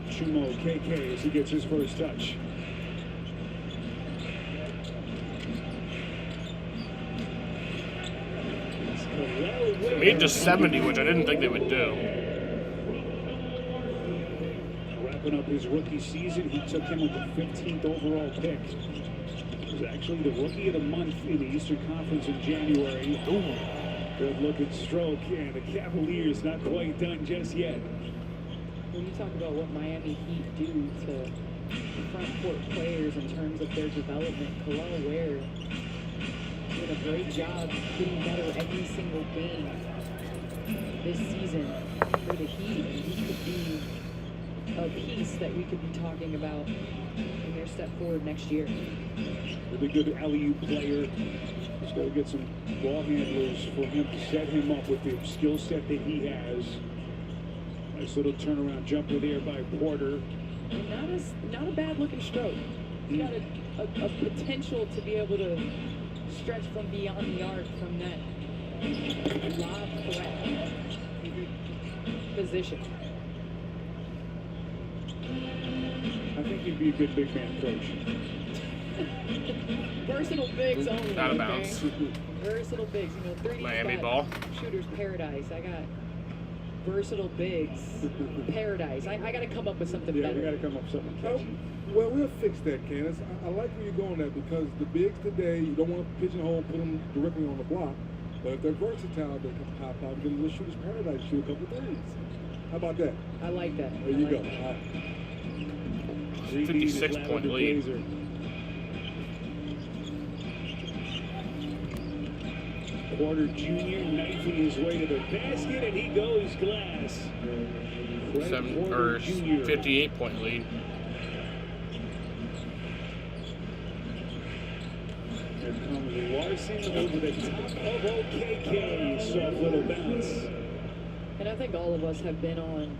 Chumo KK as he gets his first touch.
I mean, just 70, which I didn't think they would do.
Wrapping up his rookie season, he took him with the 15th overall pick. He was actually the rookie of the month in the Eastern Conference in January. Ooh. Good looking stroke, and the Cavaliers not quite done just yet.
When you talk about what Miami Heat do to front court players in terms of their development, Kel'el Ware did a great job getting better every single game this season for the Heat, and he could be a piece that we could be talking about in their step forward next year.
Really good alley-oop player. Just got to get some ball handlers for him to set him up with the skill set that he has. Nice little turnaround jumper there by Porter.
And not a bad looking stroke. He's got a potential to be able to stretch from beyond the arc from that lob threat position.
I think he'd be a good big man coach.
Versatile bigs only.
Out of bounds.
Versatile bigs. You know, 3D
Miami
spot
ball.
Shooter's paradise. I got versatile bigs. Paradise. I got to come up with something better.
We got to come up with something catchy.
Well, we'll fix that, Candace. I like where you're going at because the bigs today, you don't want to pigeonhole, put them directly on the block. But if they're versatile, they can pop out and get a little shooter's paradise, shoot a couple of threes. How about that?
I like that.
There you go.
That.
All right.
56-point lead.
Porter Jr. knifing his way to the basket, and he goes glass.
58-point lead.
Here comes Larson over the top of OKK. Soft little bounce.
And I think all of us have been on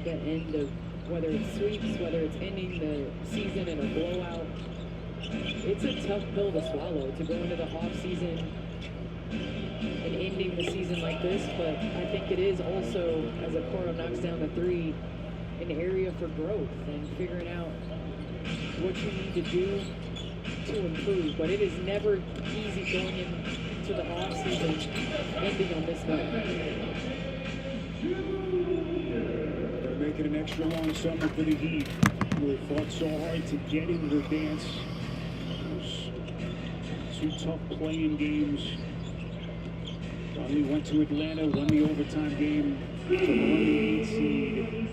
the end of whether it's sweeps, whether it's ending the season in a blowout. It's a tough pill to swallow to go into the off season and ending the season like this, but I think it is also, as Okoro knocks down the 3, an area for growth and figuring out what you need to do to improve. But it is never easy going into the off season ending on this note.
They're making an extra long summer for the Heat, who have fought so hard to get into the dance. Those 2 tough playing games. Finally went to Atlanta, won the overtime game, took a 1-8 seed.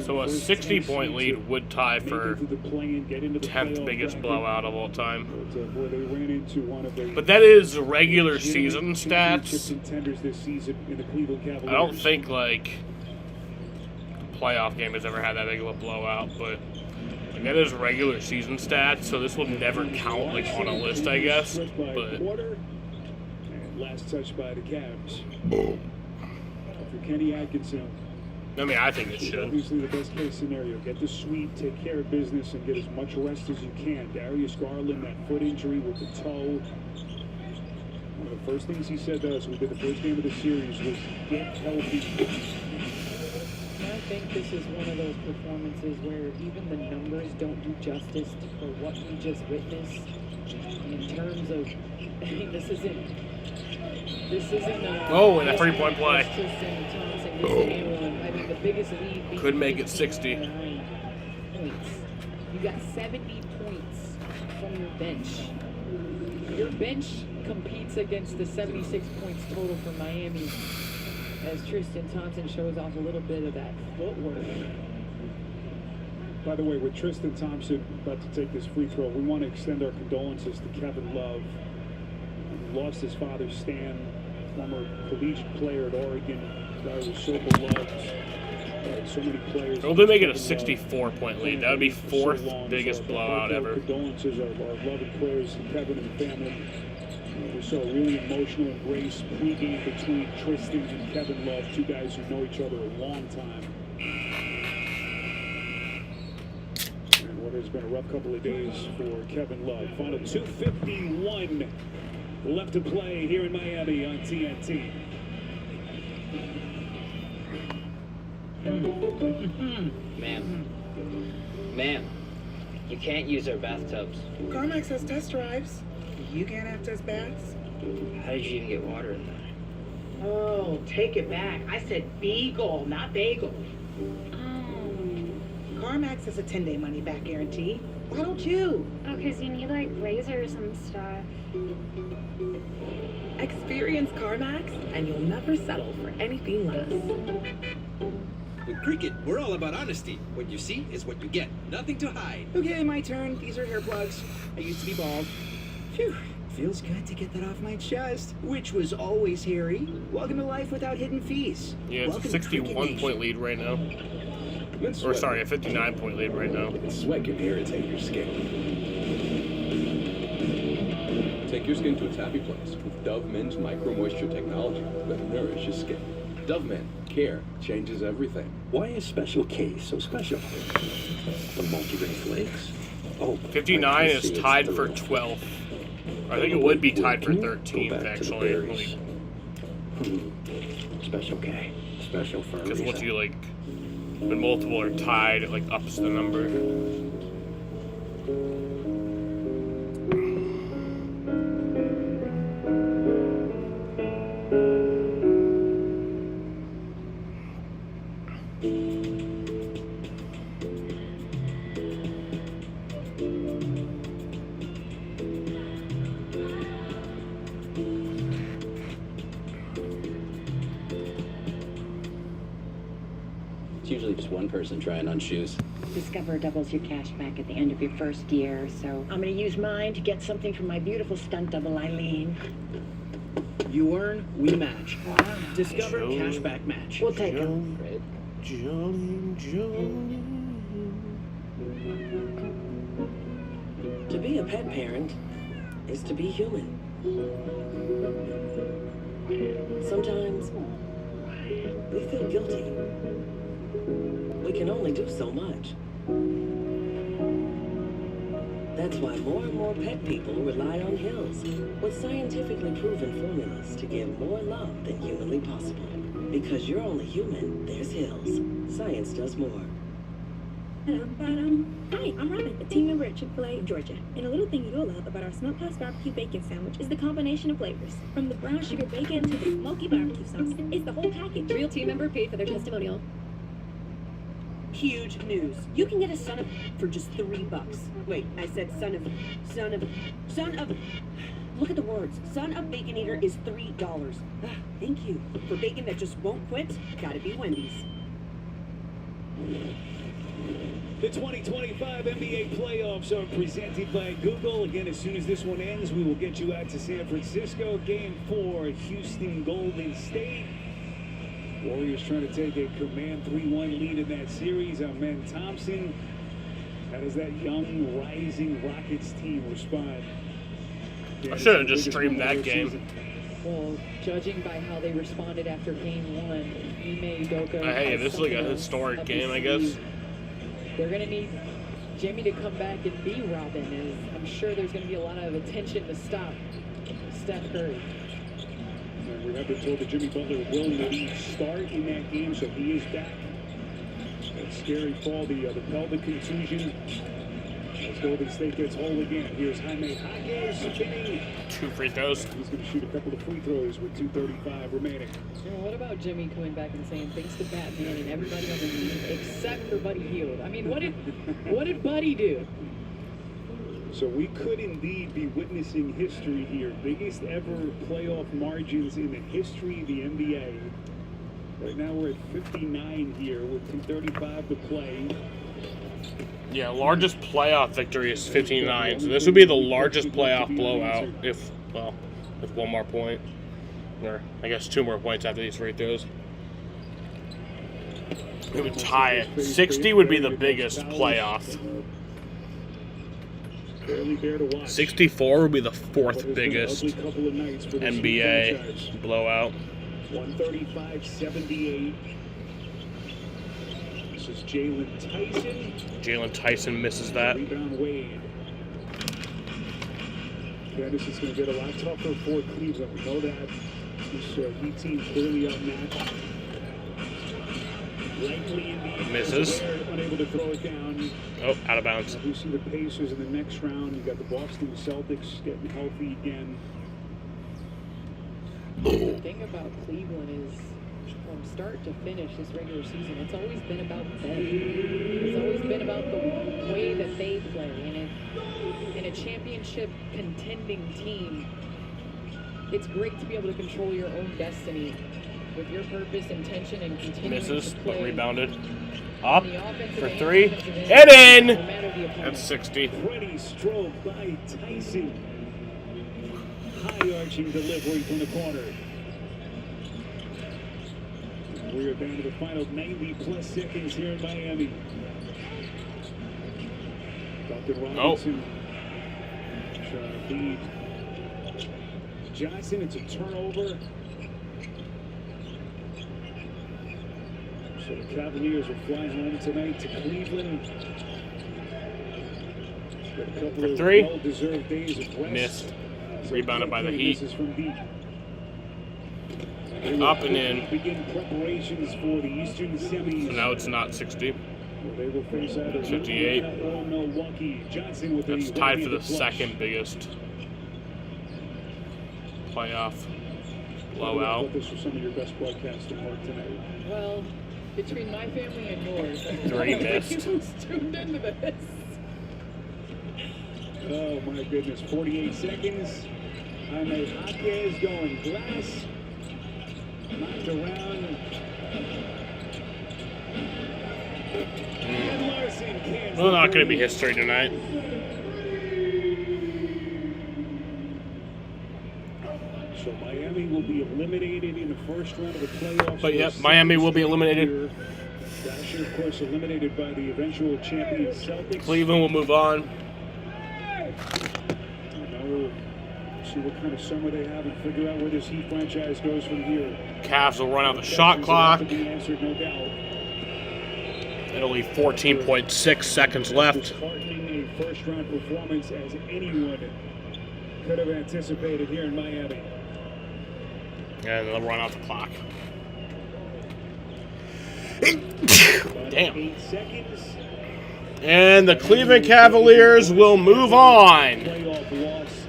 So a 60-point lead would tie for 10th biggest blowout of all time. But that is regular season stats. I don't think like the playoff game has ever had that big of a blowout, but like, that is regular season stats. So this will never count like on a list, I guess. But
last touch by the Cavs. For Kenny Atkinson.
I mean, I think it should.
Obviously, the best case scenario: get the sweep, take care of business, and get as much rest as you can. Darius Garland, that foot injury with the toe. One of the first things he said to us when we did the first game of the series was get healthy.
I think this is one of those performances where even the numbers don't do justice for what we just witnessed in terms of. I mean, this isn't.
Oh, and a 3-point play.
I mean, the biggest lead.
Could make it 60.
Points. You got 70 points from your bench. Your bench competes against the 76 points total for Miami, as Tristan Thompson shows off a little bit of that footwork.
By the way, with Tristan Thompson about to take this free throw, we want to extend our condolences to Kevin Love. He lost his father, Stan, former collegiate player at Oregon. Guy was so beloved. So many players.
Well, they make it a 64-point lead. That would be 4th biggest blowout ever.
Condolences, our loving players, Kevin and the family. We We saw a really emotional embrace pregame between Tristan and Kevin Love, two guys who know each other a long time. And what has been a rough couple of days for Kevin Love. Final 2:51 left to play here in Miami on TNT.
Ma'am, you can't use our bathtubs.
CarMax has test drives. You can't have test baths?
How did you even get water in there?
Oh, take it back. I said beagle, not bagel. CarMax has a 10-day money-back guarantee. Why don't you?
Oh, because you need, like, razors and stuff.
Experience CarMax, and you'll never settle for anything less.
With Cricket, we're all about honesty. What you see is what you get. Nothing to hide.
Okay, my turn. These are hair plugs. I used to be bald. Phew. Feels good to get that off my chest, which was always hairy. Welcome to life without hidden fees.
Yeah, it's a 61-point lead right now. Or sorry, a 59-point lead right now.
Sweat can irritate your skin. Take your skin to its happy place with Dove Men's Micro Moisture technology that nourishes skin. Dove Men, care changes everything.
Why is Special K so special? The multi-grain flakes? Oh,
59 is tied for 12th. I think it would be tied for 13th, actually.
Special K. Special for a
Because once
reason.
you, like, when multiple are tied, it, like, ups the number.
It's usually just one person trying on shoes.
Discover doubles your cash back at the end of your first year, so I'm gonna use mine to get something from my beautiful stunt double, Eileen.
You earn, we match. Discover cashback match.
We'll take it.
To be a pet parent is to be human. Sometimes we feel guilty. We can only do so much. That's why more and more pet people rely on Hills, with scientifically proven formulas to give more love than humanly possible. Because you're only human, there's Hills. Science does more.
Hi, I'm Robin, a team member at Chick-fil-A, Georgia. And a little thing you'll love about our Smokehouse Barbecue Bacon Sandwich is the combination of flavors. From the brown sugar bacon to the smoky barbecue sauce. It's the whole package.
Real team member paid for their testimonial.
Huge news. You can get a son of for just $3. Wait, I said son of. Look at the words. Son of Baconator is $3. Thank you. For bacon that just won't quit, gotta be Wendy's.
The 2025 NBA playoffs are presented by Google. Again, as soon as this one ends, we will get you out to San Francisco. Game 4, Houston Golden State. Warriors trying to take a command 3-1 lead in that series. Amen Thompson. How does that young, rising Rockets team respond?
I should have just streamed that game.
Well, judging by how they responded after game 1, Ime Udoka.
Hey, this is like a historic game, I guess.
They're going to need Jimmy to come back and be Robin. And I'm sure there's going to be a lot of attention to stop Steph Curry.
And we have been told that Jimmy Butler will indeed start in that game, so he is back. That scary fall, the pelvic contusion. As Golden State gets whole again. Here's Jaime Jaquez spinning.
2 free throws.
He's going to shoot a couple of free throws with 2:35 remaining.
You know, what about Jimmy coming back and saying thanks to Batman and everybody on the team except for Buddy Hield? I mean, what did Buddy do?
So we could indeed be witnessing history here. Biggest ever playoff margins in the history of the NBA. Right now we're at 59 here with 2:35 to play.
Yeah, largest playoff victory is 59. So this would be the largest playoff blowout if one more point. Or I guess 2 more points after these free throws. It would tie it. 60 would be the biggest playoff.
Barely bare to watch.
64 would be the fourth
What has been an
biggest
ugly couple of nights for this
NBA
franchise.
blowout.
135-78. This is Jalen Tyson.
Jalen Tyson misses that.
Rebound Wade. Yeah, this is going to get a lot tougher for Cleveland. We know that. This Heat team clearly outmatched. Likely in the
Misses.
unable to throw it down.
Oh, out of bounds.
You see the Pacers in the next round. You got the Boston Celtics getting healthy again.
The thing about Cleveland is, from start to finish this regular season, it's always been about them. It's always been about the way that they play. And in a championship contending team, it's great to be able to control your own destiny with your purpose, intention, and continuing
Misses,
to
but
play.
rebounded. Up
On the offensive
for
end,
three.
defensive
And
end,
in!
no matter the opponent.
That's 60.
Pretty stroke by Tyson. High arching delivery from the corner. We are down to the final 90-plus seconds here in Miami. Dr. Robinson. Feed. Johnson, it's a turnover. So the Cavaliers will fly home tonight to Cleveland. Got a couple
For
of
three.
well-deserved days of rest.
Missed.
So
Rebounded by the
Cleveland
Heat.
misses from deep.
Up and in.
Begin preparations for the Eastern semis.
So now it's not 60.
Where they will face either
58.
Indiana or Milwaukee. Johnson with
That's
a
tied for the
right-handed flush.
second biggest playoff
I
blowout.
thought this was some of your best broadcasting work tonight.
Well, between my family and yours,
Three missed.
who's tuned into this.
Oh my goodness, 48 seconds. Jaime Jaquez going glass. Knocked around. And Larson can't.
Well, not going to be history tonight.
So Miami will be eliminated in the first round of the playoffs.
But yep, Miami will be eliminated.
Last year, of course, eliminated by the eventual champion Celtics.
Cleveland will move on.
Now see what kind of summer they have and figure out where this Heat franchise goes from here.
Cavs will run out the shot clock.
To be answered, no doubt.
And only 14.6 seconds left.
Disheartening a first-round performance as anyone could have anticipated here in Miami.
And they'll run out the clock. Damn.
8 seconds.
And the Cleveland Cavaliers will move on.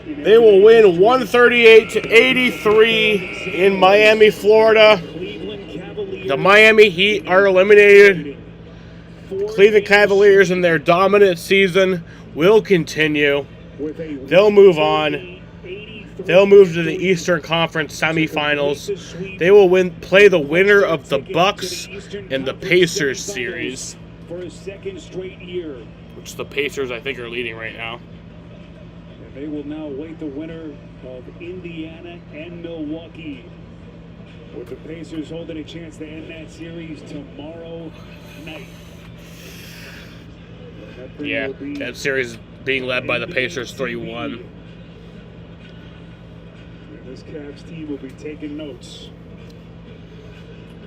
They will win 138-83 in Miami, Florida. The Miami Heat are eliminated. Cleveland Cavaliers in their dominant season will continue. They'll move on. They'll move to the Eastern Conference semifinals. They will play the winner of the Bucks and the Pacers series,
For a second straight year.
which the Pacers, I think, are leading right now.
And they will now await the winner of Indiana and Milwaukee. With the Pacers holding a chance to end that series tomorrow night.
Yeah, that series is being led by the Pacers 3-1.
This Cavs team will be taking notes.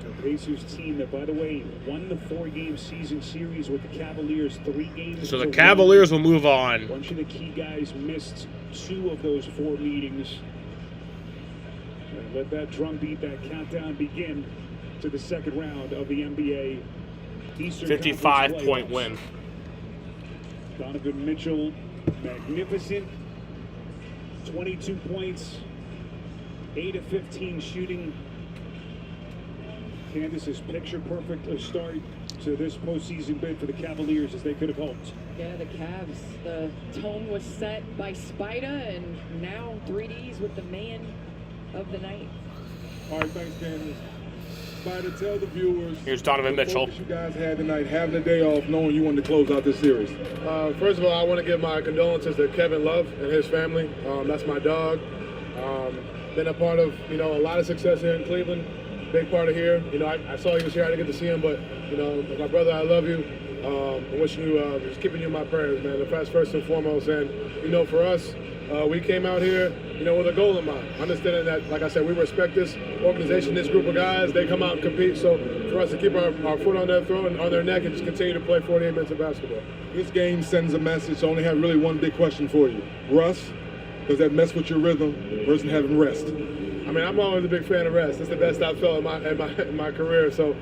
The Pacers team that, by the way, won the 4-game season series with the Cavaliers 3 games.
So the Cavaliers will move on.
A bunch of the key guys missed 2 of those 4 meetings. And let that drum beat, that countdown begin to the second round of the NBA Eastern
55-point win.
Donovan Mitchell, magnificent. 22 points, 8 of 15 shooting. Candace's picture perfect a start to this postseason bid for the Cavaliers as they could have hoped.
Yeah, the Cavs. The tone was set by Spida, and now 3Ds with the man of the night.
All right, thanks, Candace. Spider, tell the viewers.
Here's Donovan Mitchell.
What you guys had tonight, having a day off, knowing you wanted to close out this series.
First of all, I want to give my condolences to Kevin Love and his family. That's my dog. Been a part of, a lot of success here in Cleveland. Big part of here. I saw he was here. I didn't get to see him, but, my brother, I love you. I'm wishing you, just keeping you in my prayers, man. That's first and foremost. And, you know, for us, we came out here, you know, with a goal in mind. Understanding that, like I said, we respect this organization, this group of guys. They come out and compete. So for us to keep our foot on their throat and on their neck and just continue to play 48 minutes of basketball.
This game sends a message. So I only have really one big question for you. Russ, does that mess with your rhythm versus having rest?
I mean, I'm always a big fan of rest. It's the best I've felt in my career. So,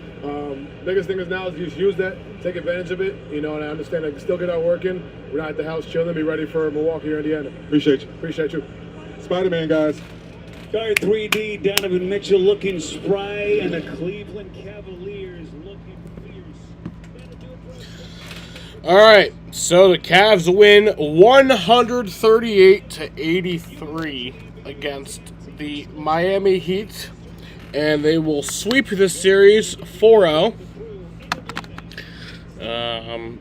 biggest thing is now is just use that, take advantage of it. You know, and I understand I can still get our work in. We're not at the house chilling. Be ready for Milwaukee or Indiana.
Appreciate you.
Appreciate you.
Spider-Man, guys.
Guard 3D, Donovan Mitchell looking spry, and the Cleveland Cavaliers looking fierce.
All right, so the Cavs win 138-83 against the Miami Heat, and they will sweep the series 4-0.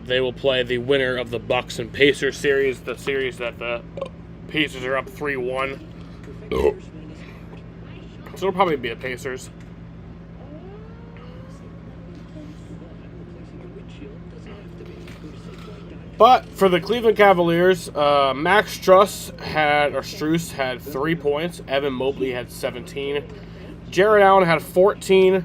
They will play the winner of the Bucks and Pacers series, the series that the Pacers are up 3-1. So it'll probably be the Pacers. But for the Cleveland Cavaliers, Max Strus had 3 points. Evan Mobley had 17. Jared Allen had 14.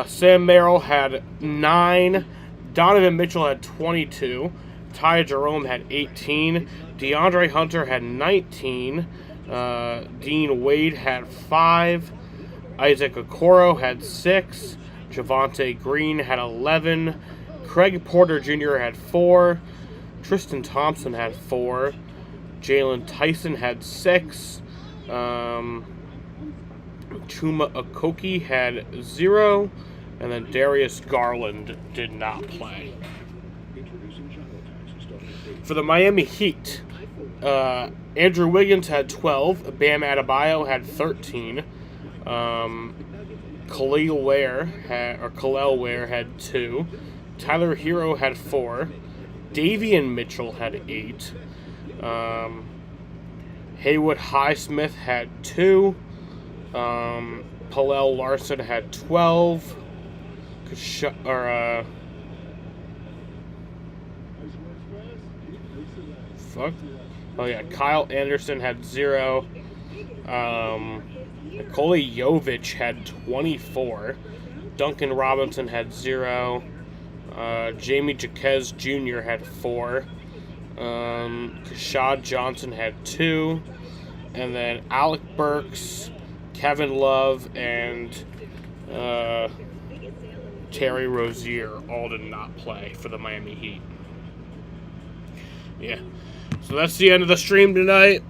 Sam Merrill had 9. Donovan Mitchell had 22. Ty Jerome had 18. DeAndre Hunter had 19. Dean Wade had 5. Isaac Okoro had 6. Javonte Green had 11. Craig Porter Jr. had 4. Tristan Thompson had 4. Jalen Tyson had 6. Chuma Okogie had 0. And then Darius Garland did not play. For the Miami Heat, Andrew Wiggins had 12. Bam Adebayo had 13. Khalil Ware had 2. Tyler Hero had 4. Davion Mitchell had 8. Haywood Highsmith had 2. Paul Larson had 12. Kyle Anderson had 0. Nikola Jovic had 24. Duncan Robinson had 0. Jamie Jaquez Jr. had 4. Kashad Johnson had 2. And then Alec Burks, Kevin Love, and Terry Rozier all did not play for the Miami Heat. Yeah. So that's the end of the stream tonight.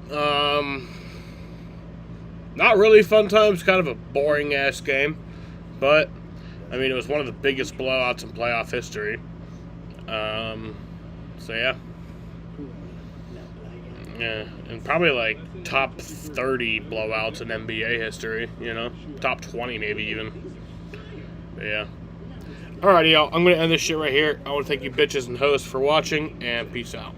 Not really fun times, kind of a boring-ass game. But, I mean, it was one of the biggest blowouts in playoff history. So, yeah. Yeah, and probably, like, top 30 blowouts in NBA history, you know? Top 20, maybe, even. But, yeah. Alrighty, y'all. I'm going to end this shit right here. I want to thank you bitches and hoes for watching, and peace out.